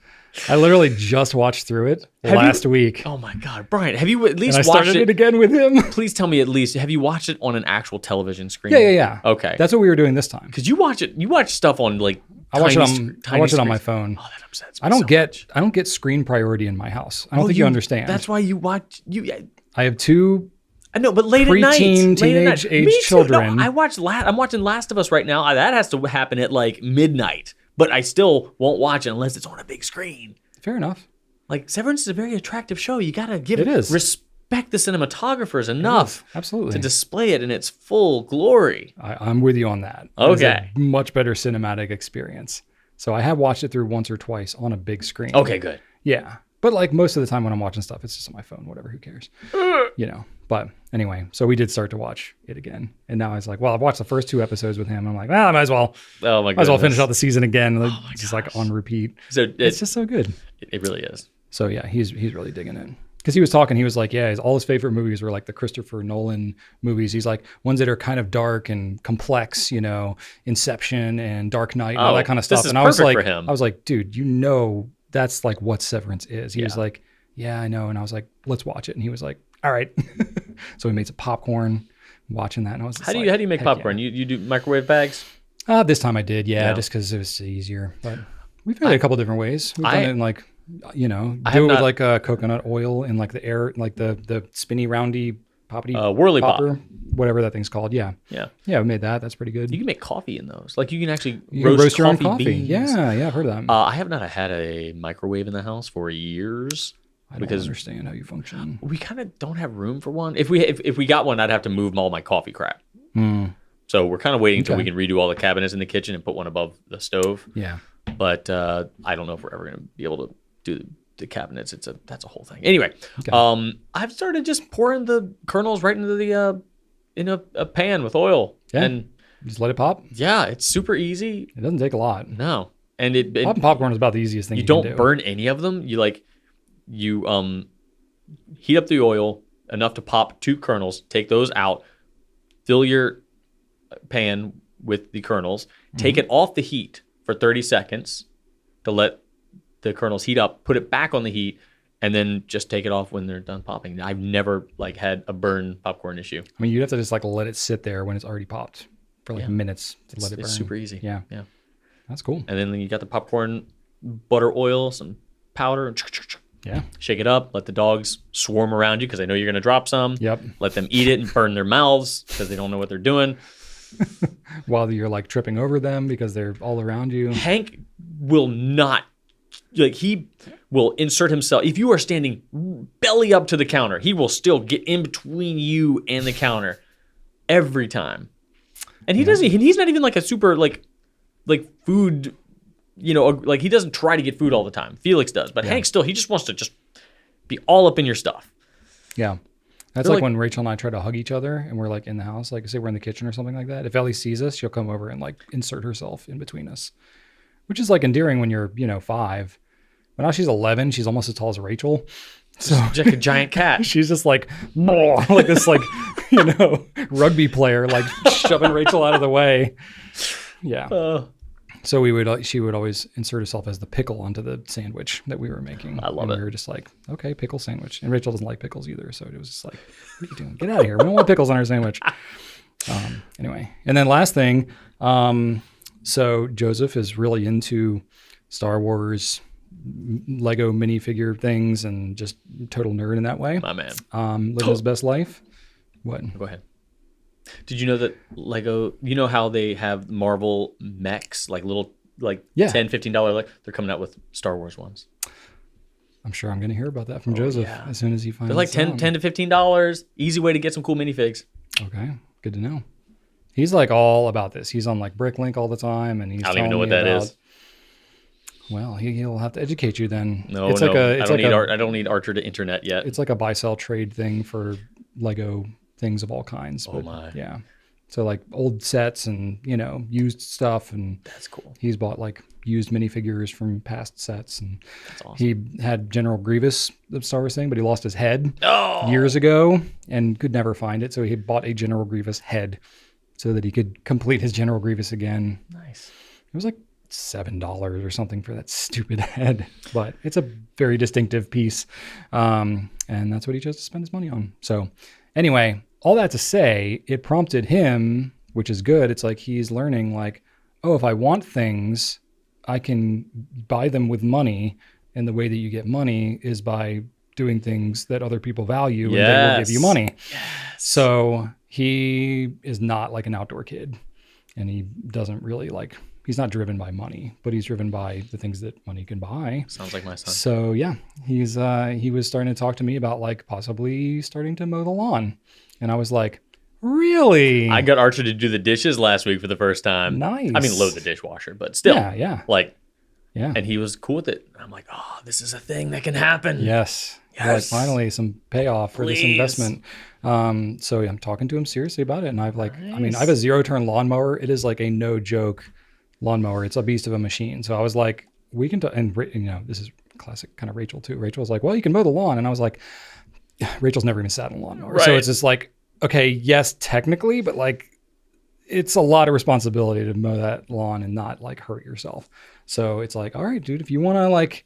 B: I literally just watched through it last week.
A: Oh, my God. Brian, have you at least
B: And I
A: watched
B: started it
A: it?
B: again with him.
A: Please tell me at least, have you watched it on an actual television screen?
B: Yeah.
A: Okay.
B: That's what we were doing this time.
A: Because you watch stuff on like
B: I watch
A: tiny
B: it on my
A: screens.
B: phone.
A: Oh, that upsets me.
B: I don't
A: so
B: get
A: much.
B: I don't get screen priority in my house. I don't think you understand.
A: That's why you watch you.
B: I have two
A: I know, but late at night,
B: preteen,
A: late at night.
B: teenage-age
A: Me too.
B: children.
A: No, I'm watching Last of Us right now. That has to happen at like midnight, but I still won't watch it unless it's on a big screen.
B: Fair enough.
A: Like Severance is a very attractive show. You gotta give
B: It is.
A: respect the cinematographers enough
B: Absolutely.
A: to display it in its full glory.
B: I'm with you on that.
A: Okay.
B: It's a much better cinematic experience. So I have watched it through once or twice on a big screen.
A: Okay, good.
B: Yeah. But like most of the time when I'm watching stuff, it's just on my phone, whatever, who cares? But anyway, so we did start to watch it again. And now I was like, well, I've watched the first 2 episodes with him. I'm like, well, I might as well.
A: Oh my god.
B: Might as well finish out the season again. It's just like on repeat.
A: So
B: It's just so good.
A: it really is.
B: So yeah, he's really digging it. Because he was talking, he was like, yeah, all his favorite movies were like the Christopher Nolan movies. He's like, ones that are kind of dark and complex, Inception and Dark Knight and all that kind of stuff.
A: This is
B: And I was
A: perfect
B: like,
A: for him.
B: I was like, dude, that's like what Severance is. He was like, yeah, I know. And I was like, let's watch it. And he was like, all right. So we made some popcorn watching that. And I was just
A: How do you make popcorn? You do microwave bags?
B: This time I did, just because it was easier. But we've made it a couple different ways. We've done it in like, do it with like coconut oil and like the air, like the spinny roundy poppity
A: whirly
B: popper, whatever that thing's called. Yeah, we made that. That's pretty good.
A: You can make coffee in those. Like you can actually
B: roast your own coffee.
A: beans.
B: Yeah, I've heard of that.
A: I have not had a microwave in the house for years.
B: I don't understand how you function.
A: We kind of don't have room for one. If we got one, I'd have to move all my coffee crap. So we're kind of waiting until we can redo all the cabinets in the kitchen and put one above the stove.
B: Yeah,
A: but I don't know if we're ever going to be able to do the cabinets. That's a whole thing. Anyway, I've started just pouring the kernels right into the in a pan with oil.
B: Yeah.
A: And
B: just let it pop.
A: Yeah, it's super easy.
B: It doesn't take a lot.
A: No, and
B: popping popcorn is about the easiest thing.
A: You
B: can
A: don't
B: do.
A: burn any of them. You heat up the oil enough to pop 2 kernels. Take those out. Fill your pan with the kernels. Take it off the heat for 30 seconds to let the kernels heat up. Put it back on the heat, and then just take it off when they're done popping. I've never had a burn popcorn issue.
B: I mean, you'd have to just let it sit there when it's already popped for minutes to let it burn.
A: It's super easy.
B: Yeah. That's cool.
A: And then you got the popcorn, butter, oil, some powder.
B: Yeah.
A: Shake it up. Let the dogs swarm around you because they know you're going to drop some.
B: Yep.
A: Let them eat it and burn their mouths because they don't know what they're doing.
B: While you're tripping over them because they're all around you.
A: Hank will not, he will insert himself. If you are standing belly up to the counter, he will still get in between you and the counter every time. And he doesn't, he's not even a super food, he doesn't try to get food all the time. Felix does, but Hank still, he just wants to be all up in your stuff.
B: Yeah. That's when Rachel and I try to hug each other and we're in the house, say we're in the kitchen or something like that. If Ellie sees us, she'll come over and insert herself in between us, which is endearing when you're, 5. But now she's 11. She's almost as tall as Rachel. So
A: she's like a giant cat.
B: She's just like this, rugby player, shoving Rachel out of the way. Yeah. So she would always insert herself as the pickle onto the sandwich that we were making.
A: I love it.
B: We were just okay, pickle sandwich. And Rachel doesn't like pickles either. So it was just what are you doing? Get out of here. We don't want pickles on our sandwich. Anyway. And then last thing, so Joseph is really into Star Wars, Lego minifigure things, and just total nerd in that way.
A: My man.
B: Living his best life. What?
A: Go ahead. Did you know that Lego, how they have Marvel mechs, little, $10, $15, they're coming out with Star Wars ones.
B: I'm sure I'm going to hear about that from Joseph as soon as he finds
A: out. They're $10 to $15. Easy way to get some cool minifigs.
B: Okay. Good to know. He's all about this. He's on Bricklink all the time. And he's
A: I don't even know what that is.
B: Well, he'll have to educate you then.
A: No, I don't need Archer to internet yet.
B: It's a buy-sell trade thing for Lego things of all kinds.
A: Oh my.
B: Yeah. So old sets and, used stuff. And
A: that's cool.
B: He's bought used minifigures from past sets. And
A: that's awesome.
B: He had General Grievous, the Star Wars thing, but he lost his head years ago and could never find it. So he bought a General Grievous head so that he could complete his General Grievous again.
A: Nice.
B: It was $7 or something for that stupid head, but it's a very distinctive piece. And that's what he chose to spend his money on. So anyway, all that to say, it prompted him, which is good. It's he's learning if I want things, I can buy them with money, and the way that you get money is by doing things that other people value, and they will give you money.
A: Yes.
B: So he is not like an outdoor kid, and he doesn't really like, he's not driven by money, but he's driven by the things that money can buy.
A: Sounds like my son.
B: So yeah, he was starting to talk to me about like possibly starting to mow the lawn. And I was like, really?
A: I got Archer to do the dishes last week for the first time.
B: Nice.
A: I mean, load the dishwasher, but still.
B: Yeah.
A: Like,
B: Yeah.
A: and he was cool with it. I'm like, oh, this is a thing that can happen.
B: Yes. Like finally some payoff for this investment. So yeah, I'm talking to him seriously about it. And I've like, I mean, I have a 0-turn lawnmower. It is like a no joke lawnmower. It's a beast of a machine. So I was like, we can, and you know, this is classic kind of Rachel too. Rachel was like, well, you can mow the lawn. And I was like, Rachel's never even sat in a lawnmower.
A: Right.
B: So it's just like, okay, yes, technically, but like, it's a lot of responsibility to mow that lawn and not like hurt yourself. So it's like, all right, dude, if you want to like,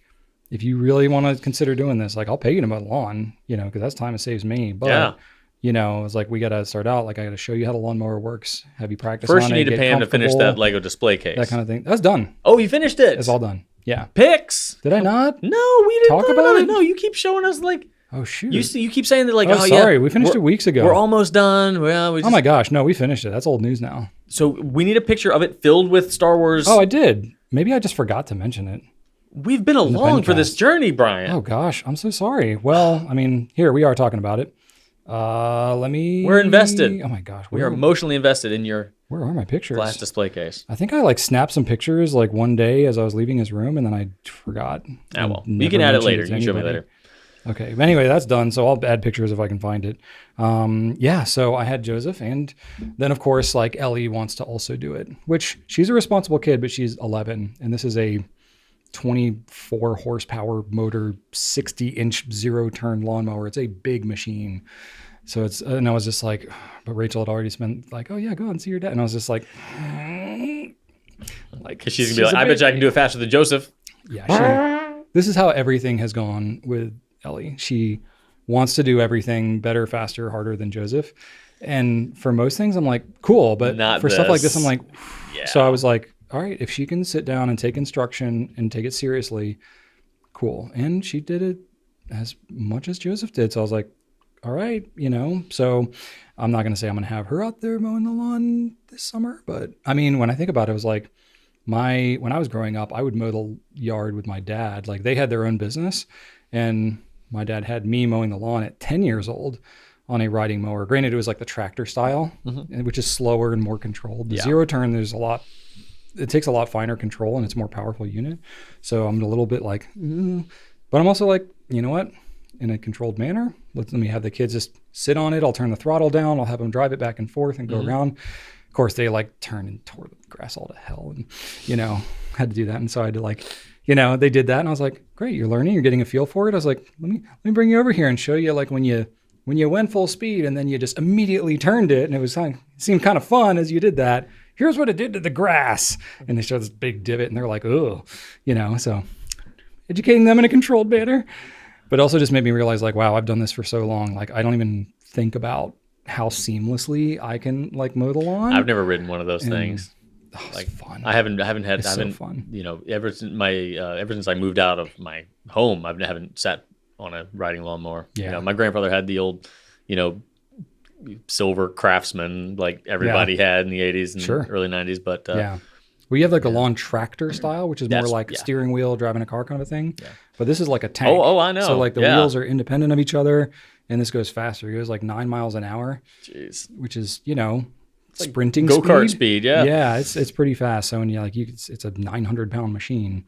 B: if you really want to consider doing this, like I'll pay you to mow the lawn, you know, because that's time it saves me. But you know, it's like we got to start out. Like I got to show you how the lawnmower works. Have you practice
A: First,
B: on
A: you
B: it,
A: need to pay him to finish that Lego display case.
B: that kind of thing. That's done.
A: Oh, you finished it.
B: It's all done. Yeah.
A: Pics.
B: Did I not?
A: No, we didn't
B: Talk about it?
A: No, you keep showing us like.
B: Oh shoot.
A: You keep saying that like.
B: Oh, sorry. We finished it weeks ago.
A: We're almost done. Well, we just,
B: Oh my gosh. No, we finished it. That's old news now.
A: So we need a picture of it filled with Star Wars.
B: Oh, I did. Maybe I just forgot to mention it.
A: We've been along for this journey, Brian.
B: Oh gosh, I'm so sorry. Well, I mean, here we are talking about it. We're
A: invested.
B: Oh my gosh.
A: We are emotionally invested in your
B: Where are my pictures?
A: glass display case.
B: I think I like snapped some pictures like one day as I was leaving his room, and then I forgot.
A: Ah, well, you can add it later. You can show me later.
B: Okay. Anyway, that's done. So I'll add pictures if I can find it. Yeah. So I had Joseph, and then of course, like Ellie wants to also do it, which she's a responsible kid, but she's 11, and this is a 24 horsepower motor, 60-inch 0-turn lawnmower. It's a big machine. So it's, and I was just like, but Rachel had already spent like, oh yeah, go out and see your dad. And I was just like,
A: Because she's going to be like, I bet you I can do it faster than Joseph.
B: Yeah. This is how everything has gone with Ellie. She wants to do everything better, faster, harder than Joseph. And for most things, I'm like, cool. But
A: Not
B: for stuff like this, I'm like,
A: yeah.
B: So I was like, all right, if she can sit down and take instruction and take it seriously, cool. And she did it as much as Joseph did. So I was like, all right, you know, so I'm not going to say I'm going to have her out there mowing the lawn this summer. But I mean, when I think about it, it was like when I was growing up, I would mow the yard with my dad. Like they had their own business, and my dad had me mowing the lawn at 10 years old on a riding mower. Granted, it was like the tractor style, which is slower and more controlled. The 0-turn, it takes a lot finer control, and it's a more powerful unit. So I'm a little bit like, but I'm also like, you know what? In a controlled manner, let me have the kids just sit on it. I'll turn the throttle down. I'll have them drive it back and forth and go around. Of course, they like turned and tore the grass all to hell, and you know, had to do that. And so I had to like, you know, they did that, and I was like, great, you're learning, you're getting a feel for it. I was like, let me bring you over here and show you like when you went full speed and then you just immediately turned it, and it seemed kind of fun as you did that. Here's what it did to the grass, and they showed this big divot, and they're like, oh, you know, so educating them in a controlled manner. But also just made me realize like, wow, I've done this for so long. Like I don't even think about how seamlessly I can like mow the lawn.
A: I've never ridden one of those things.
B: Oh,
A: like
B: fun.
A: I haven't had,
B: It's so fun.
A: You know, ever since I moved out of my home, I haven't sat on a riding lawnmower.
B: Yeah.
A: You know, my grandfather had the old, you know, silver Craftsman like everybody had in the 80s and early 90s. But
B: yeah. We have like a lawn tractor style, which is more like steering wheel, driving a car kind of a thing. Yeah. But this is like a tank.
A: Oh, I know.
B: So like the wheels are independent of each other, and this goes faster. It goes like 9 miles an hour. Jeez. Which is, you know, like sprinting
A: go-kart speed. Yeah.
B: Yeah, it's pretty fast. So when you like it's a 900-pound machine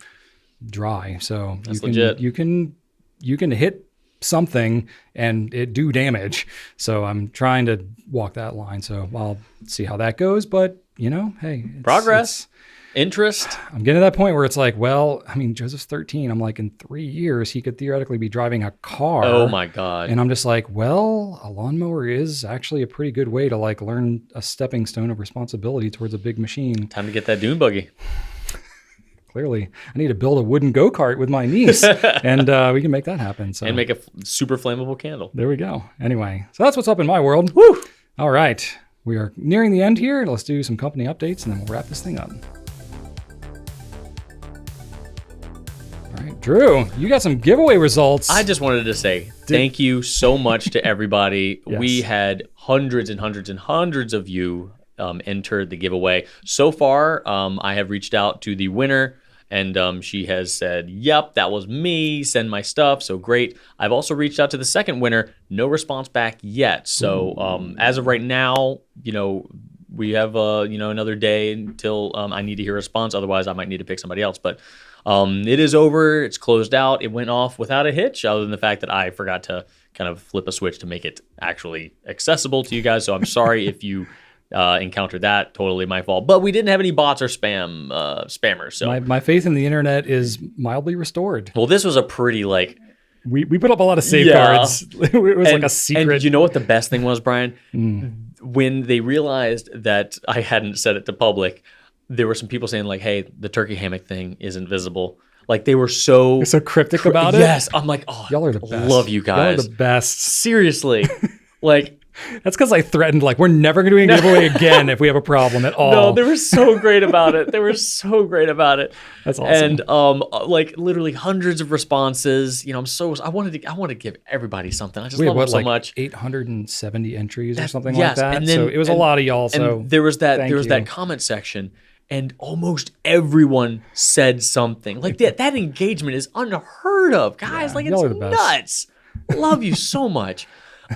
B: dry. So
A: that's legit.
B: You can hit something and it do damage. So I'm trying to walk that line. So I'll see how that goes. But you know, hey,
A: progress. Interest.
B: I'm getting to that point where it's like, well, I mean, Joseph's 13. I'm like, in 3 years, he could theoretically be driving a car.
A: Oh my God.
B: And I'm just like, well, a lawnmower is actually a pretty good way to like learn a stepping stone of responsibility towards a big machine.
A: Time to get that dune buggy.
B: Clearly, I need to build a wooden go-kart with my niece, and we can make that happen. So.
A: And make a super flammable candle.
B: There we go. Anyway, so that's what's up in my world. Woo! All right. We are nearing the end here. Let's do some company updates, and then we'll wrap this thing up. right, Drew, you got some giveaway results.
A: I just wanted to say thank you so much to everybody.
B: Yes.
A: We had hundreds and hundreds and hundreds of you entered the giveaway. So far, I have reached out to the winner, and she has said, yep, that was me. Send my stuff. So great. I've also reached out to the second winner. No response back yet. So as of right now, we have another day until I need to hear a response. Otherwise, I might need to pick somebody else. But it is over. It's closed out. It went off without a hitch, other than the fact that I forgot to kind of flip a switch to make it actually accessible to you guys. So I'm sorry if you encountered that. Totally my fault. But we didn't have any bots or spammers. So
B: my faith in the internet is mildly restored.
A: well, this was a pretty
B: We put up a lot of safeguards. It was like a secret.
A: And you know what the best thing was, Brian? When they realized that I hadn't set it to public, there were some people saying like, hey, the turkey hammock thing isn't visible. Like they were so
B: cryptic about it.
A: Yes. I'm like, oh,
B: y'all are the best.
A: Love you guys.
B: Y'all are the best.
A: Seriously. Like,
B: that's because I threatened, like, we're never going to do a giveaway again if we have a problem at all.
A: no, they were so great about it. They were so great about it.
B: That's awesome.
A: And like literally hundreds of responses. I wanted to give everybody something. I just love it so much.
B: 870 entries or something like that.
A: And then,
B: so it was a lot of y'all. So
A: there was that comment section, and almost everyone said something. Like that engagement is unheard of, guys. Like it's nuts. Love you so much.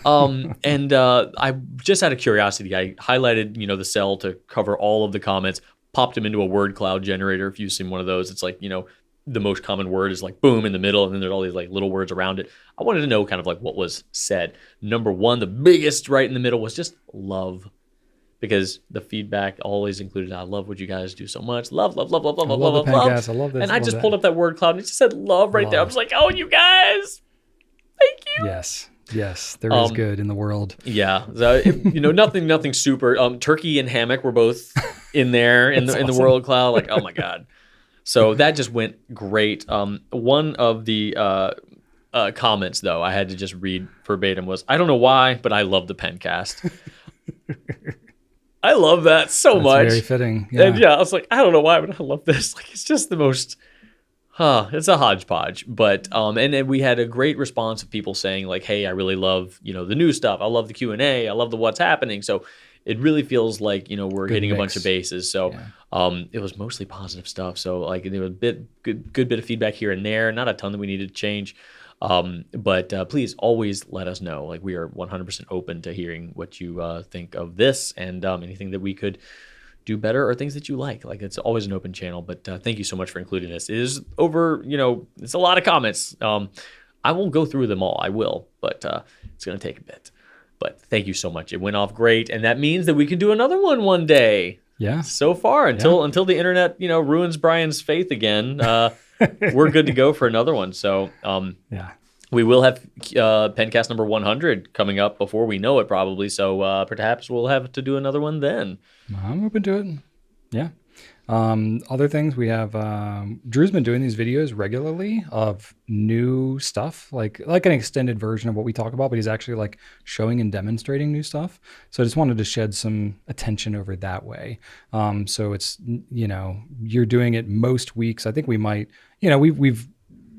A: And I just out of curiosity, I highlighted, the cell to cover all of the comments, popped them into a word cloud generator. If you've seen one of those, it's like, the most common word is like boom in the middle, and then there's all these like little words around it. I wanted to know kind of like what was said. Number one, the biggest right in the middle was just love, because the feedback always included, I love what you guys do so much. Love, love, love, love, love, love, love, love.
B: I love this.
A: And I just pulled up that word cloud and it just said love right there. I was like, oh, you guys, thank you.
B: Yes, there is good in the world.
A: Yeah, so nothing super. Turkey and hammock were both in there in the world cloud. Like, oh my god! So that just went great. One of the comments though, I had to just read verbatim was, I don't know why, but I love the Pencast. I love that so much.
B: Very fitting.
A: Yeah. And I was like, I don't know why, but I love this. Like, it's just the most. It's a hodgepodge, but and then we had a great response of people saying like, hey, I really love the new stuff. I love the Q&A. I love the what's happening. So it really feels like we're hitting a bunch of bases. So it was mostly positive stuff. So like there was a good bit of feedback here and there. Not a ton that we needed to change. But please always let us know. Like we are 100% open to hearing what you think of this and anything that we could do better or things that you like. Like it's always an open channel, but thank you so much for including this. It is over, it's a lot of comments. I won't go through them all. I will, but it's going to take a bit. But thank you so much. It went off great. And that means that we can do another one day.
B: Yeah.
A: So far until the internet, ruins Brian's faith again. We're good to go for another one. So we will have Pencast number 100 coming up before we know it probably. So perhaps we'll have to do another one then.
B: I'm open to it. Yeah. Other things we have, Drew's been doing these videos regularly of new stuff, like an extended version of what we talk about, but he's actually like showing and demonstrating new stuff. So I just wanted to shed some attention over that way. So it's, you're doing it most weeks. I think we might, we've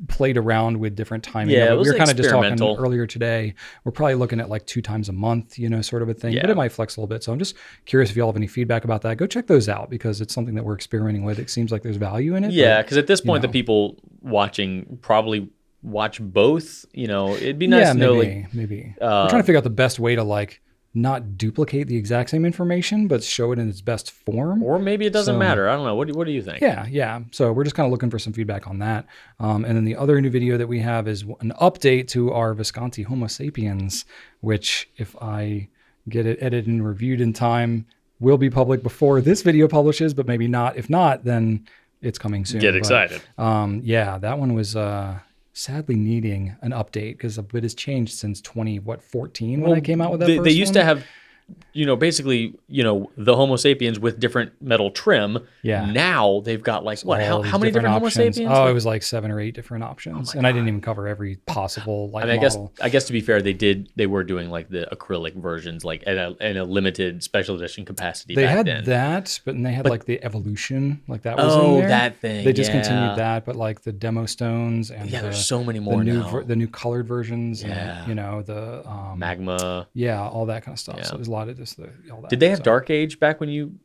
B: played around with different timing.
A: Yeah,
B: we were kind of just talking earlier today. We're probably looking at like 2 times a month, sort of a thing, but it might flex a little bit. So I'm just curious if y'all have any feedback about that. Go check those out because it's something that we're experimenting with. It seems like there's value in it.
A: Yeah, because at this point, the people watching probably watch both. It'd be nice to know.
B: Maybe. We're trying to figure out the best way to like not duplicate the exact same information, but show it in its best form.
A: Or maybe it doesn't matter. I don't know. What do you think?
B: Yeah. So we're just kind of looking for some feedback on that. And then the other new video that we have is an update to our Visconti Homo sapiens, which if I get it edited and reviewed in time, will be public before this video publishes, but maybe not. If not, then it's coming soon.
A: Get excited.
B: That one was sadly needing an update because a bit has changed since 2014 when I came out with that first
A: They used to have basically, the Homo sapiens with different metal trim.
B: Yeah.
A: Now they've got like what?
B: All
A: How
B: these
A: many different Homo
B: options.
A: sapiens?
B: Oh, it was like 7 or 8 different options, and I didn't even cover every possible like
A: I mean,
B: model.
A: I guess to be fair, they were doing like the acrylic versions, like in a limited special edition capacity.
B: They
A: back
B: had
A: then.
B: that, but then they had like the evolution, like that was in there.
A: That thing.
B: They discontinued that, but like the demo stones and
A: there's so many more now.
B: The new colored versions,
A: Yeah.
B: and the
A: Magma.
B: yeah, all that kind of stuff.
A: Yeah.
B: So there's a lot of just all that.
A: Did they have Dark Age back when you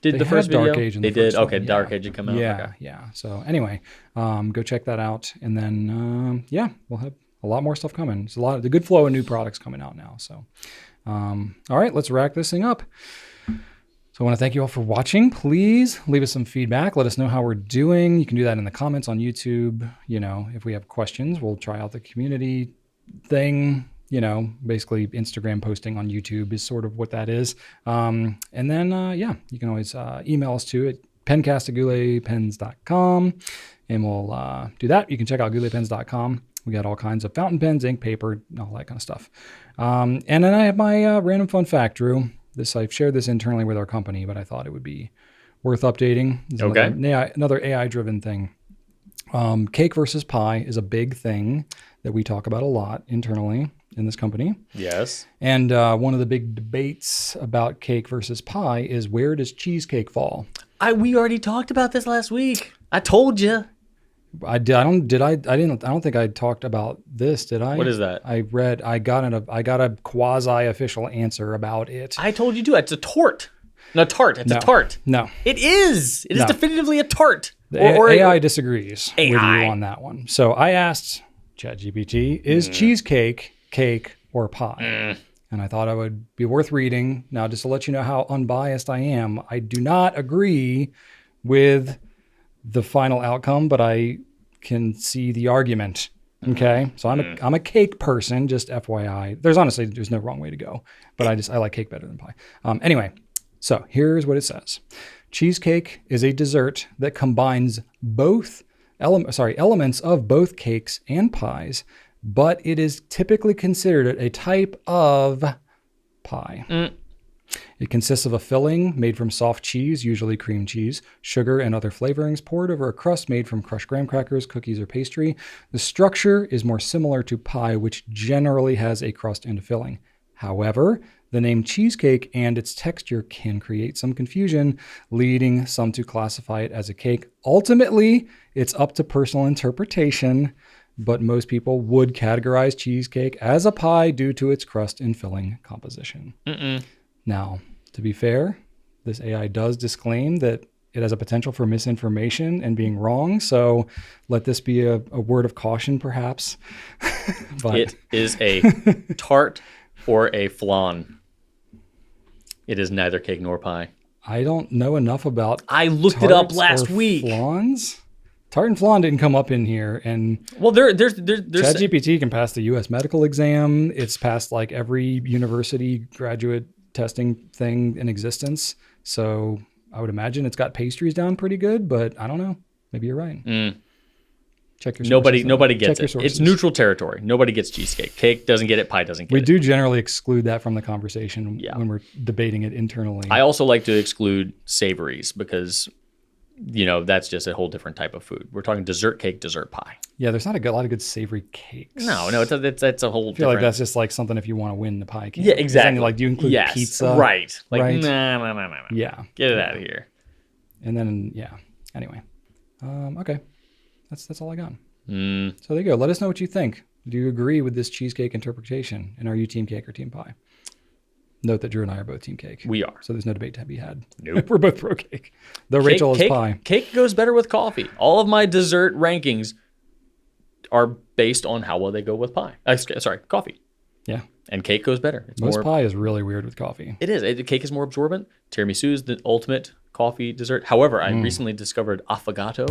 A: did the first video?
B: Dark Age in
A: they
B: the first
A: did. Okay,
B: one,
A: Dark Age had come out.
B: Yeah,
A: Okay.
B: yeah. So anyway, go check that out, and then we'll have a lot more stuff coming. It's the good flow of new products coming out now. So, all right, let's rack this thing up. So I want to thank you all for watching. Please leave us some feedback. Let us know how we're doing. You can do that in the comments on YouTube. If we have questions, we'll try out the community thing. Basically Instagram posting on YouTube is sort of what that is. And then, you can always email us to pencast@gouletpens.com, and we'll do that. You can check out gouletpens.com. We got all kinds of fountain pens, ink, paper, all that kind of stuff. And then I have my random fun fact, Drew. I've shared this internally with our company, but I thought it would be worth updating.
A: Okay.
B: Another AI-driven thing. Cake versus pie is a big thing that we talk about a lot internally in this company.
A: Yes.
B: And one of the big debates about cake versus pie is, where does cheesecake fall?
A: We already talked about this last week. I told you.
B: I don't think I talked about this, did I?
A: What is that?
B: I got a quasi-official answer about it.
A: I told you to. It's a tort. No, tart. It's a tart.
B: No.
A: It is. It is definitively a tart.
B: AI disagrees with you
A: AI.
B: on that one. So I asked ChatGPT, is cheesecake cake or pie? And I thought it would be worth reading. Now, just to let you know how unbiased I am, I do not agree with the final outcome, but I can see the argument. Okay, so I'm a cake person, just FYI. There's no wrong way to go, but I like cake better than pie. Anyway, so here's what it says. Cheesecake is a dessert that combines elements of both cakes and pies, but it is typically considered a type of pie. It consists of a filling made from soft cheese, usually cream cheese, sugar, and other flavorings poured over a crust made from crushed graham crackers, cookies, or pastry. The structure is more similar to pie, which generally has a crust and a filling. However, the name cheesecake and its texture can create some confusion, leading some to classify it as a cake. Ultimately, it's up to personal interpretation, but most people would categorize cheesecake as a pie due to its crust and filling composition. Now, to be fair, this AI does disclaim that it has a potential for misinformation and being wrong, so let this be a word of caution, perhaps. But
A: it is a tart or a flan. It is neither cake nor pie.
B: I don't know enough about
A: I looked it up last week.
B: Flans? Tart and flan didn't come up in here, and
A: well, there's
B: ChatGPT can pass the U.S. medical exam. It's passed like every university graduate testing thing in existence. So I would imagine it's got pastries down pretty good, but I don't know. Maybe you're right. Check your sources.
A: Nobody gets it. It's neutral territory. Nobody gets cheesecake. Cake doesn't get it. Pie doesn't get it.
B: We do generally exclude that from the conversation when we're debating it internally.
A: I also like to exclude savories because, that's just a whole different type of food. We're talking dessert cake, dessert pie.
B: Yeah, there's not a lot of good savory cakes.
A: No, it's a whole.
B: I feel like that's just like something if you want to win the pie cake.
A: Yeah, exactly.
B: Like, do you include pizza?
A: Right. Like,
B: right?
A: No.
B: Yeah.
A: Get it out of here.
B: And then, anyway. Okay. That's all I got. So there you go. Let us know what you think. Do you agree with this cheesecake interpretation? And are you team cake or team pie? Note that Drew and I are both team cake.
A: We are.
B: So there's no debate to be had.
A: Nope.
B: We're both pro cake. Though Rachel is pie.
A: Cake goes better with coffee. All of my dessert rankings are based on how well they go with pie. Coffee.
B: Yeah.
A: And cake goes better.
B: Most pie is really weird with coffee.
A: It is. Cake is more absorbent. Tiramisu is the ultimate coffee dessert. However, I recently discovered affogato,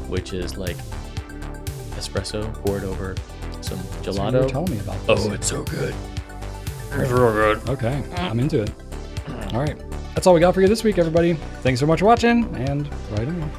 A: which is like espresso poured over some gelato.
B: So you were telling me about this.
A: Oh, it's so good. It's real good.
B: Okay, I'm into it. All right. That's all we got for you this week, everybody. Thanks so much for watching, and right on.